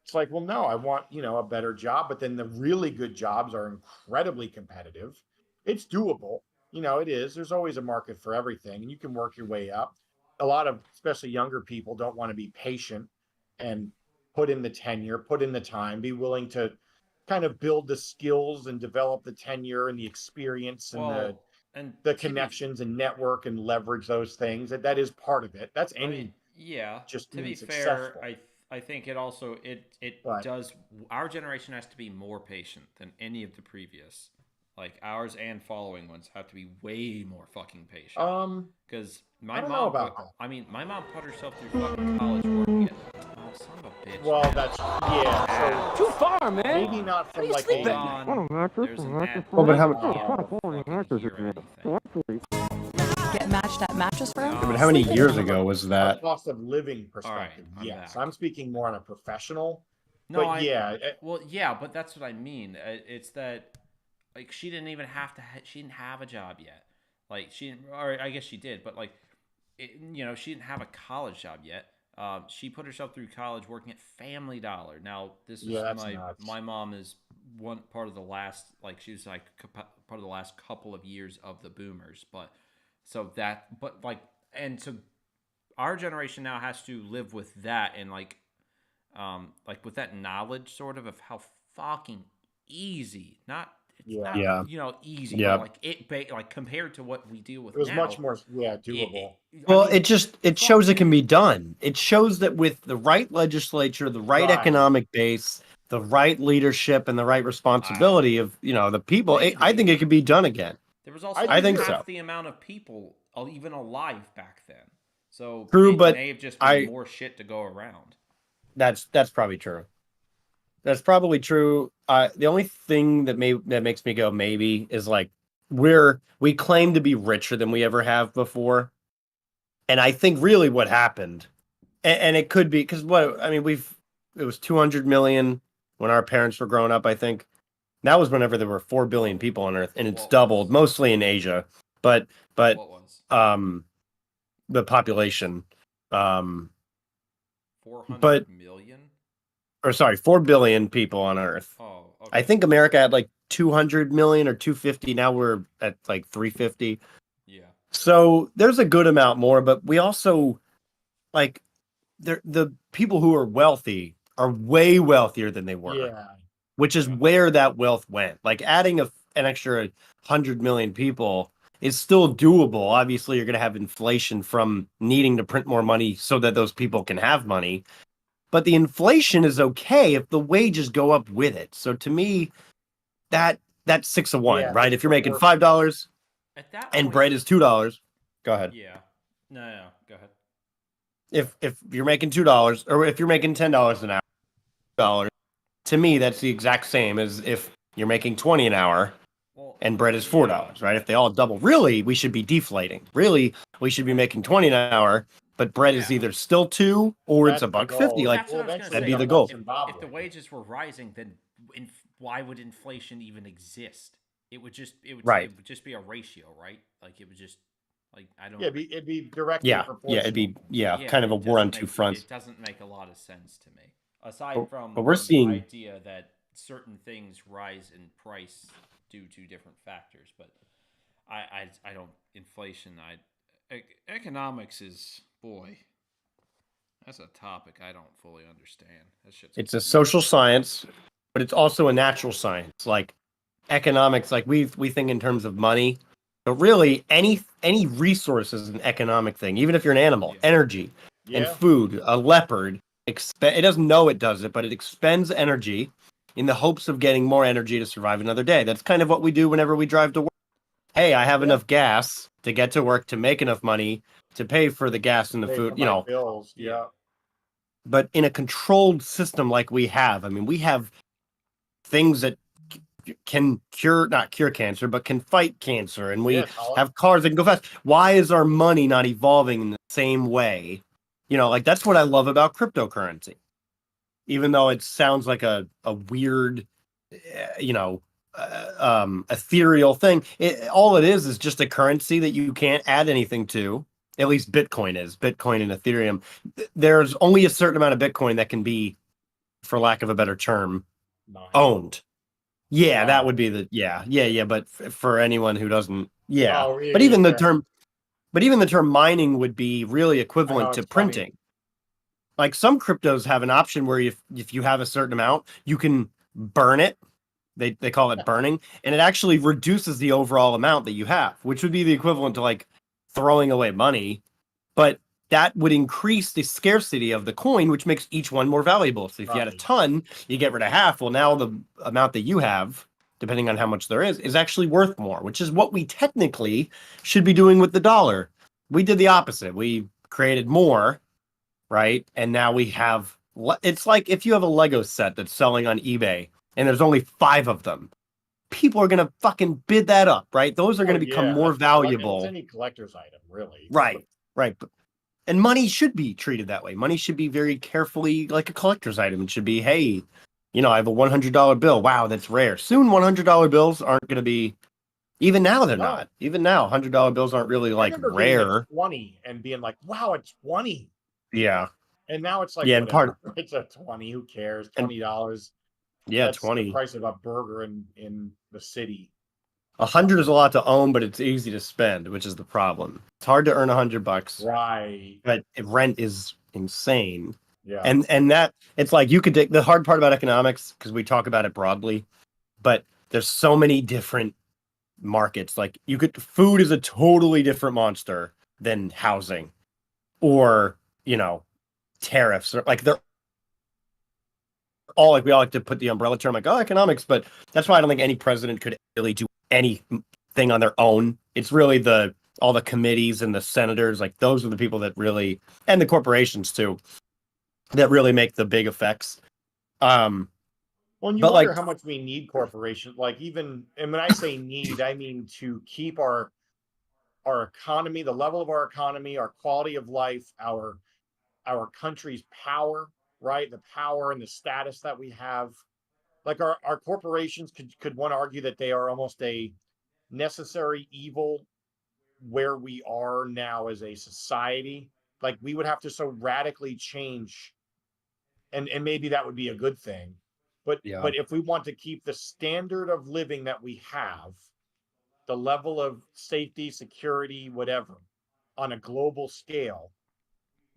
it's like, well, no, I want, a better job. But then the really good jobs are incredibly competitive. It's doable. It is. There's always a market for everything, and you can work your way up. A lot of, especially younger people, don't want to be patient and put in the tenure, put in the time, be willing to kind of build the skills and develop the tenure and the experience and Well, and the to be- connections and network and leverage those things. That is part of it. That's I any mean, yeah. just To be being fair, successful. I think it also it But- does. Our generation has to be more patient than any of the previous. Like ours and following ones have to be way more fucking patient. Because my I don't mom, know about that. I mean, my mom put herself through fucking college working at. Oh, son of a bitch. Well, man. that's yeah. So Too far, man. maybe not from like Hold a, on. There's an ad. Well, but how- Fucking hear anything. Get matched at Mattress Firm? But how many years ago was a that? cost of living perspective. I'm Yes, back. I'm speaking more on a professional. No, But yeah, well, yeah, but that's what I mean. It's that, like, she didn't even have to. She didn't have a job yet. Like, she didn't, or I guess she did, but like, she didn't have a college job yet. She put herself through college working at Family Dollar. Now, this is Yeah, that's nuts. my mom is one part of the last, like, she was like part of the last couple of years of the boomers, but so that, but like, and so our generation now has to live with that and like. like with that knowledge sort of how fucking easy, not it's Yeah. not Yeah. you know easy, Yeah. but like like compared to what we deal with It was now, much more, doable. Well, it shows it can be done. It shows that with the right legislature, the right Right. economic base, the right leadership, and the right responsibility of the people, I think it could be done again. There was also I think half so. the amount of people even alive back then. So True, it but may have just been more shit to go around. That's probably true. That's probably true. The only thing that makes me go maybe is like we claim to be richer than we ever have before, and I think really what happened, and it could be because it was 200 million when our parents were growing up. I think that was whenever there were 4 billion people on Earth, and it's What doubled was? mostly in Asia, but What was the population, 400 million? or sorry, 4 billion people on Earth. Oh, okay. I think America had like 200 million or 250. Now we're at like 350. Yeah. So there's a good amount more, but we also like the people who are wealthy are way wealthier than they were, Yeah. which is where that wealth went. Like adding an extra 100 million people is still doable. Obviously, you're going to have inflation from needing to print more money so that those people can have money. But the inflation is okay if the wages go up with it. So to me, that's 6 of 1, Yeah, right? it's If you're making proportional. $5 At that and point, bread is $2, go ahead. Yeah. No, go ahead. If you're making $2 or if you're making $10 an hour, $2, to me that's the exact same as if you're making 20 an hour Well, and bread is $4, right? If they all double, really, we should be deflating. Really, we should be making 20 an hour, but bread is either still 2 or it's That's the $1.50. goal. Like that's what I was gonna that'd say. be the goal. If the wages were rising, then why would inflation even exist? It would just it would just be a ratio, right? Like it would just like I don't. Yeah, it'd be directly Yeah, proportional. it'd be Yeah, kind of a it war on doesn't two make- fronts. It doesn't make a lot of sense to me. Aside from but we're the seeing- idea that certain things rise in price due to different factors, but I don't inflation. Economics is boy. That's a topic I don't fully understand. That shit's It's a social science, but it's also a natural science. Like economics, like we think in terms of money, but really any resource is an economic thing. Even if you're an animal, Yeah. energy and Yeah. food. A leopard, it doesn't know it does it, but it expends energy in the hopes of getting more energy to survive another day. That's kind of what we do whenever we drive to work. Hey, I have enough gas to get to work to make enough money to pay for the gas and the Pay food, for you my know. bills. Yeah. But in a controlled system like we have, I mean, we have things that can not cure cancer, but can fight cancer, and we have cars that can go fast. Why is our money not evolving in the same way? You know, like that's what I love about cryptocurrency. Even though it sounds like a weird, ethereal thing, all it is just a currency that you can't add anything to. At least Bitcoin is. Bitcoin and Ethereum. There's only a certain amount of Bitcoin that can be, for lack of a better term, owned. Yeah, that would be the yeah. But for anyone who doesn't, but even the term mining would be really equivalent to printing. Like some cryptos have an option where if you have a certain amount, you can burn it. They call it burning, and it actually reduces the overall amount that you have, which would be the equivalent to like throwing away money, but that would increase the scarcity of the coin, which makes each one more valuable. So if you had a ton, you get rid of half. Well, now the amount that you have, depending on how much there is actually worth more, which is what we technically should be doing with the dollar. We did the opposite. We created more, right? And now we have, it's like if you have a Lego set that's selling on eBay and there's only 5 of them, people are going to fucking bid that up, right? Those are going to become more valuable. It's any collector's item, really. Right. And money should be treated that way. Money should be very carefully like a collector's item. It should be, hey, I have a $100 bill. Wow, that's rare. Soon $100 bills aren't going to be, even now they're not. Even now, $100 bills aren't really like rare. 20 and being like, wow, it's 20. Yeah. And now it's like, and it's a 20. Who cares? $20. Yeah, That's 20. the price of a burger in the city. 100 is a lot to own, but it's easy to spend, which is the problem. It's hard to earn $100. Right. But rent is insane. Yeah. And that it's like you could take the hard part about economics because we talk about it broadly, but there's so many different markets. Like food is a totally different monster than housing or, tariffs or like they're all like we all like to put the umbrella term like economics, but that's why I don't think any president could really do anything on their own. It's really all the committees and the senators, like those are the people that really, and the corporations too, that really make the big effects. Well, and you but wonder like how much we need corporations. Like and when I say need, I mean to keep our economy, the level of our economy, our quality of life, our country's power, right? The power and the status that we have. Like our corporations could one argue that they are almost a necessary evil where we are now as a society. Like we would have to so radically change, and maybe that would be a good thing. But if we want to keep the standard of living that we have, the level of safety, security, whatever, on a global scale,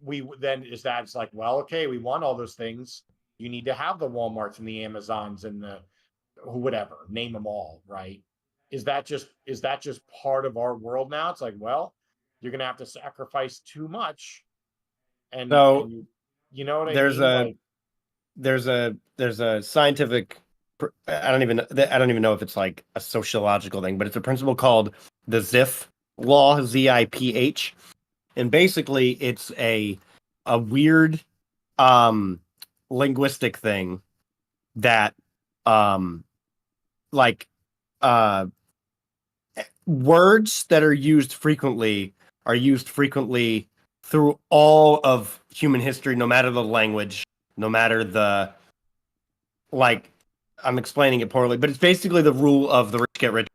it's like, well, okay, we want all those things. You need to have the Walmarts and the Amazons and the whatever, name them all, right? Is that just part of our world now? It's like, well, you're gonna have to sacrifice too much, and so you know what I there's mean? there's a scientific I don't even know if it's like a sociological thing, but it's a principle called the Zipf law, ZIPH. And basically it's a weird linguistic thing that like words that are used frequently through all of human history, no matter the language, no matter the, like, I'm explaining it poorly, but it's basically the rule of the rich get richer.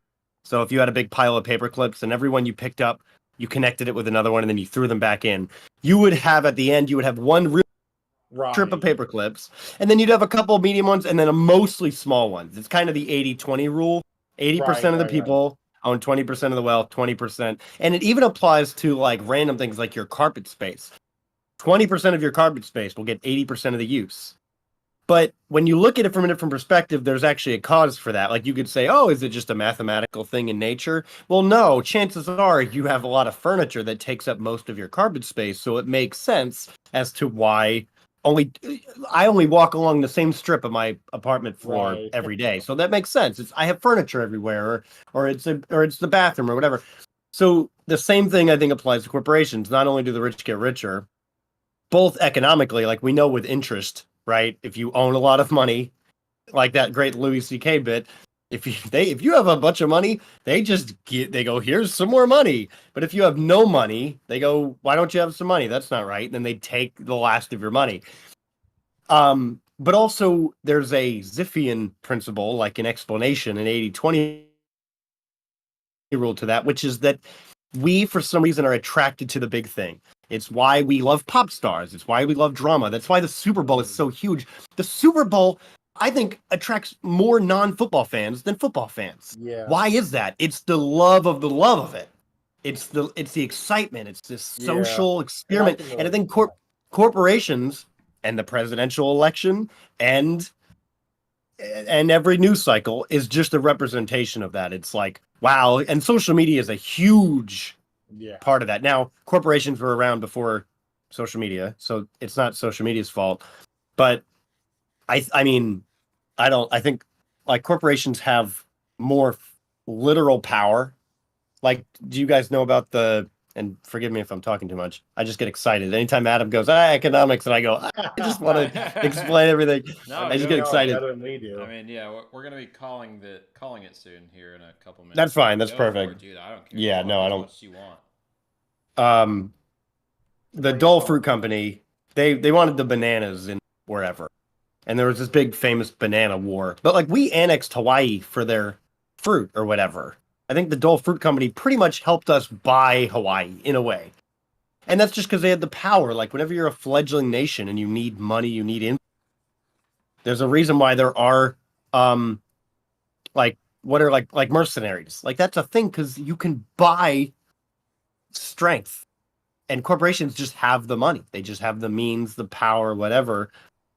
So if you had a big pile of paper clips and every one you picked up, you connected it with another one and then you threw them back in, you would have at the end, one real strip of paper clips, and then you'd have a couple medium ones and then a mostly small ones. It's kind of the 80-20 rule. 80% of the people own 20% of the wealth, 20%. And it even applies to like random things like your carpet space. 20% of your carpet space will get 80% of the use. But when you look at it from a different perspective, there's actually a cause for that. Like you could say, oh, is it just a mathematical thing in nature? Well, no, chances are you have a lot of furniture that takes up most of your carpet space. So it makes sense as to why I only walk along the same strip of my apartment floor every day. So that makes sense. I have furniture everywhere, or it's the bathroom or whatever. So the same thing I think applies to corporations. Not only do the rich get richer, both economically, like we know with interest, right? If you own a lot of money, like that great Louis C.K. bit, if you have a bunch of money, they go, here's some more money. But if you have no money, they go, why don't you have some money? That's not right. And then they take the last of your money. But also there's a Zipfian principle, like an explanation, an 80-20 rule to that, which is that we, for some reason, are attracted to the big thing. It's why we love pop stars. It's why we love drama. That's why the Super Bowl is so huge. The Super Bowl, I think, attracts more non-football fans than football fans. Yeah. Why is that? It's the love of it. It's the excitement. It's this social experiment. And I think corporations and the presidential election and every news cycle is just a representation of that. It's like, wow. And social media is a huge part of that. Now, corporations were around before social media, so it's not social media's fault. But I think like corporations have more literal power. Like, do you guys know about and forgive me if I'm talking too much, I just get excited. Anytime Adam goes, economics, and I go, I just want to explain everything. No, I just get excited. Better than we do. I mean, yeah, we're gonna be calling it soon here in a couple minutes. That's fine. That's Go perfect. for it, dude. I don't care. Yeah, no, I As don't. much as you want. The Dole Fruit Company, they wanted the bananas in wherever, and there was this big famous banana war. But like we annexed Hawaii for their fruit or whatever. I think the Dole Fruit Company pretty much helped us buy Hawaii in a way. And that's just because they had the power. Like, whenever you're a fledgling nation and you need money, you need there's a reason why there are, like mercenaries. Like, that's a thing because you can buy strength. and corporations just have the money. They just have the means, the power, whatever.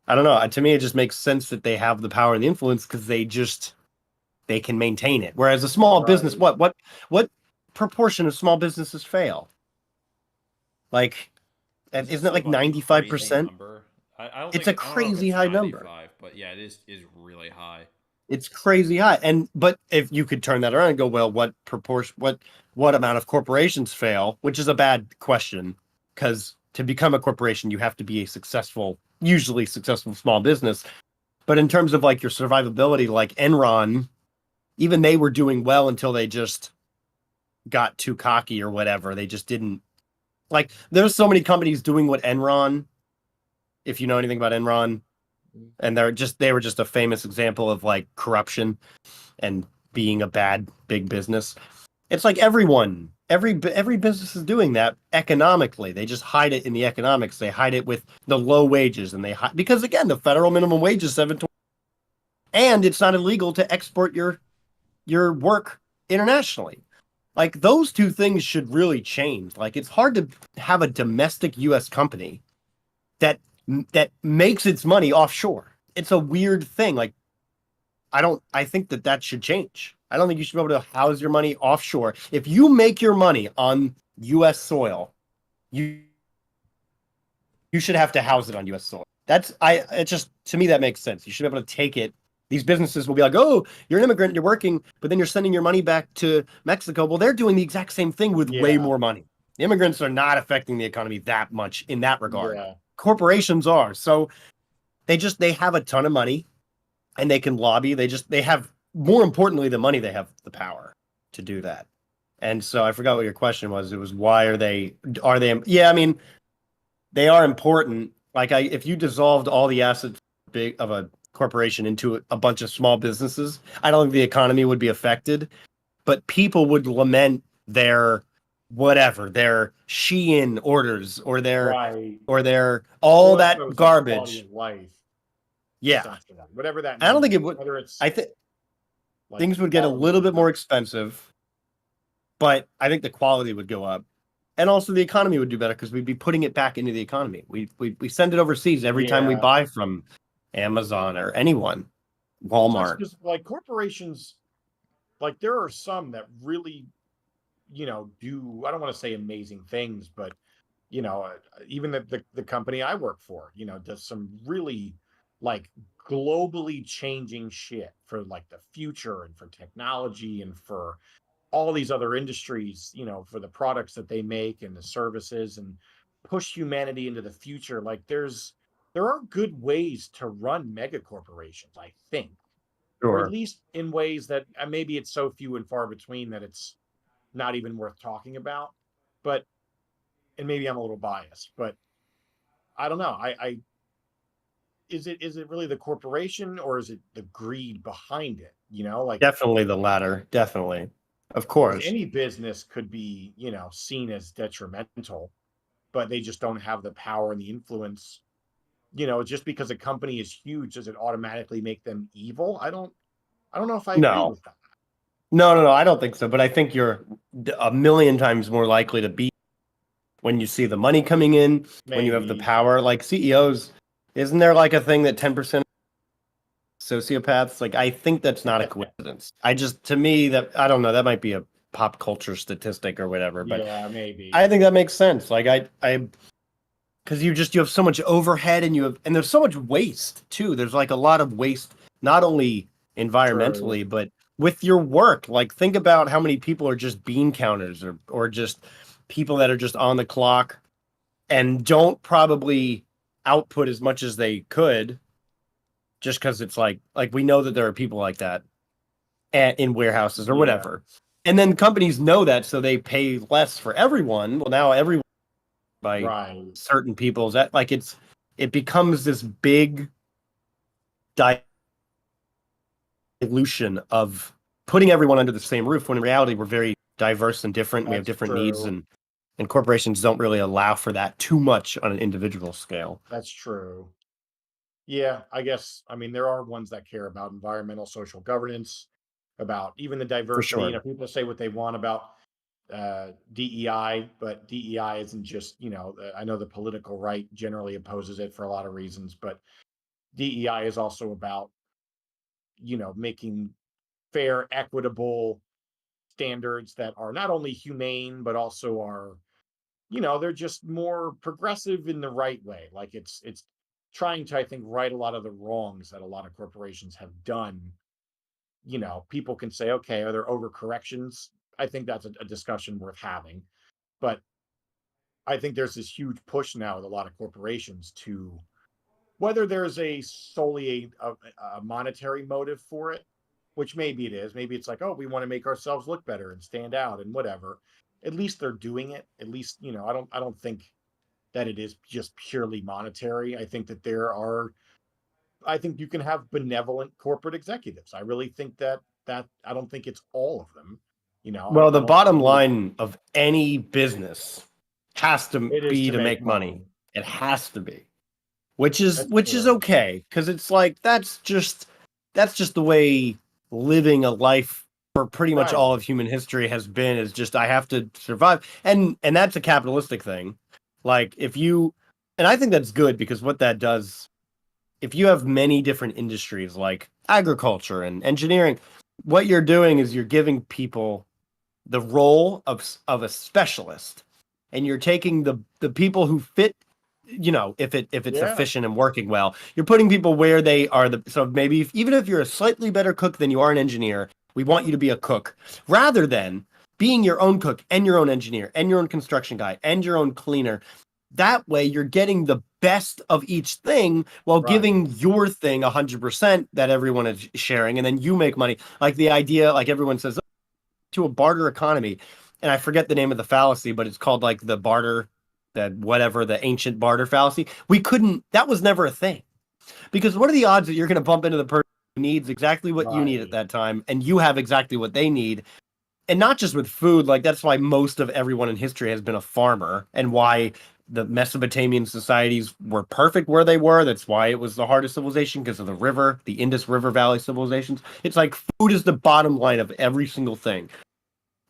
I don't know. To me, it just makes sense that they have the power and the influence because they can maintain it. Whereas a small business, Right. what proportion of small businesses fail? Like, Is isn't it like still a crazy 95%? number? I don't It's think a I don't know if crazy it's high number. 95, but yeah, it is really high. It's crazy high. But if you could turn that around and go, well, what proportion, what amount of corporations fail, which is a bad question, because to become a corporation, you have to be a usually successful small business. But in terms of like your survivability, like Enron, even they were doing well until they just got too cocky or whatever. They just didn't like. There's so many companies doing what Enron. If you know anything about Enron, and they were just a famous example of like corruption and being a bad big business. It's like every business is doing that economically. They just hide it in the economics. They hide it with the low wages, and because again, the federal minimum wage is $7.20, and it's not illegal to export your work internationally. Like those two things should really change. Like it's hard to have a domestic U.S. company that makes its money offshore. It's a weird thing. Like I think that should change. I don't think you should be able to house your money offshore. If you make your money on U.S. soil, you should have to house it on U.S. soil. It just, to me, that makes sense. You should be able to take it. These businesses will be like, oh, you're an immigrant, you're working, but then you're sending your money back to Mexico. Well, they're doing the exact same thing with way more money. The immigrants are not affecting the economy that much in that regard. Yeah. Corporations are. So they have a ton of money and they can lobby. They have, more importantly, the money, they have the power to do that. And so I forgot what your question was. It was, why are they, yeah, I mean, they are important. Like if you dissolved all the assets of a corporation into a bunch of small businesses, I don't think the economy would be affected, but people would lament their Shein orders or their all Well, that so it's like garbage. quality of life. Yeah. Whatever that means. I don't think it would. Whether it's I think like things would get a quality little of bit more life. expensive, but I think the quality would go up. And also the economy would do better because we'd be putting it back into the economy. We send it overseas every time we Yeah. buy from Amazon or anyone, Walmart. Because like corporations, like there are some that really, do, I don't want to say amazing things, but even the company I work for, does some really like globally changing shit for like the future and for technology and for all these other industries, for the products that they make and the services, and push humanity into the future. Like there are good ways to run mega corporations, I think, or at least in ways that maybe it's so few and far between that it's not even worth talking about. But, and maybe I'm a little biased, but I don't know. Is it really the corporation or is it the greed behind it? Like Definitely the latter. Definitely. Of course. any business could be, seen as detrimental, but they just don't have the power and the influence. Just because a company is huge, does it automatically make them evil? I don't know if I agree with that. No, I don't think so. But I think you're a million times more likely to be when you see the money coming in, when you have the power. Like CEOs, isn't there like a thing that 10% sociopaths? Like I think that's not a coincidence. To me, that I don't know, that might be a pop culture statistic or whatever. But yeah, maybe. I think that makes sense. Like because you have so much overhead and there's so much waste too. There's like a lot of waste, not only environmentally, but with your work. Like think about how many people are just bean counters or just people that are just on the clock and don't probably output as much as they could, just because it's like we know that there are people like that in warehouses or whatever. And then companies know that, so they pay less for everyone. Well, now everyone by certain people's that like it becomes this big dilution of putting everyone under the same roof, when in reality we're very diverse and different. We have different needs, and corporations don't really allow for that too much on an individual scale. That's true. Yeah, I guess, there are ones that care about environmental, social governance, about even the diversity. sure. People say what they want about DEI, but DEI isn't just, I know the political right generally opposes it for a lot of reasons, but DEI is also about, making fair, equitable standards that are not only humane, but also are, they're just more progressive in the right way. Like it's trying to, I think, right a lot of the wrongs that a lot of corporations have done. People can say, okay, are there overcorrections? I think that's a discussion worth having. But I think there's this huge push now with a lot of corporations to, whether there's a solely a monetary motive for it, which maybe it is, maybe it's like, oh, we want to make ourselves look better and stand out and whatever. At least they're doing it. At least, I don't think that it is just purely monetary. I think you can have benevolent corporate executives. I really think that I don't think it's all of them. Well, the I don't bottom think line of any business has to it is be to to make make money. money. It has to be, which is That's true. okay, because it's like that's just the way living a life for pretty much Right. all of human history has been. Is just I have to survive, and that's a capitalistic thing. Like if you, and I think that's good because what that does, if you have many different industries like agriculture and engineering, what you're doing is you're giving people the role of a specialist, and you're taking the people who fit, if it's Yeah. efficient and working well, you're putting people where they are. So maybe even if you're a slightly better cook than you are an engineer, we want you to be a cook rather than being your own cook and your own engineer and your own construction guy and your own cleaner. That way you're getting the best of each thing while Right. giving your thing 100% that everyone is sharing, and then you make money. Like the idea, like everyone says, to a barter economy, and I forget the name of the fallacy, but it's called like the barter, the ancient barter fallacy. That was never a thing, because what are the odds that you're going to bump into the person who needs exactly what you need at Right. that time, and you have exactly what they need? And not just with food, like that's why most of everyone in history has been a farmer, and why the Mesopotamian societies were perfect where they were. That's why it was the hardest civilization, because of the river, the Indus River Valley civilizations. It's like food is the bottom line of every single thing.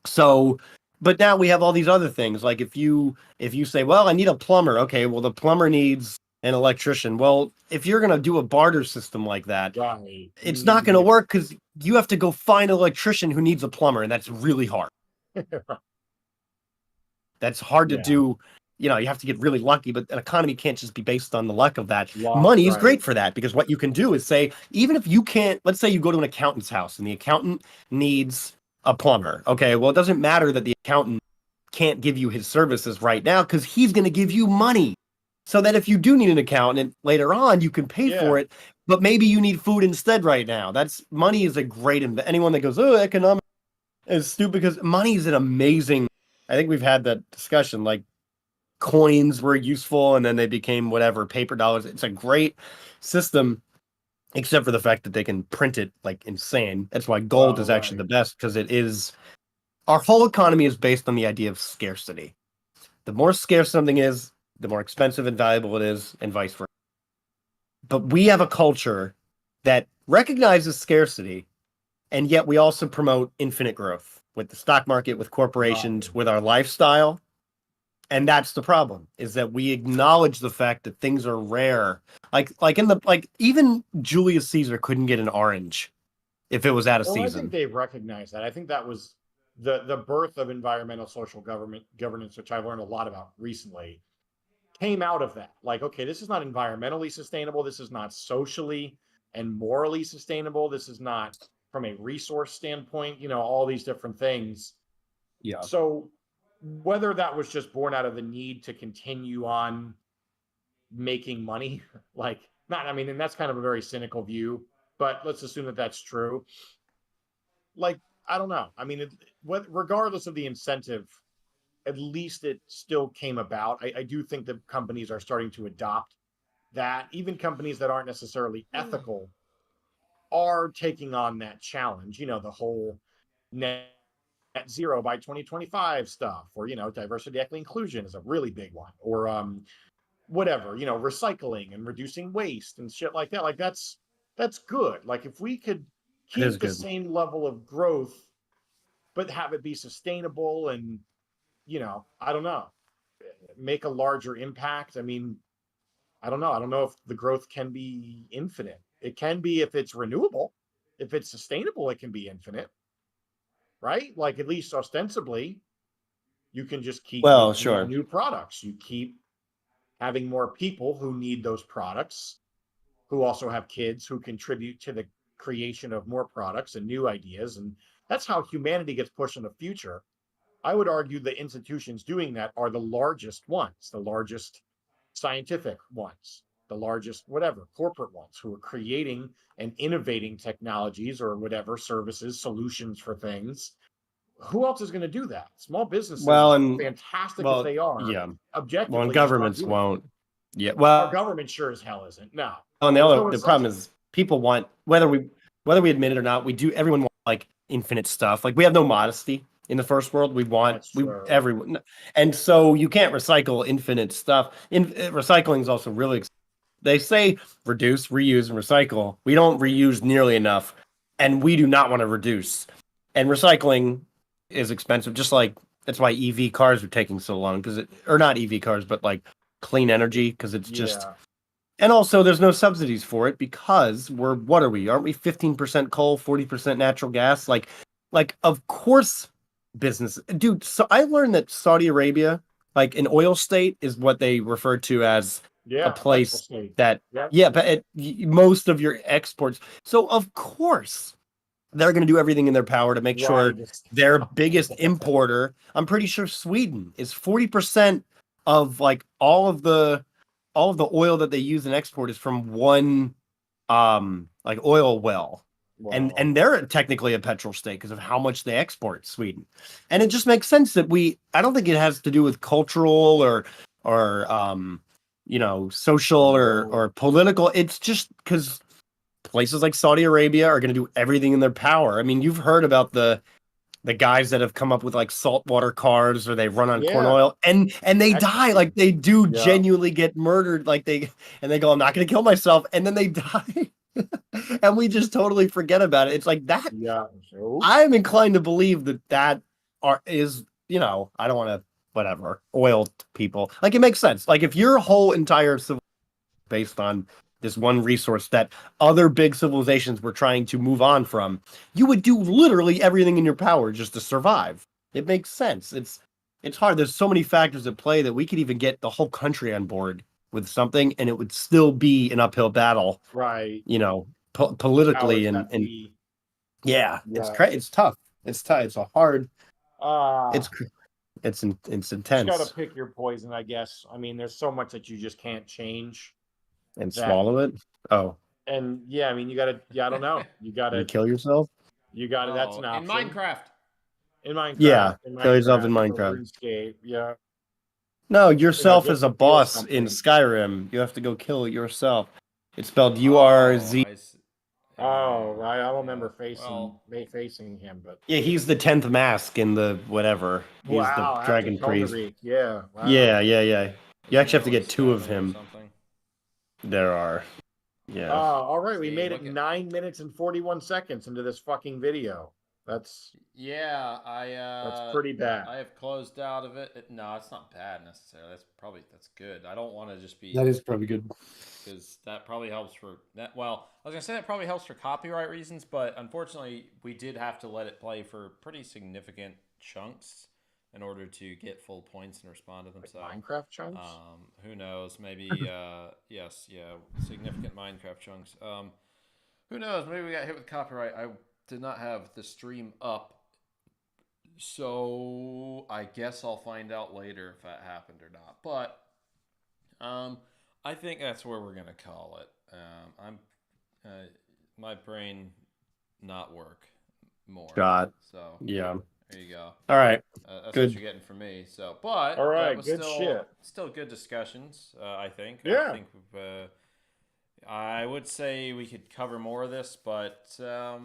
So, but now we have all these other things. Like if you say, well, I need a plumber. Okay, well, the plumber needs an electrician. Well, if you're going to do a barter system like that, Right. it's You not need to going to be work, because you have to go find an electrician who needs a plumber, and that's really hard. That's hard to Yeah. do. You have to get really lucky, but an economy can't just be based on the luck of that. Luck, Money is right. great for that, because what you can do is say, even if you can't, let's say you go to an accountant's house and the accountant needs a plumber. Okay, well, it doesn't matter that the accountant can't give you his services right now, because he's going to give you money, so that if you do need an accountant later on, you can pay Yeah. for it, but maybe you need food instead right now. Money is a great anyone that goes, oh, economic is stupid, because money is an amazing, I think we've had that discussion, like coins were useful and then they became whatever, paper dollars. It's a great system, except for the fact that they can print it like insane. That's why gold is actually the best, because our whole economy is based on the idea of scarcity. The more scarce something is, the more expensive and valuable it is, and vice versa. But we have a culture that recognizes scarcity, and yet we also promote infinite growth with the stock market, with corporations, with our lifestyle. And that's the problem, is that we acknowledge the fact that things are rare. Like even Julius Caesar couldn't get an orange if it was out of Well, I season. think they've recognized that. I think that was the birth of environmental social governance, which I've learned a lot about recently, came out of that. Like, okay, this is not environmentally sustainable. This is not socially and morally sustainable. This is not from a resource standpoint, all these different things. Yeah. So whether that was just born out of the need to continue on making money, and that's kind of a very cynical view, but let's assume that that's true. Like, I don't know. I mean, regardless of the incentive, at least it still came about. I do think that companies are starting to adopt that. Even companies that aren't necessarily ethical are taking on that challenge. The whole net zero by 2025 stuff, or diversity, equity, inclusion is a really big one, or whatever, recycling and reducing waste and shit like that. Like that's good. Like if we could It is keep the good. same level of growth, but have it be sustainable and, I don't know, make a larger impact. I mean, I don't know. I don't know if the growth can be infinite. It can be if it's renewable. If it's sustainable, it can be infinite, right? Like, at least ostensibly, you can just keep Well, making sure. new products. You keep having more people who need those products, who also have kids who contribute to the creation of more products and new ideas. And that's how humanity gets pushed in the future. I would argue the institutions doing that are the largest ones, the largest scientific ones, the largest whatever corporate ones, who are creating and innovating technologies or whatever services, solutions for things. Who else is going to do that? Small businesses, Well, and fantastic as well, they are, yeah. objectively, Well, and just aren't governments doing it. won't. Yeah. Our Well, government sure as hell isn't. No. and There's no the problem incentive. is people want, whether we admit it or not, everyone wants like infinite stuff. Like, we have no modesty in the first world. That's true. Everyone, and so you can't recycle infinite stuff. Recycling is also really they say reduce, reuse, and recycle. We don't reuse nearly enough, and we do not want to reduce. And recycling is expensive, just like that's why EV cars are taking so long, or not EV cars, but like clean energy, because it's just. Yeah. And also, there's no subsidies for it because what are we? Aren't we 15% coal, 40% natural gas? Like, of course, business, dude. So I learned that Saudi Arabia, like an oil state, is what they refer to as a place that, but most of your exports. So of course, they're going to do everything in their power to make sure their biggest importer. I'm pretty sure Sweden is 40% of like all of the oil that they use and export is from one like oil well. Wow. And they're technically a petrol state because of how much they export, Sweden. And it just makes sense that I don't think it has to do with cultural or social or political. It's just because places like Saudi Arabia are going to do everything in their power. I mean, you've heard about the guys that have come up with like saltwater cars, or they run on corn oil and they die. Like, they do genuinely get murdered. Like, they go, I'm not going to kill myself. And then they die. And we just totally forget about it. It's like that. Yeah. I'm inclined to believe that is, I don't want to, whatever, oil people. Like, it makes sense. Like, if your whole entire civilization based on this one resource that other big civilizations were trying to move on from, you would do literally everything in your power just to survive. It makes sense. It's hard. There's so many factors at play that we could even get the whole country on board with something, and it would still be an uphill battle. Right. Politically and yeah, it's tough. It's tough. It's a hard. It's intense. You got to pick your poison, I guess. I mean, there's so much that you just can't change. And swallow it. Oh. And yeah, I mean, you gotta. Yeah, I don't know. You gotta kill yourself. You gotta. That's an option. In Minecraft. Yeah, kill yourself in Minecraft. RuneScape, yeah. No, yourself as a boss in Skyrim. You have to go kill it yourself. It's spelled URZ. Oh, right. I don't remember facing him, but yeah, he's the 10th mask in the whatever. He's the dragon priest. Yeah. Wow. Yeah. You actually have to get 2 of him. There are. Yeah. All right. We made it 9 minutes and 41 seconds into this fucking video. That's that's pretty bad. I have closed out of it. No, it's not bad necessarily. That's good. I don't want to just be. That is probably good. Because that probably helps for that. Well, I was gonna say that probably helps for copyright reasons, but unfortunately, we did have to let it play for pretty significant chunks in order to get full points and respond to them. Like so Minecraft chunks. Who knows? Maybe significant Minecraft chunks. Who knows? Maybe we got hit with copyright. I did not have the stream up, so I guess I'll find out later if that happened or not. But I think that's where we're gonna call it. My brain not work more. God. So yeah. There you go. All right. That's good. what you're getting from me. So, but all right, was good shit. Still good discussions. I think. Yeah. I think I would say we could cover more of this, but I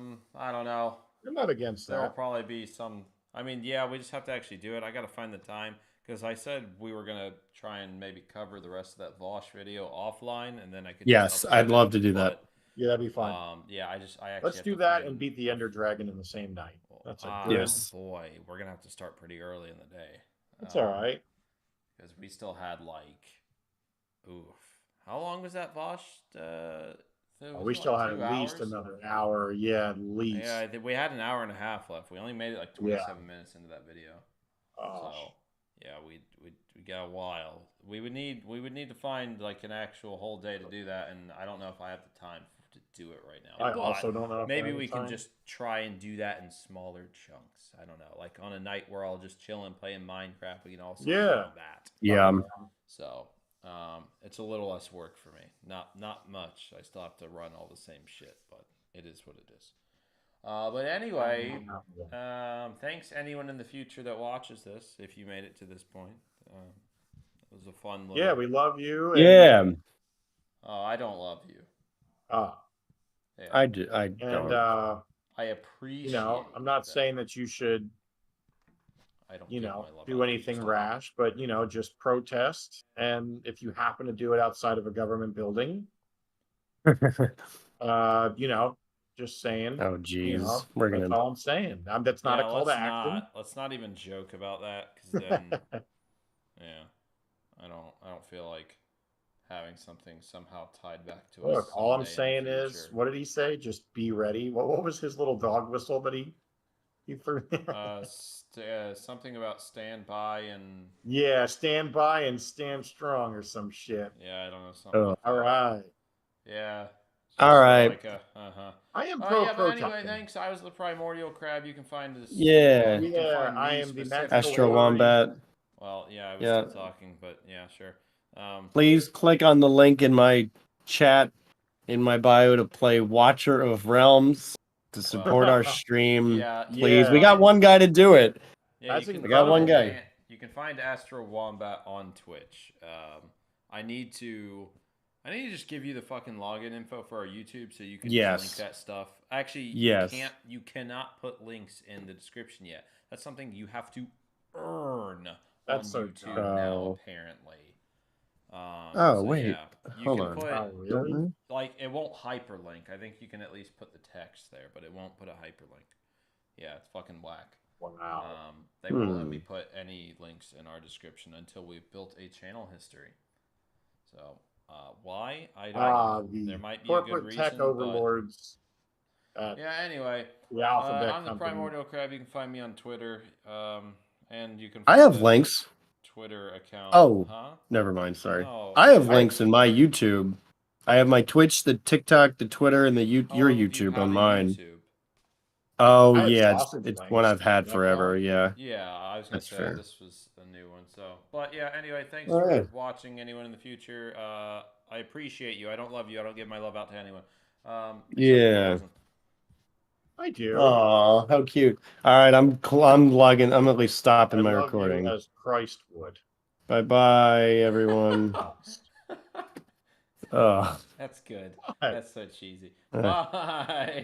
don't know. I'm not against that. There'll probably be some. I mean, yeah, we just have to actually do it. I got to find the time because I said we were gonna try and maybe cover the rest of that Vosh video offline, and then I could. Yes, I'd love to do that. Yeah, that'd be fun. Yeah, I actually Let's have do to that find and beat the Ender Dragon in the same night. That's a Oh, good. Yes. boy, we're gonna have to start pretty early in the day. That's all right. Because we still had like, oof. How long was that, Vosh? We still had at least another hour. Yeah, at least. Yeah, I think we had an hour and a half left. We only made it like 27 minutes into that video. Oh. So, yeah, we got a while. We would need to find like an actual whole day to do that, and I don't know if I have the time to do it right now. I But also don't know. If I maybe have we the time. can just try and do that in smaller chunks. I don't know, like on a night we're all just chilling, playing Minecraft. We can also do that. Yeah. So, it's a little less work for me. Not much. I still have to run all the same shit, but it is what it is. But anyway, thanks anyone in the future that watches this. If you made it to this point, it was a fun little. Yeah, we love you. Yeah. Oh, I don't love you. Yeah. I do. I And don't. I appreciate. you know, I'm not that. saying that you should, I don't you give know, my love out do to anything you. rash, but you know, just protest. And if you happen to do it outside of a government building, you know, just saying. Oh, You geez. know, We're that's gonna. all I'm saying. That's not a call to action. Let's not even joke about that, because then, yeah, I don't feel like having something somehow tied back to us. Look, all I'm someday in saying the is, future. what did he say? Just be ready. What was his little dog whistle that he threw? Something about stand by and Yeah, stand by and stand strong or some shit. yeah, I don't know something. Oh. Like All that. right. Yeah. All right. Like I am yeah, but anyway, protesting. thanks. I was the primordial crab. You can find this. Yeah. you can Yeah, find I me am the specifically. magical Astro Wombat. Well, yeah, I was Yeah. still talking, but yeah, sure. Please click on the link in my chat in my bio to play Watcher of Realms to support our stream. Yeah, Please. We yeah. got one guy to do it. Yeah, That's you can I got one find guy. You can find Astro Wombat on Twitch. I need to just give you the fucking login info for our YouTube so you can Yes. just link that stuff. Actually, Yes. you cannot put links in the description yet. That's something you have to earn That's on so YouTube dumb. now, apparently. Wait. Yeah, you Hold can on. put Oh, really? like it won't hyperlink. I think you can at least put the text there, but it won't put a hyperlink. Yeah, it's fucking whack. Wow. They won't let me put any links in our description until we've built a channel history. So, why? I don't know. The There might be a good corporate reason, tech overlords. but yeah, anyway. The Alphabet I'm the Company. Primordial Crab. You can find me on Twitter. And you can I find have the links. Twitter account. Oh. Huh? Never mind. Sorry. No. I have links in my YouTube. I have my Twitch, the TikTok, the Twitter, and your you YouTube have on a mine. YouTube. Oh I have yeah, sausage it's links. one I've had That forever. count? Yeah. Yeah, I was gonna That's say fair. this was a new one. So, but yeah. Anyway, thanks All for right. watching. Anyone in the future, I appreciate you. I don't love you. I don't give my love out to anyone. Yeah. I do. Oh, how cute! All right, I'm logging. I'm at least stopping I my love recording. you as Christ would. Bye bye, everyone. Oh. That's good. Bye. That's so cheesy. Bye.